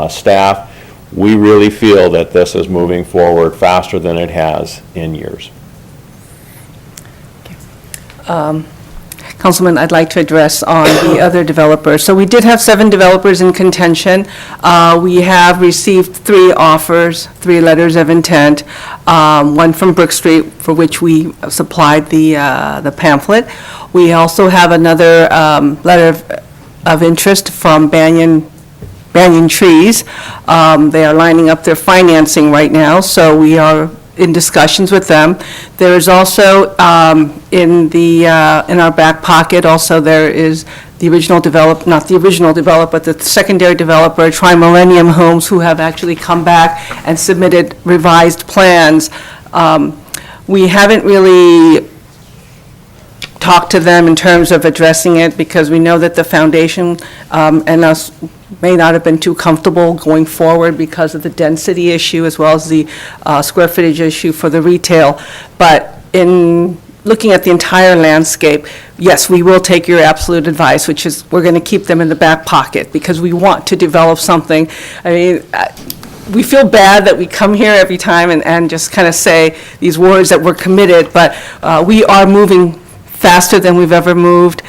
staff. We really feel that this is moving forward faster than it has in years. Councilman, I'd like to address on the other developers. So we did have 7 developers in contention. We have received 3 offers, 3 letters of intent, one from Brook Street, for which we supplied the pamphlet. We also have another letter of interest from Banyan Trees. They are lining up their financing right now, so we are in discussions with them. There is also in our back pocket, also there is the original developer, not the original developer, but the secondary developer, Tri-Millennium Homes, who have actually come back and submitted revised plans. We haven't really talk to them in terms of addressing it, because we know that the foundation and us may not have been too comfortable going forward because of the density issue as well as the square footage issue for the retail. But in looking at the entire landscape, yes, we will take your absolute advice, which is we're going to keep them in the back pocket because we want to develop something. I mean, we feel bad that we come here every time and just kind of say these words that we're committed, but we are moving faster than we've ever moved.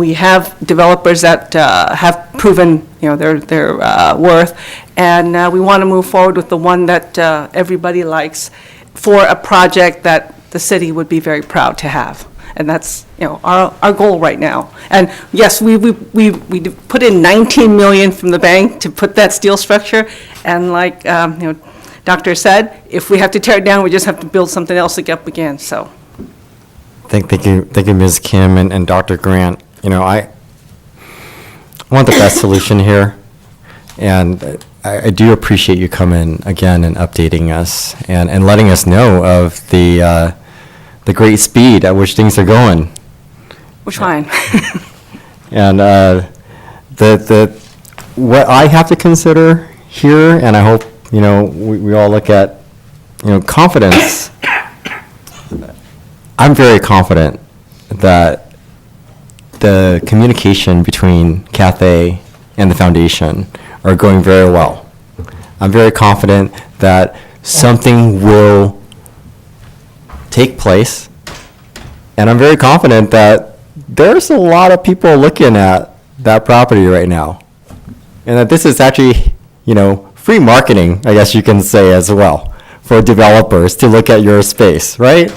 We have developers that have proven, their worth, and we want to move forward with the one that everybody likes for a project that the city would be very proud to have. And that's, our goal right now. And yes, we put in $19 million from the bank to put that steel structure. And like, Doctor said, if we have to tear it down, we just have to build something else up again, so. Thank you, Ms. Kim and Dr. Grant. I want the best solution here. And I do appreciate you coming again and updating us and letting us know of the great speed at which things are going. We're trying. And what I have to consider here, and I hope, we all look at, confidence. I'm very confident that the communication between Cathay and the foundation are going very well. I'm very confident that something will take place, and I'm very confident that there's a lot of people looking at that property right now, and that this is actually, free marketing, I guess you can say as well, for developers to look at your space, right?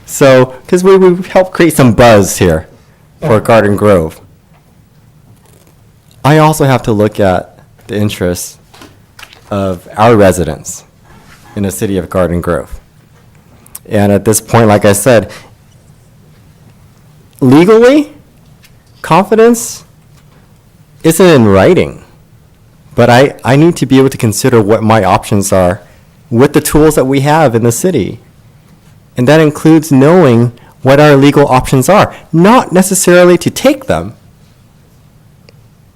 So, because we help create some buzz here for Garden Grove. I also have to look at the interests of our residents in the city of Garden Grove. And at this point, like I said, legally, confidence isn't in writing. But I need to be able to consider what my options are with the tools that we have in the city. And that includes knowing what our legal options are. Not necessarily to take them,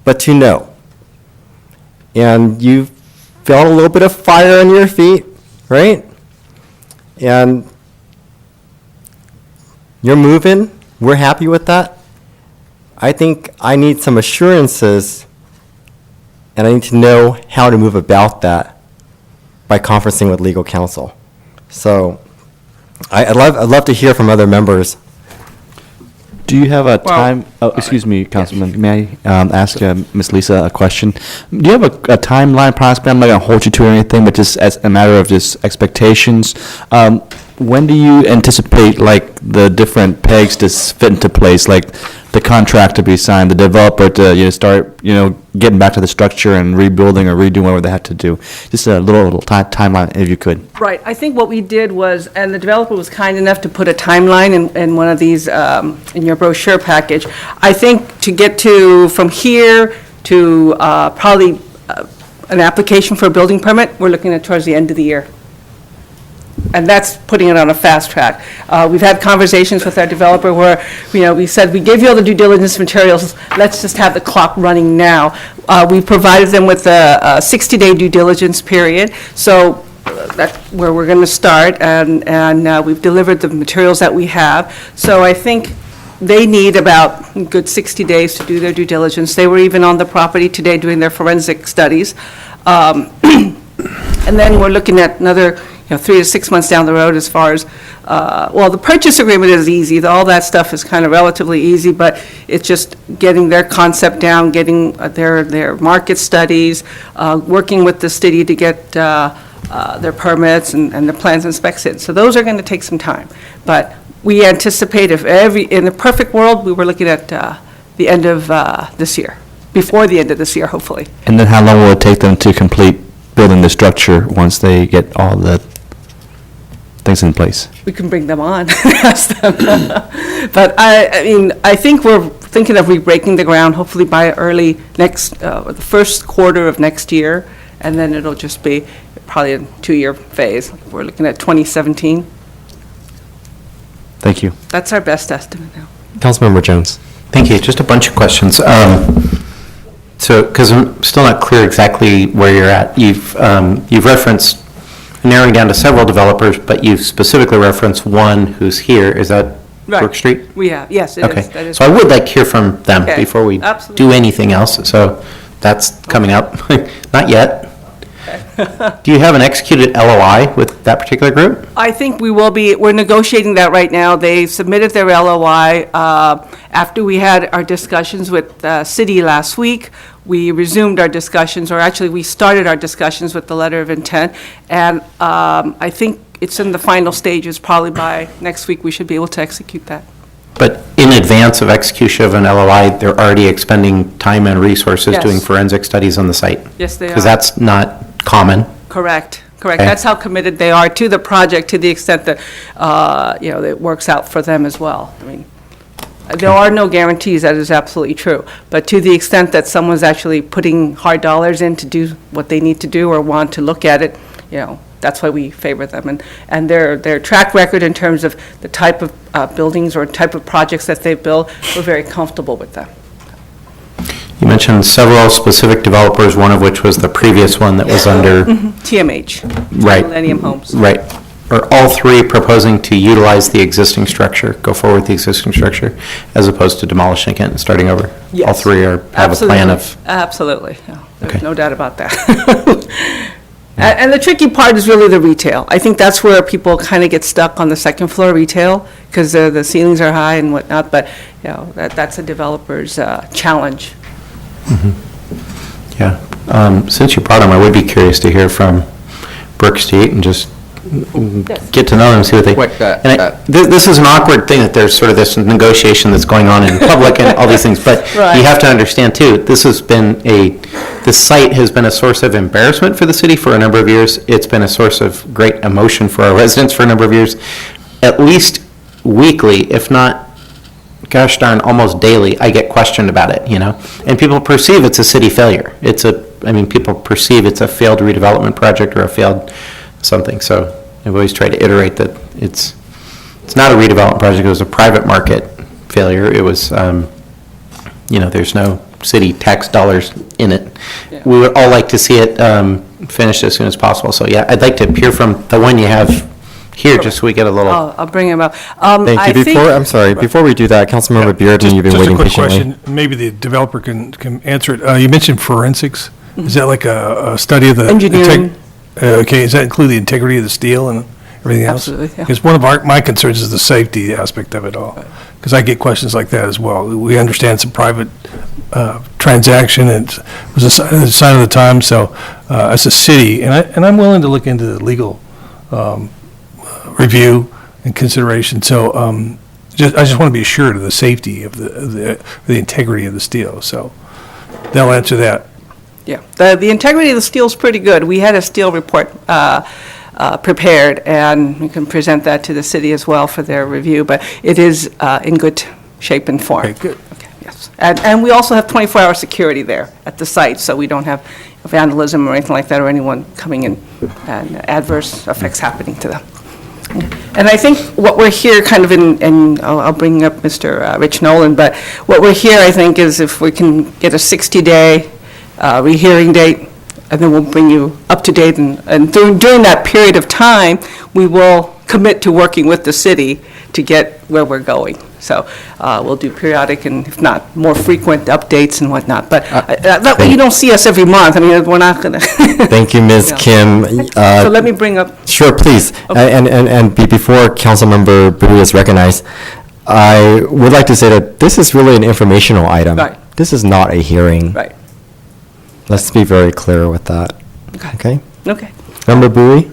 but to know. And you felt a little bit of fire on your feet, right? And you're moving. We're happy with that. I think I need some assurances, and I need to know how to move about that by conferencing with legal counsel. So I'd love to hear from other members. Do you have a time, excuse me, Councilman, may I ask Ms. Lisa a question? Do you have a timeline possibly? I'm not going to hold you to anything, but just as a matter of just expectations. When do you anticipate the different pegs to fit into place, like the contract to be signed, the developer to start getting back to the structure and rebuilding or redoing whatever they have to do? Just a little timeline, if you could. Right. I think what we did was, and the developer was kind enough to put a timeline in one of these, in your brochure package. I think to get from here to probably an application for a building permit, we're looking at towards the end of the year. And that's putting it on a fast track. We've had conversations with our developer where, we said, we gave you all the due diligence materials, let's just have the clock running now. We provided them with a 60-day due diligence period, so that's where we're going to start, and we've delivered the materials that we have. So I think they need about a good 60 days to do their due diligence. They were even on the property today doing their forensic studies. And then we're looking at another 3 to 6 months down the road as far as, the purchase agreement is easy. All that stuff is kind of relatively easy, but it's just getting their concept down, getting their market studies, working with the city to get their permits and the plans and specs in. So those are going to take some time. But we anticipate in the perfect world, we were looking at the end of this year, before the end of this year, hopefully. And then how long will it take them to complete building the structure once they get all the things in place? We can bring them on, ask them. But I think we're thinking of re-breaking the ground hopefully by early the first quarter of next year, and then it'll just be probably a 2-year phase. We're looking at 2017. Thank you. That's our best estimate now. Councilmember Jones. Thank you. Just a bunch of questions. So, because I'm still not clear exactly where you're at. You've referenced narrowing down to several developers, but you've specifically referenced one who's here. Is that Right. Brook Street? We have, yes, it Okay. is. That is. So I would like to hear from them Okay. before we Absolutely. do anything else. So that's coming up. Not yet. Do you have an executed LOI with that particular group? I think we're negotiating that right now. They submitted their LOI after we had our discussions with the city last week. We resumed our discussions, or actually, we started our discussions with the letter of intent, and I think it's in the final stages. Probably by next week, we should be able to execute that. But in advance of execution of an LOI, they're already expending time and resources Yes. doing forensic studies on the site? Yes, they are. Because that's not common. Correct. Okay. That's how committed they are to the project, to the extent that, it works out for them as well. I mean, there are no guarantees, that is absolutely true. But to the extent that someone's actually putting hard dollars in to do what they need to do or want to look at it, that's why we favor them. And their track record in terms of the type of buildings or type of projects that they've built, we're very comfortable with them. You mentioned several specific developers, one of which was the previous one that was under... TMH. Right. Millennium Homes. Right. Are all three proposing to utilize the existing structure, go forward with the existing structure, as opposed to demolishing it and starting over? Yes. All three have a plan of... Absolutely. No, there's Okay. no doubt about that. And the tricky part is really the retail. I think that's where people kind of get stuck on the second floor retail, because the ceilings are high and whatnot, but, that's a developer's challenge. Yeah. Since you brought them, I would be curious to hear from Brook Street and just get to know them, see what they... This is an awkward thing, that there's sort of this negotiation that's going on in public and all these things, but Right. you have to understand, too, this site has been a source of embarrassment for the city for a number of years. It's been a source of great emotion for our residents for a number of years. At least weekly, if not, gosh darn, almost daily, I get questioned about it, And people perceive it's a city failure. People perceive it's a failed redevelopment project or a failed something. So I've always tried to iterate that it's not a redevelopment project, it was a private market failure. It was, there's no city tax dollars in it. We would all like to see it finished as soon as possible. So yeah, I'd like to hear from the one you have here, just so we get a little... I'll bring him up. Thank you. Before we do that, Councilmember Bearden, you've been waiting patiently. Just a quick question, maybe the developer can answer it. You mentioned forensics. Is that like a study of the... Engineering. Okay, does that include the integrity of the steel and everything else? Absolutely, yeah. Because one of my concerns is the safety aspect of it all. Because I get questions like that as well. We understand it's a private transaction, and it was a sign of the time, so as a city, and I'm willing to look into the legal review and consideration. So I just want to be assured of the safety of the integrity of the steel. So they'll answer that. Yeah, the integrity of the steel is pretty good. We had a steel report prepared, and we can present that to the city as well for their review, but it is in good shape and form. Okay, good. Okay, yes. And we also have 24-hour security there at the site, so we don't have vandalism or anything like that, or anyone coming in and adverse effects happening to them. And I think what we're here kind of and I'll bring up Mr. Rich Nolan, but what we're here, I think, is if we can get a 60-day rehearing date, and then we'll bring you up to date, and during that period of time, we will commit to working with the city to get where we're going. So we'll do periodic and, if not, more frequent updates and whatnot. But that way you don't see us every month. I mean, we're not going to. Thank you, Ms. Kim. So let me bring up. Sure, please. Okay. And before Councilmember Bowie is recognized, I would like to say that this is really an informational item. Right. This is not a hearing. Right. Let's be very clear with that. Okay? Okay. Member Bowie?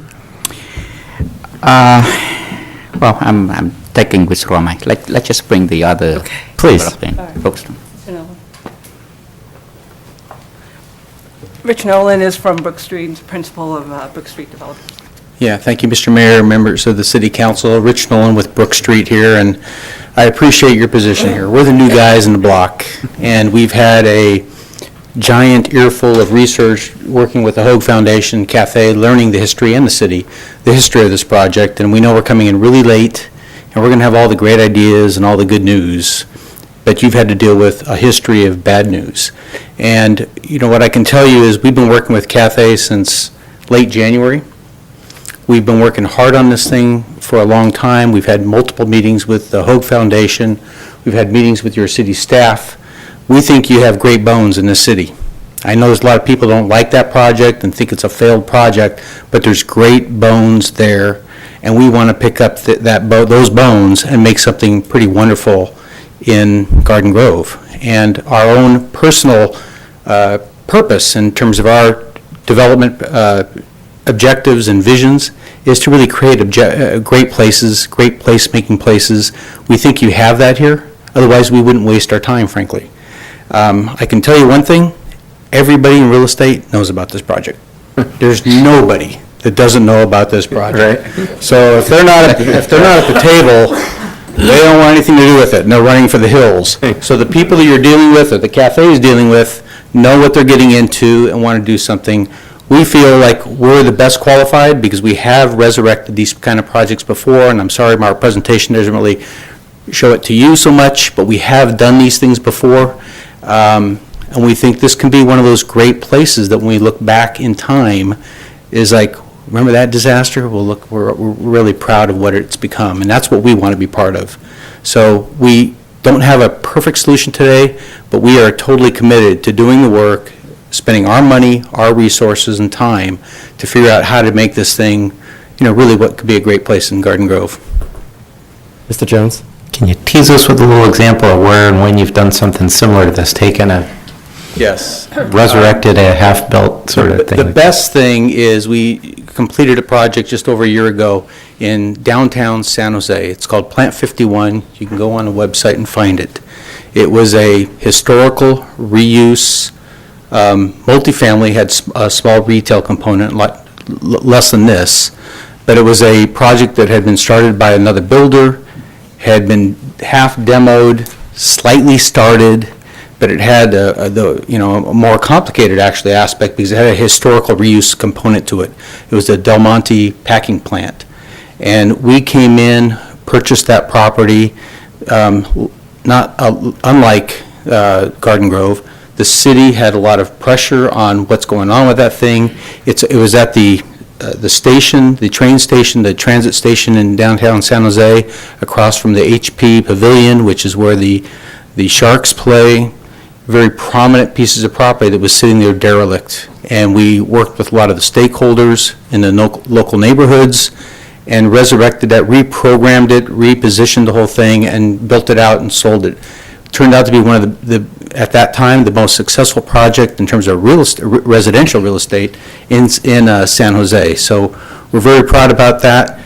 Well, I'm taking withdraw my, let's just bring the other. Please. Folks. Rich Nolan is from Brook Street, principal of Brook Street Development. Yeah, thank you, Mr. Mayor, members of the City Council. Rich Nolan with Brook Street here, and I appreciate your position here. We're the new guys in the block, and we've had a giant earful of research working with the Hoag Foundation Cafe, learning the history and the city, the history of this project, and we know we're coming in really late, and and we're going to have all the great ideas and all the good news, but you've had to deal with a history of bad news. And, you know, what I can tell you is we've been working with Cathay since late January. We've been working hard on this thing for a long time. We've had multiple meetings with the Hoag Foundation. We've had meetings with your city staff. We think you have great bones in this city. I know there's a lot of people don't like that project and think it's a failed project, but there's great bones there, and we want to pick up those bones and make something pretty wonderful in Garden Grove. And our own personal purpose in terms of our development objectives and visions is to really create great places, great place-making places. We think you have that here. Otherwise, we wouldn't waste our time, frankly. I can tell you one thing. Everybody in real estate knows about this project. There's nobody that doesn't know about this project. Right. So if they're not at the table, they don't want anything to do with it, and they're running for the hills. So the people that you're dealing with, or the cafe is dealing with, know what they're getting into and want to do something. We feel like we're the best qualified because we have resurrected these kind of projects before, and I'm sorry our presentation doesn't really show it to you so much, but we have done these things before. And we think this can be one of those great places that when we look back in time is like, remember that disaster? Well, look, we're really proud of what it's become, and that's what we want to be part of. So we don't have a perfect solution today, but we are totally committed to doing the work, spending our money, our resources, and time to figure out how to make this thing, you know, really what could be a great place in Garden Grove. Mr. Jones? Can you tease us with a little example of where and when you've done something similar to this, taken a Yes. resurrected a half-built sort of thing? The best thing is we completed a project just over a year ago in downtown San Jose. It's called Plant 51. You can go on the website and find it. It was a historical reuse, multifamily, had a small retail component, less than this, but it was a project that had been started by another builder, had been half demoed, slightly started, but it had a more complicated actually aspect because it had a historical reuse component to it. It was the Del Monte packing plant. And we came in, purchased that property, unlike Garden Grove. The city had a lot of pressure on what's going on with that thing. It was at the station, the train station, the transit station in downtown San Jose, across from the HP Pavilion, which is where the Sharks play. Very prominent pieces of property that was sitting there derelict. And we worked with a lot of the stakeholders in the local neighborhoods and resurrected that, reprogrammed it, repositioned the whole thing, and built it out and sold it. Turned out to be one of the at that time, the most successful project in terms of residential real estate in San Jose. So we're very proud about that.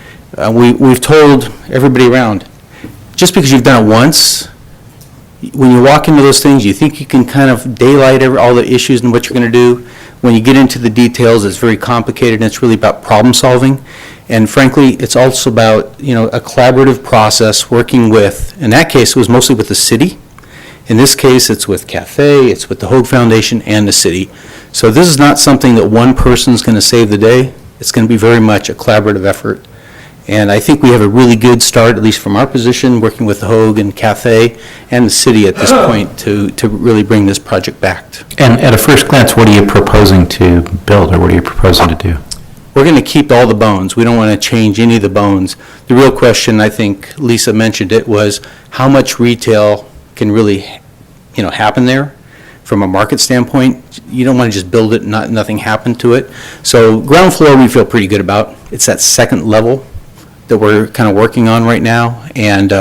We've told everybody around, just because you've done it once, when you walk into those things, you think you can kind of daylight all the issues and what you're going to do. When you get into the details, it's very complicated, and it's really about problem solving. And frankly, it's also about, a collaborative process working with, in that case, it was mostly with the city. In this case, it's with Cathay, it's with the Hoag Foundation and the city. So this is not something that one person's going to save the day. It's going to be very much a collaborative effort. And I think we have a really good start, at least from our position, working with the Hoag and Cathay and the city at this point to really bring this project back. And at a first glance, what are you proposing to build, or what are you proposing to do? We're going to keep all the bones. We don't want to change any of the bones. The real question, I think Lisa mentioned it, was how much retail can really, happen there from a market standpoint. You don't want to just build it and nothing happen to it. So ground floor we feel pretty good about. It's that second level that we're kind of working on right now, and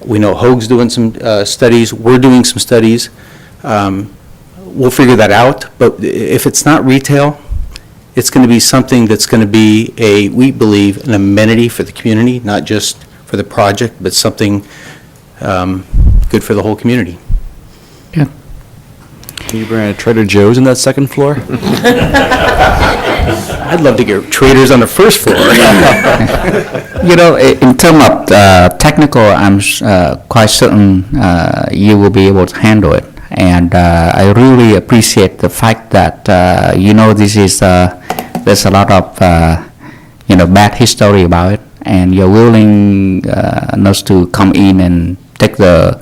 we know Hoag's doing some studies, we're doing some studies. We'll figure that out, but if it's not retail, it's going to be something that's going to be we believe, an amenity for the community, not just for the project, but something good for the whole community. Yeah. Can you bring a Trader Joe's in that second floor? I'd love to get traders on the first floor. In terms of technical, I'm quite certain you will be able to handle it. And I really appreciate the fact that, this is, there's a lot of, bad history about it. and your willingness to come in and take the,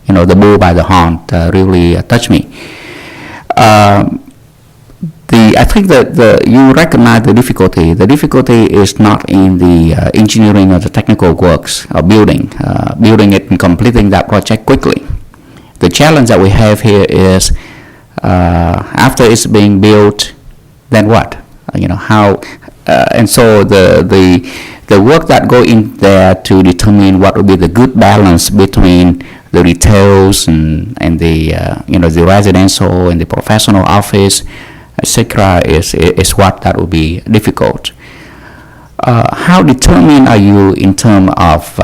the bull by the horn really touched me. I think that you recognize the difficulty. The difficulty is not in the engineering or the technical works of building it and completing that project quickly. The challenge that we have here is after it's being built, then what? How, and so the work that go in there to determine what will be the good balance between the retails and the the residential and the professional office, etc. is what that will be difficult. How determined are you in terms of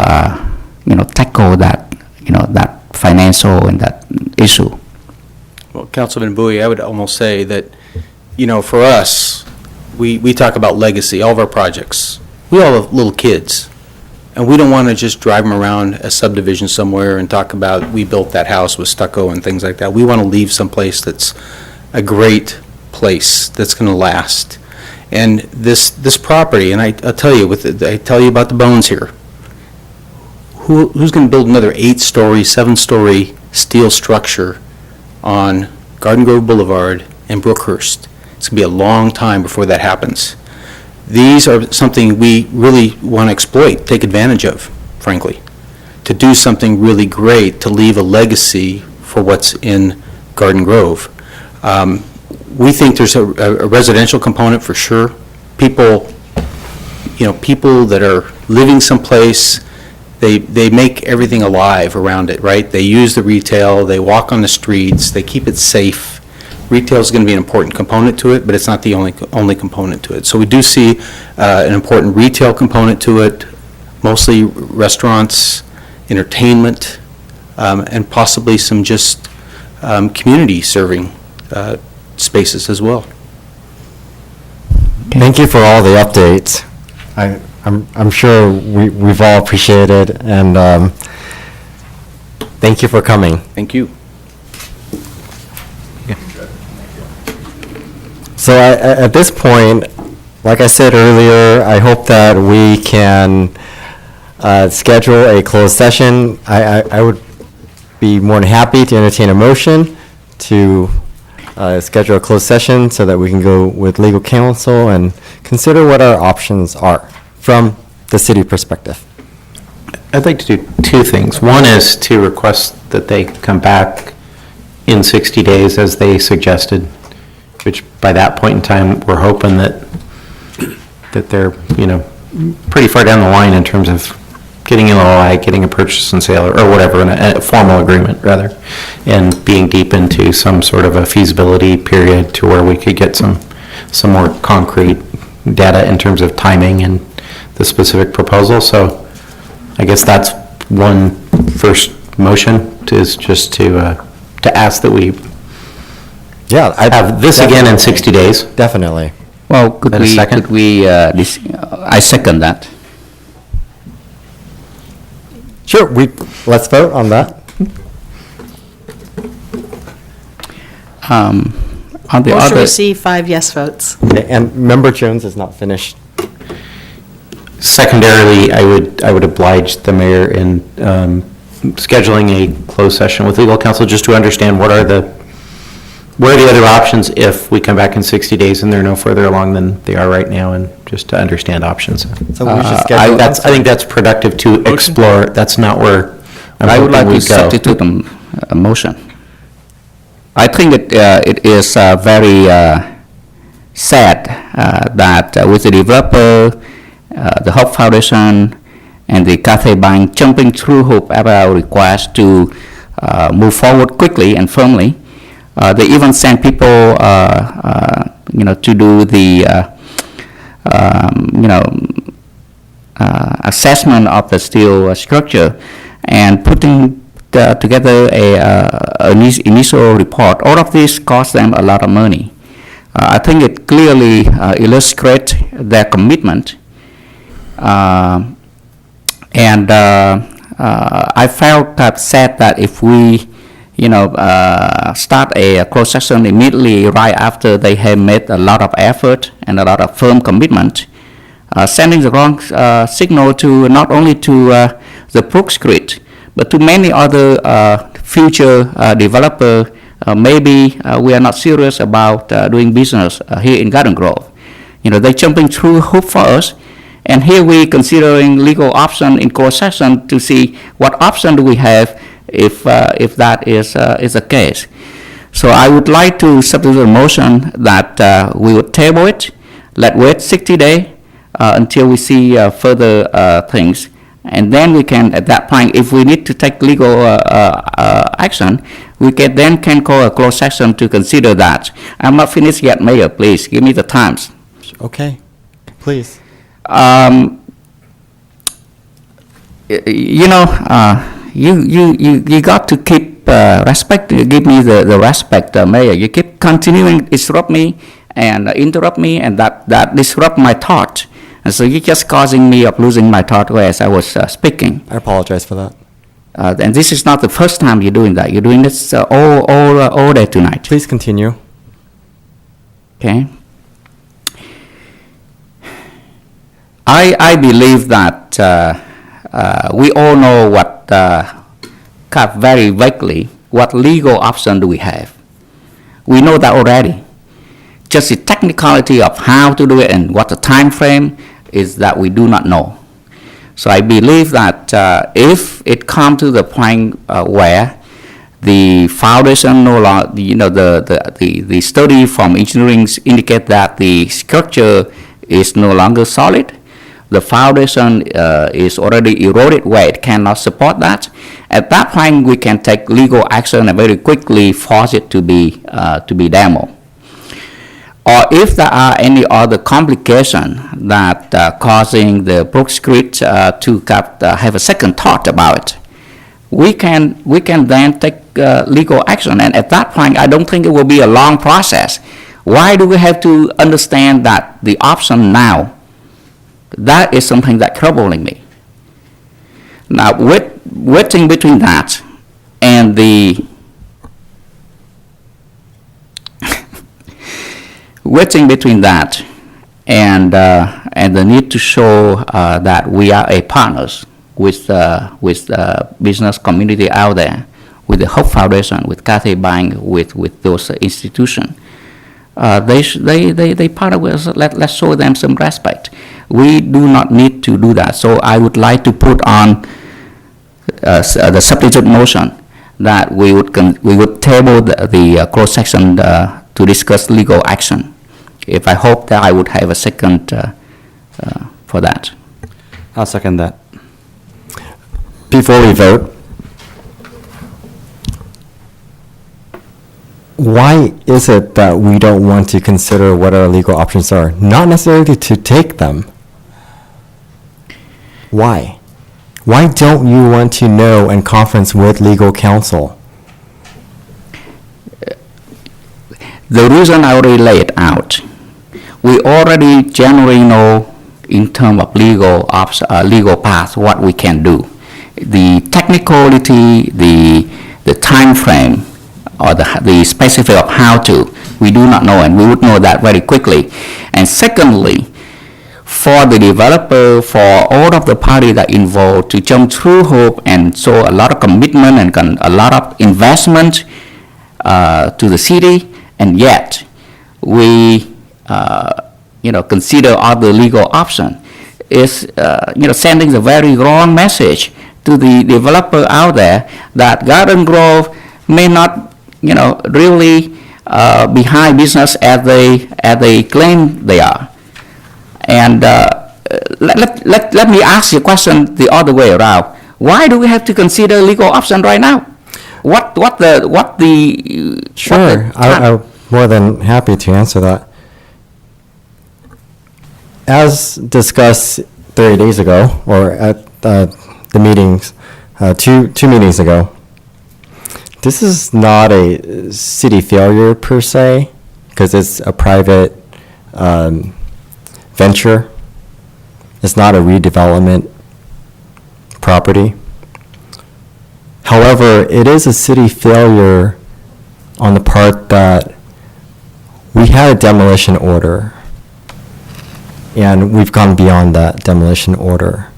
tackle that that financial and that issue? Well, Councilman Bowie, I would almost say that, for us, we talk about legacy, all of our projects. We all have little kids, and we don't want to just drive them around a subdivision somewhere and talk about, we built that house with stucco and things like that. We want to leave someplace that's a great place that's going to last. And this property, and I'll tell you, I tell you about the bones here. Who's going to build another 8-story, 7-story steel structure on Garden Grove Boulevard and Brookhurst? It's going to be a long time before that happens. These are something we really want to exploit, take advantage of, frankly, to do something really great, to leave a legacy for what's in Garden Grove. We think there's a residential component for sure. People that are living someplace, they make everything alive around it, right? They use the retail, they walk on the streets, they keep it safe. Retail is going to be an important component to it, but it's not the only component to it. So we do see an important retail component to it, mostly restaurants, entertainment, and possibly some just community serving spaces as well. Thank you for all the updates. I'm sure we've all appreciated, and thank you for coming. Thank you. So at this point, like I said earlier, I hope that we can schedule a closed session. I would be more than happy to entertain a motion to schedule a closed session so that we can go with legal counsel and consider what our options are from the city perspective. I'd like to do two things. One is to request that they come back in 60 days as they suggested, which by that point in time, we're hoping that they're, pretty far down the line in terms of getting an LOI, getting a purchase and sale, or whatever, a formal agreement, rather, and being deep into some sort of a feasibility period to where we could get some more concrete data in terms of timing and the specific proposal. So I guess that's one first motion, is just to ask that we have this again in 60 days. Definitely. Well, could we, I second that. Sure, let's vote on that. On the Motion other, received, 5 yes votes. Okay, and Member Jones is not finished. Secondarily, I would oblige the mayor in scheduling a closed session with legal counsel just to understand what are the other options if we come back in 60 days and they're no further along than they are right now, and just to understand options. So we should schedule. I think that's productive to explore. That's not where I would like to go. substitute a motion. I think it is very sad that with the developer, the Hope Foundation, and the Cathay Bank jumping through hoop at our request to move forward quickly and firmly. They even sent people, to do the, assessment of the steel structure and putting together an initial report. All of this cost them a lot of money. I think it clearly illustrates their commitment. And I felt sad that if we start a closed session immediately right after they have made a lot of effort and a lot of firm commitment, sending the wrong signal to not only to the Brook Street, but to many other future developer. Maybe we are not serious about doing business here in Garden Grove. They're jumping through hoop for us, and here we considering legal option in closed session to see what option do we have if that is the case. So I would like to substitute a motion that we would table it, wait 60 days until we see further things, and then we can, at that point, if we need to take legal action, we can call a closed session to consider that. I'm not finished yet, Mayor. Please give me the times. Okay, please. You got to keep respect. Give me the respect, Mayor. You keep continuing disrupt me and interrupt me, and that disrupt my thought. And so you're just causing me of losing my thought as I was speaking. I apologize for that. And this is not the first time you're doing that. You're doing this all day tonight. Please continue. Okay. I believe that we all know what, very vaguely, what legal option do we have. We know that already. Just the technicality of how to do it and what the time frame is that we do not know. So I believe that if it comes to the point where the foundation no longer, the study from engineering indicate that the structure is no longer solid, the foundation is already eroded where it cannot support that. At that point, we can take legal action and very quickly force it to be demoed. Or if there are any other complication that causing the Brook Street to have a second thought about it, we can then take legal action. And at that point, I don't think it will be a long process. Why do we have to understand that the option now? That is something that's troubling me. Now, waiting between that and the the need to show that we are a partners with business community out there, with the Hope Foundation, with Cathay Bank, with those institutions. They partner with us. Let's show them some respect. We do not need to do that. So I would like to put on the substitute motion that we would table the closed session to discuss legal action. If I hope that I would have a second for that. I'll second that. Before we vote, why is it that we don't want to consider what our legal options are? Not necessarily to take them. Why? Why don't you want to know and conference with legal counsel? The reason I already laid out, we already generally know in terms of legal path what we can do. The technicality, the time frame, or the specific of how to, we do not know, and we would know that very quickly. And secondly, for the developer, for all of the parties that involved to jump through hoop and show a lot of commitment and a lot of investment to the city, and yet we consider other legal option is sending the very wrong message to the developer out there that Garden Grove may not really behind business as they claim they are. And let me ask you a question the other way around. Why do we have to consider legal option right now? Sure, I'm more than happy to answer that. As discussed 30 days ago, or at the meetings, two meetings ago, this is not a city failure per se, because it's a private venture. It's not a redevelopment property. However, it is a city failure on the part that we had a demolition order. and we've gone beyond that demolition order.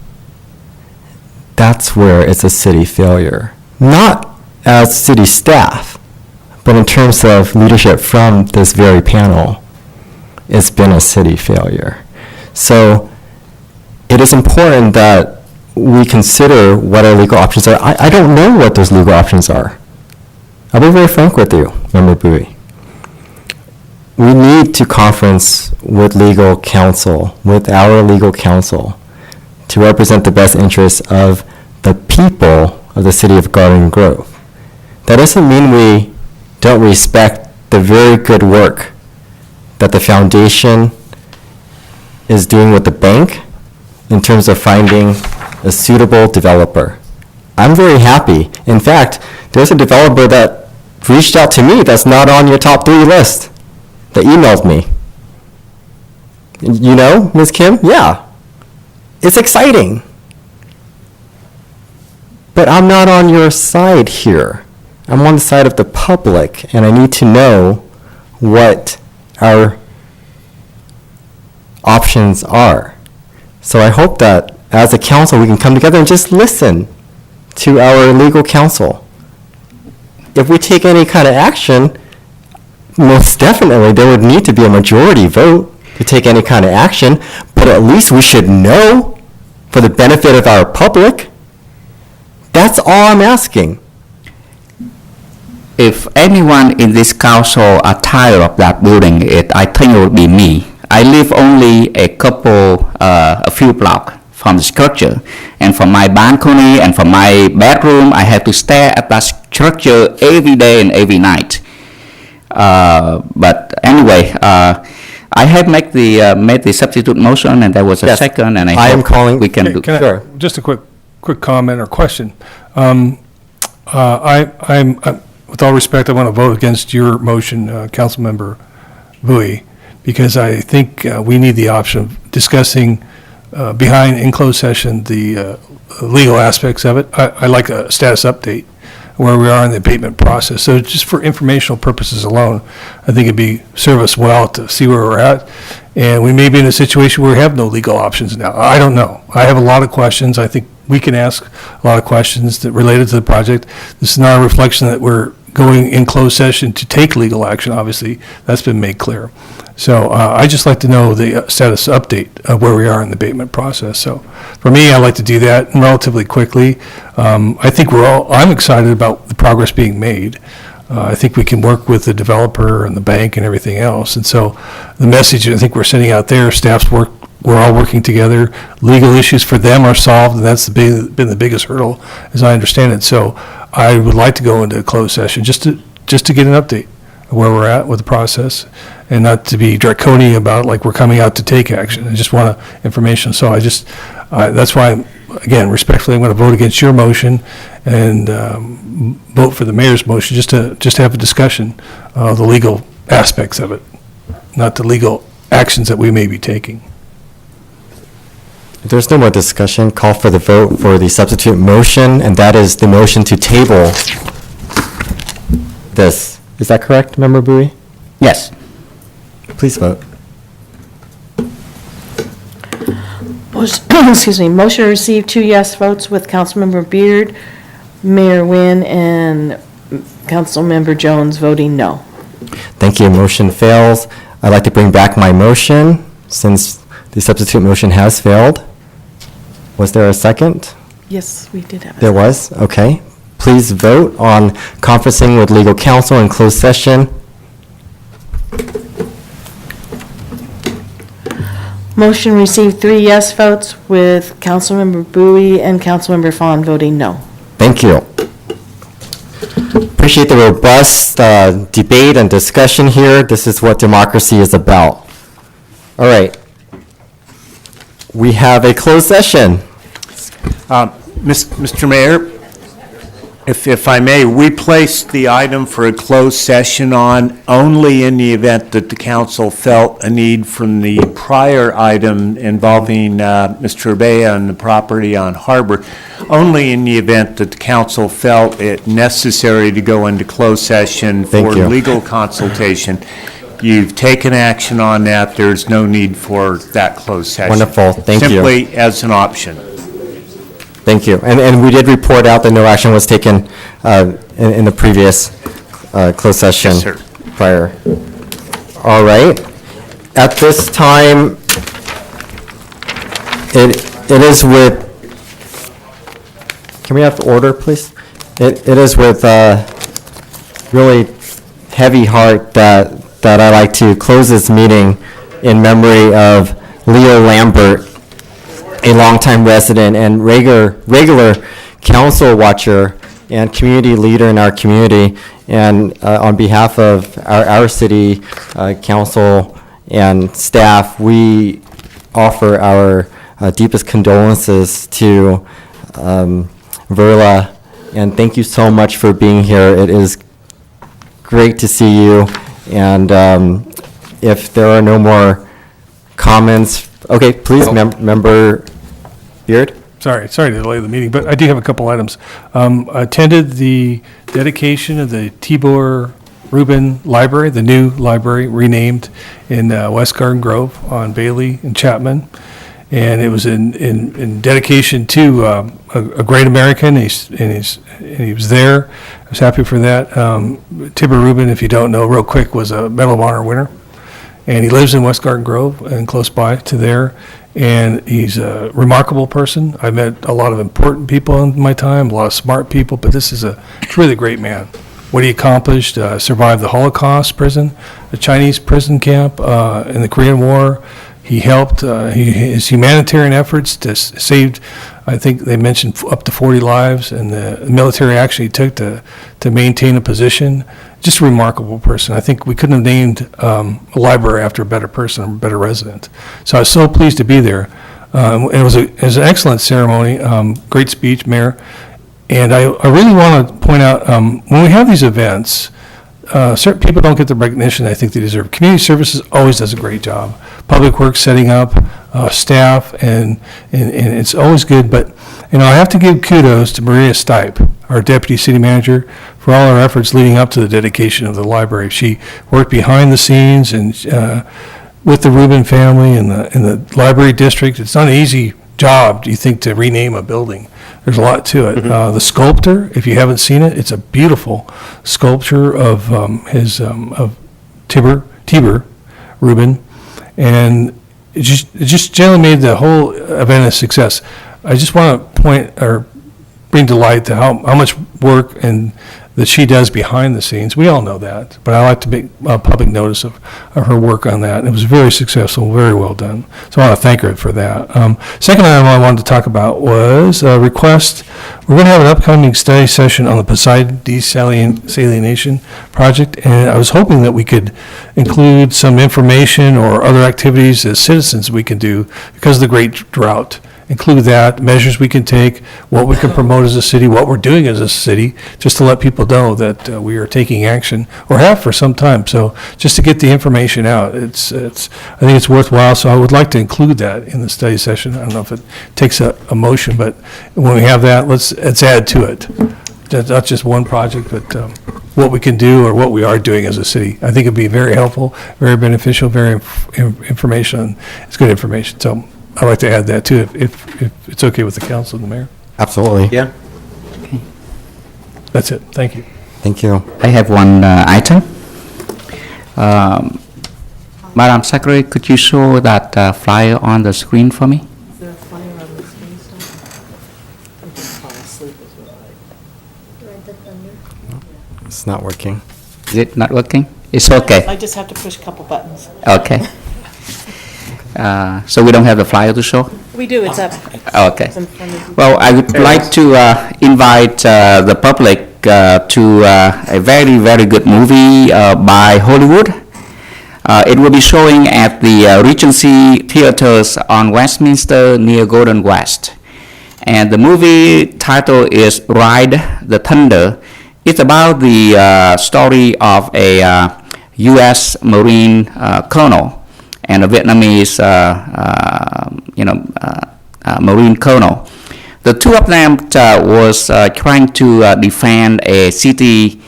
That's where it's a city failure. Not as city staff, but in terms of leadership from this very panel, it's been a city failure. So it is important that we consider what our legal options are. I don't know what those legal options are. I'll be very frank with you, Member Bowie. We need to conference with legal counsel, with our legal counsel, to represent the best interests of the people of the city of Garden Grove. That doesn't mean we don't respect the very good work that the foundation is doing with the bank in terms of finding a suitable developer. I'm very happy. In fact, there's a developer that reached out to me that's not on your top 3 list, that emailed me. You know, Ms. Kim? Yeah. It's exciting. But I'm not on your side here. I'm on the side of the public, and I need to know what our options are. So I hope that as a council, we can come together and just listen to our legal counsel. If we take any kind of action, most definitely there would need to be a majority vote to take any kind of action, but at least we should know for the benefit of our public. That's all I'm asking. If anyone in this council are tired of that building, I think it would be me. I live only a few blocks from the structure, and from my balcony and from my bedroom, I have to stare at that structure every day and every night. But anyway, I have made the substitute motion, and there was a second, and I am calling. We can do. Sure. Just a quick comment or question. With all respect, I want to vote against your motion, Councilmember Bowie, because I think we need the option of discussing behind in closed session the legal aspects of it. I like a status update where we are in the abatement process. So just for informational purposes alone, I think it'd serve us well to see where we're at. And we may be in a situation where we have no legal options now. I don't know. I have a lot of questions. I think we can ask a lot of questions that related to the project. This is not a reflection that we're going in closed session to take legal action, obviously. That's been made clear. So I'd just like to know the status update of where we are in the abatement process. So for me, I'd like to do that relatively quickly. I think I'm excited about the progress being made. I think we can work with the developer and the bank and everything else. And so the message I think we're sending out there, we're all working together. Legal issues for them are solved, and that's been the biggest hurdle, as I understand it. So I would like to go into a closed session just to get an update of where we're at with the process, and not to be draconian about it, like we're coming out to take action. I just want information. So that's why, again, respectfully, I'm going to vote against your motion and vote for the mayor's motion, just to have a discussion of the legal aspects of it, not the legal actions that we may be taking. If there's no more discussion, call for the vote for the substitute motion, and that is the motion to table this. Is that correct, Member Bowie? Yes. Please vote. Excuse me. Motion received 2 yes votes with Councilmember Beard, Mayor Nguyen, and Councilmember Jones voting no. Thank you. Motion fails. I'd like to bring back my motion since the substitute motion has failed. Was there a second? Yes, we did have a There was? Okay. Please vote on conferencing with legal counsel in closed session. Motion received 3 yes votes with Councilmember Bowie and Councilmember Fawn voting no. Thank you. Appreciate the robust debate and discussion here. This is what democracy is about. All right. We have a closed session. Mr. Mayor, if I may, we placed the item for a closed session on only in the event that the council felt a need from the prior item involving Mr. Urbea and the property on Harbor, only in the event that the council felt it necessary to go into closed session for legal consultation. You've taken action on that. There's no need for that closed session. Wonderful. Thank you. Simply as an option. Thank you. And we did report out that no action was taken in the previous closed session Yes, sir. prior. All right. At this time, it is with, can we have order, please? It is with really heavy heart that I'd like to close this meeting in memory of Leo Lambert, a longtime resident and regular council watcher and community leader in our community. And on behalf of our city council and staff, we offer our deepest condolences to Verla, and thank you so much for being here. It is great to see you, and if there are no more comments, okay, please, Member Beard? Sorry to delay the meeting, but I do have a couple items. Attended the dedication of the Tibor Rubin Library, the new library renamed in West Garden Grove on Bailey and Chapman. And it was in dedication to a great American, and he was there. I was happy for that. Tibor Rubin, if you don't know, real quick, was a Medal of Honor winner. And he lives in West Garden Grove and close by to there. And he's a remarkable person. I met a lot of important people in my time, a lot of smart people, but this is a truly great man. What he accomplished, survived the Holocaust prison, the Chinese prison camp in the Korean War. He helped, his humanitarian efforts saved, I think they mentioned up to 40 lives, and the military action he took to maintain a position. Just a remarkable person. I think we couldn't have named a library after a better person, a better resident. So I was so pleased to be there. It was an excellent ceremony, great speech, Mayor. And I really want to point out, when we have these events, certain people don't get the recognition I think they deserve. Community Services always does a great job. Public Works setting up, staff, and it's always good. But, I have to give kudos to Maria Stipe, our Deputy City Manager, for all her efforts leading up to the dedication of the library. She worked behind the scenes and with the Rubin family and the library district. It's not an easy job, do you think, to rename a building? There's a lot to it. The sculptor, if you haven't seen it, it's a beautiful sculpture of of Tibor Rubin, and it just generally made the whole event a success. I just want to bring to light to how much work and that she does behind the scenes. We all know that, but I like to make public notice of her work on that. It was very successful, very well done. So I want to thank her for that. Second item I wanted to talk about was a request. We're going to have an upcoming study session on the Poseidon desalination project, and I was hoping that we could include some information or other activities as citizens we can do because of the great drought. Include that, measures we can take, what we can promote as a city, what we're doing as a city, just to let people know that we are taking action, or have for some time. So just to get the information out, I think it's worthwhile. So I would like to include that in the study session. I don't know if it takes a motion, but when we have that, let's add to it. Not just one project, but what we can do or what we are doing as a city. I think it'd be very helpful, very beneficial, very information. It's good information. So I'd like to add that too, if it's okay with the council and the mayor. Absolutely. Yeah. That's it. Thank you. Thank you. I have one item. Madam Secretary, could you show that flyer on the screen for me? Is there a flyer on the screen still? I just fall asleep as well. It's not working. Is it not working? It's okay. I just have to push a couple buttons. Okay. So we don't have the flyer to show? We do, it's up. Okay. It's in front of you. Well, I would like to invite the public to a very, very good movie by Hollywood. It will be showing at the Regency Theaters on Westminster near Golden West. And the movie title is Ride the Thunder. It's about the story of a U.S. Marine colonel and a Vietnamese, Marine colonel. The two of them was trying to defend a city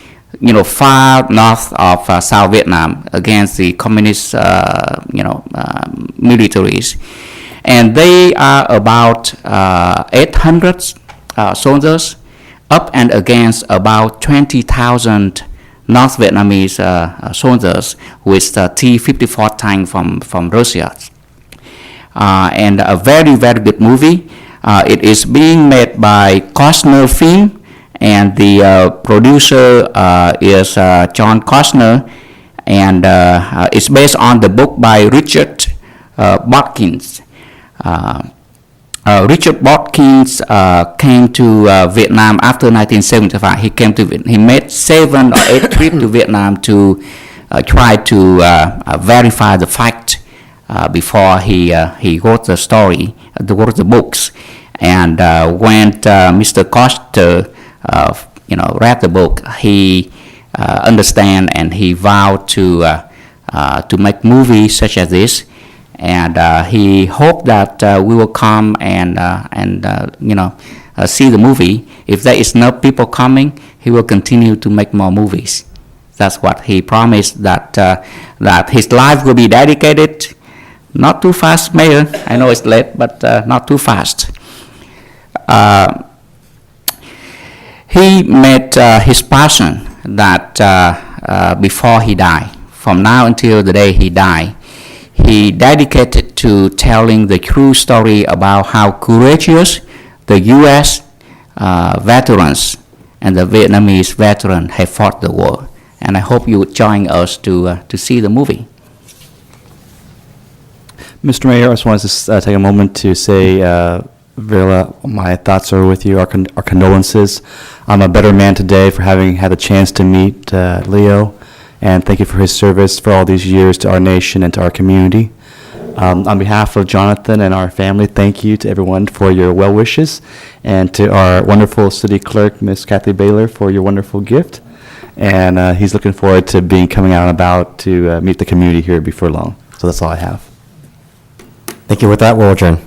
far north of South Vietnam against the communist, militaries. And they are about 800 soldiers up and against about 20,000 North Vietnamese soldiers with T-54 tank from Russia. And a very, very good movie. It is being made by Costner Film, and the producer is John Costner, and it's based on the book by Richard Botkins. Richard Botkins came to Vietnam after 1975. He made 7 or 8 trips to Vietnam to try to verify the fact before he wrote the story, wrote the books. And when Mr. Costa, read the book, he understand and he vowed to make movies such as this. And he hoped that we will come and see the movie. If there is no people coming, he will continue to make more movies. That's what he promised, that his life will be dedicated. Not too fast, Mayor. I know it's late, but not too fast. He made his passion that before he died, from now until the day he died, he dedicated to telling the true story about how courageous the U.S. Veterans and the Vietnamese veterans have fought the war. And I hope you would join us to see the movie. Mr. Mayor, I just wanted to take a moment to say, Viola, my thoughts are with you, our condolences. I'm a better man today for having had the chance to meet Leo, and thank you for his service for all these years to our nation and to our community. On behalf of Jonathan and our family, thank you to everyone for your well wishes, and to our wonderful city clerk, Miss Kathy Baylor, for your wonderful gift. And he's looking forward to coming out and about to meet the community here before long. So that's all I have. Thank you. With that, we'll adjourn.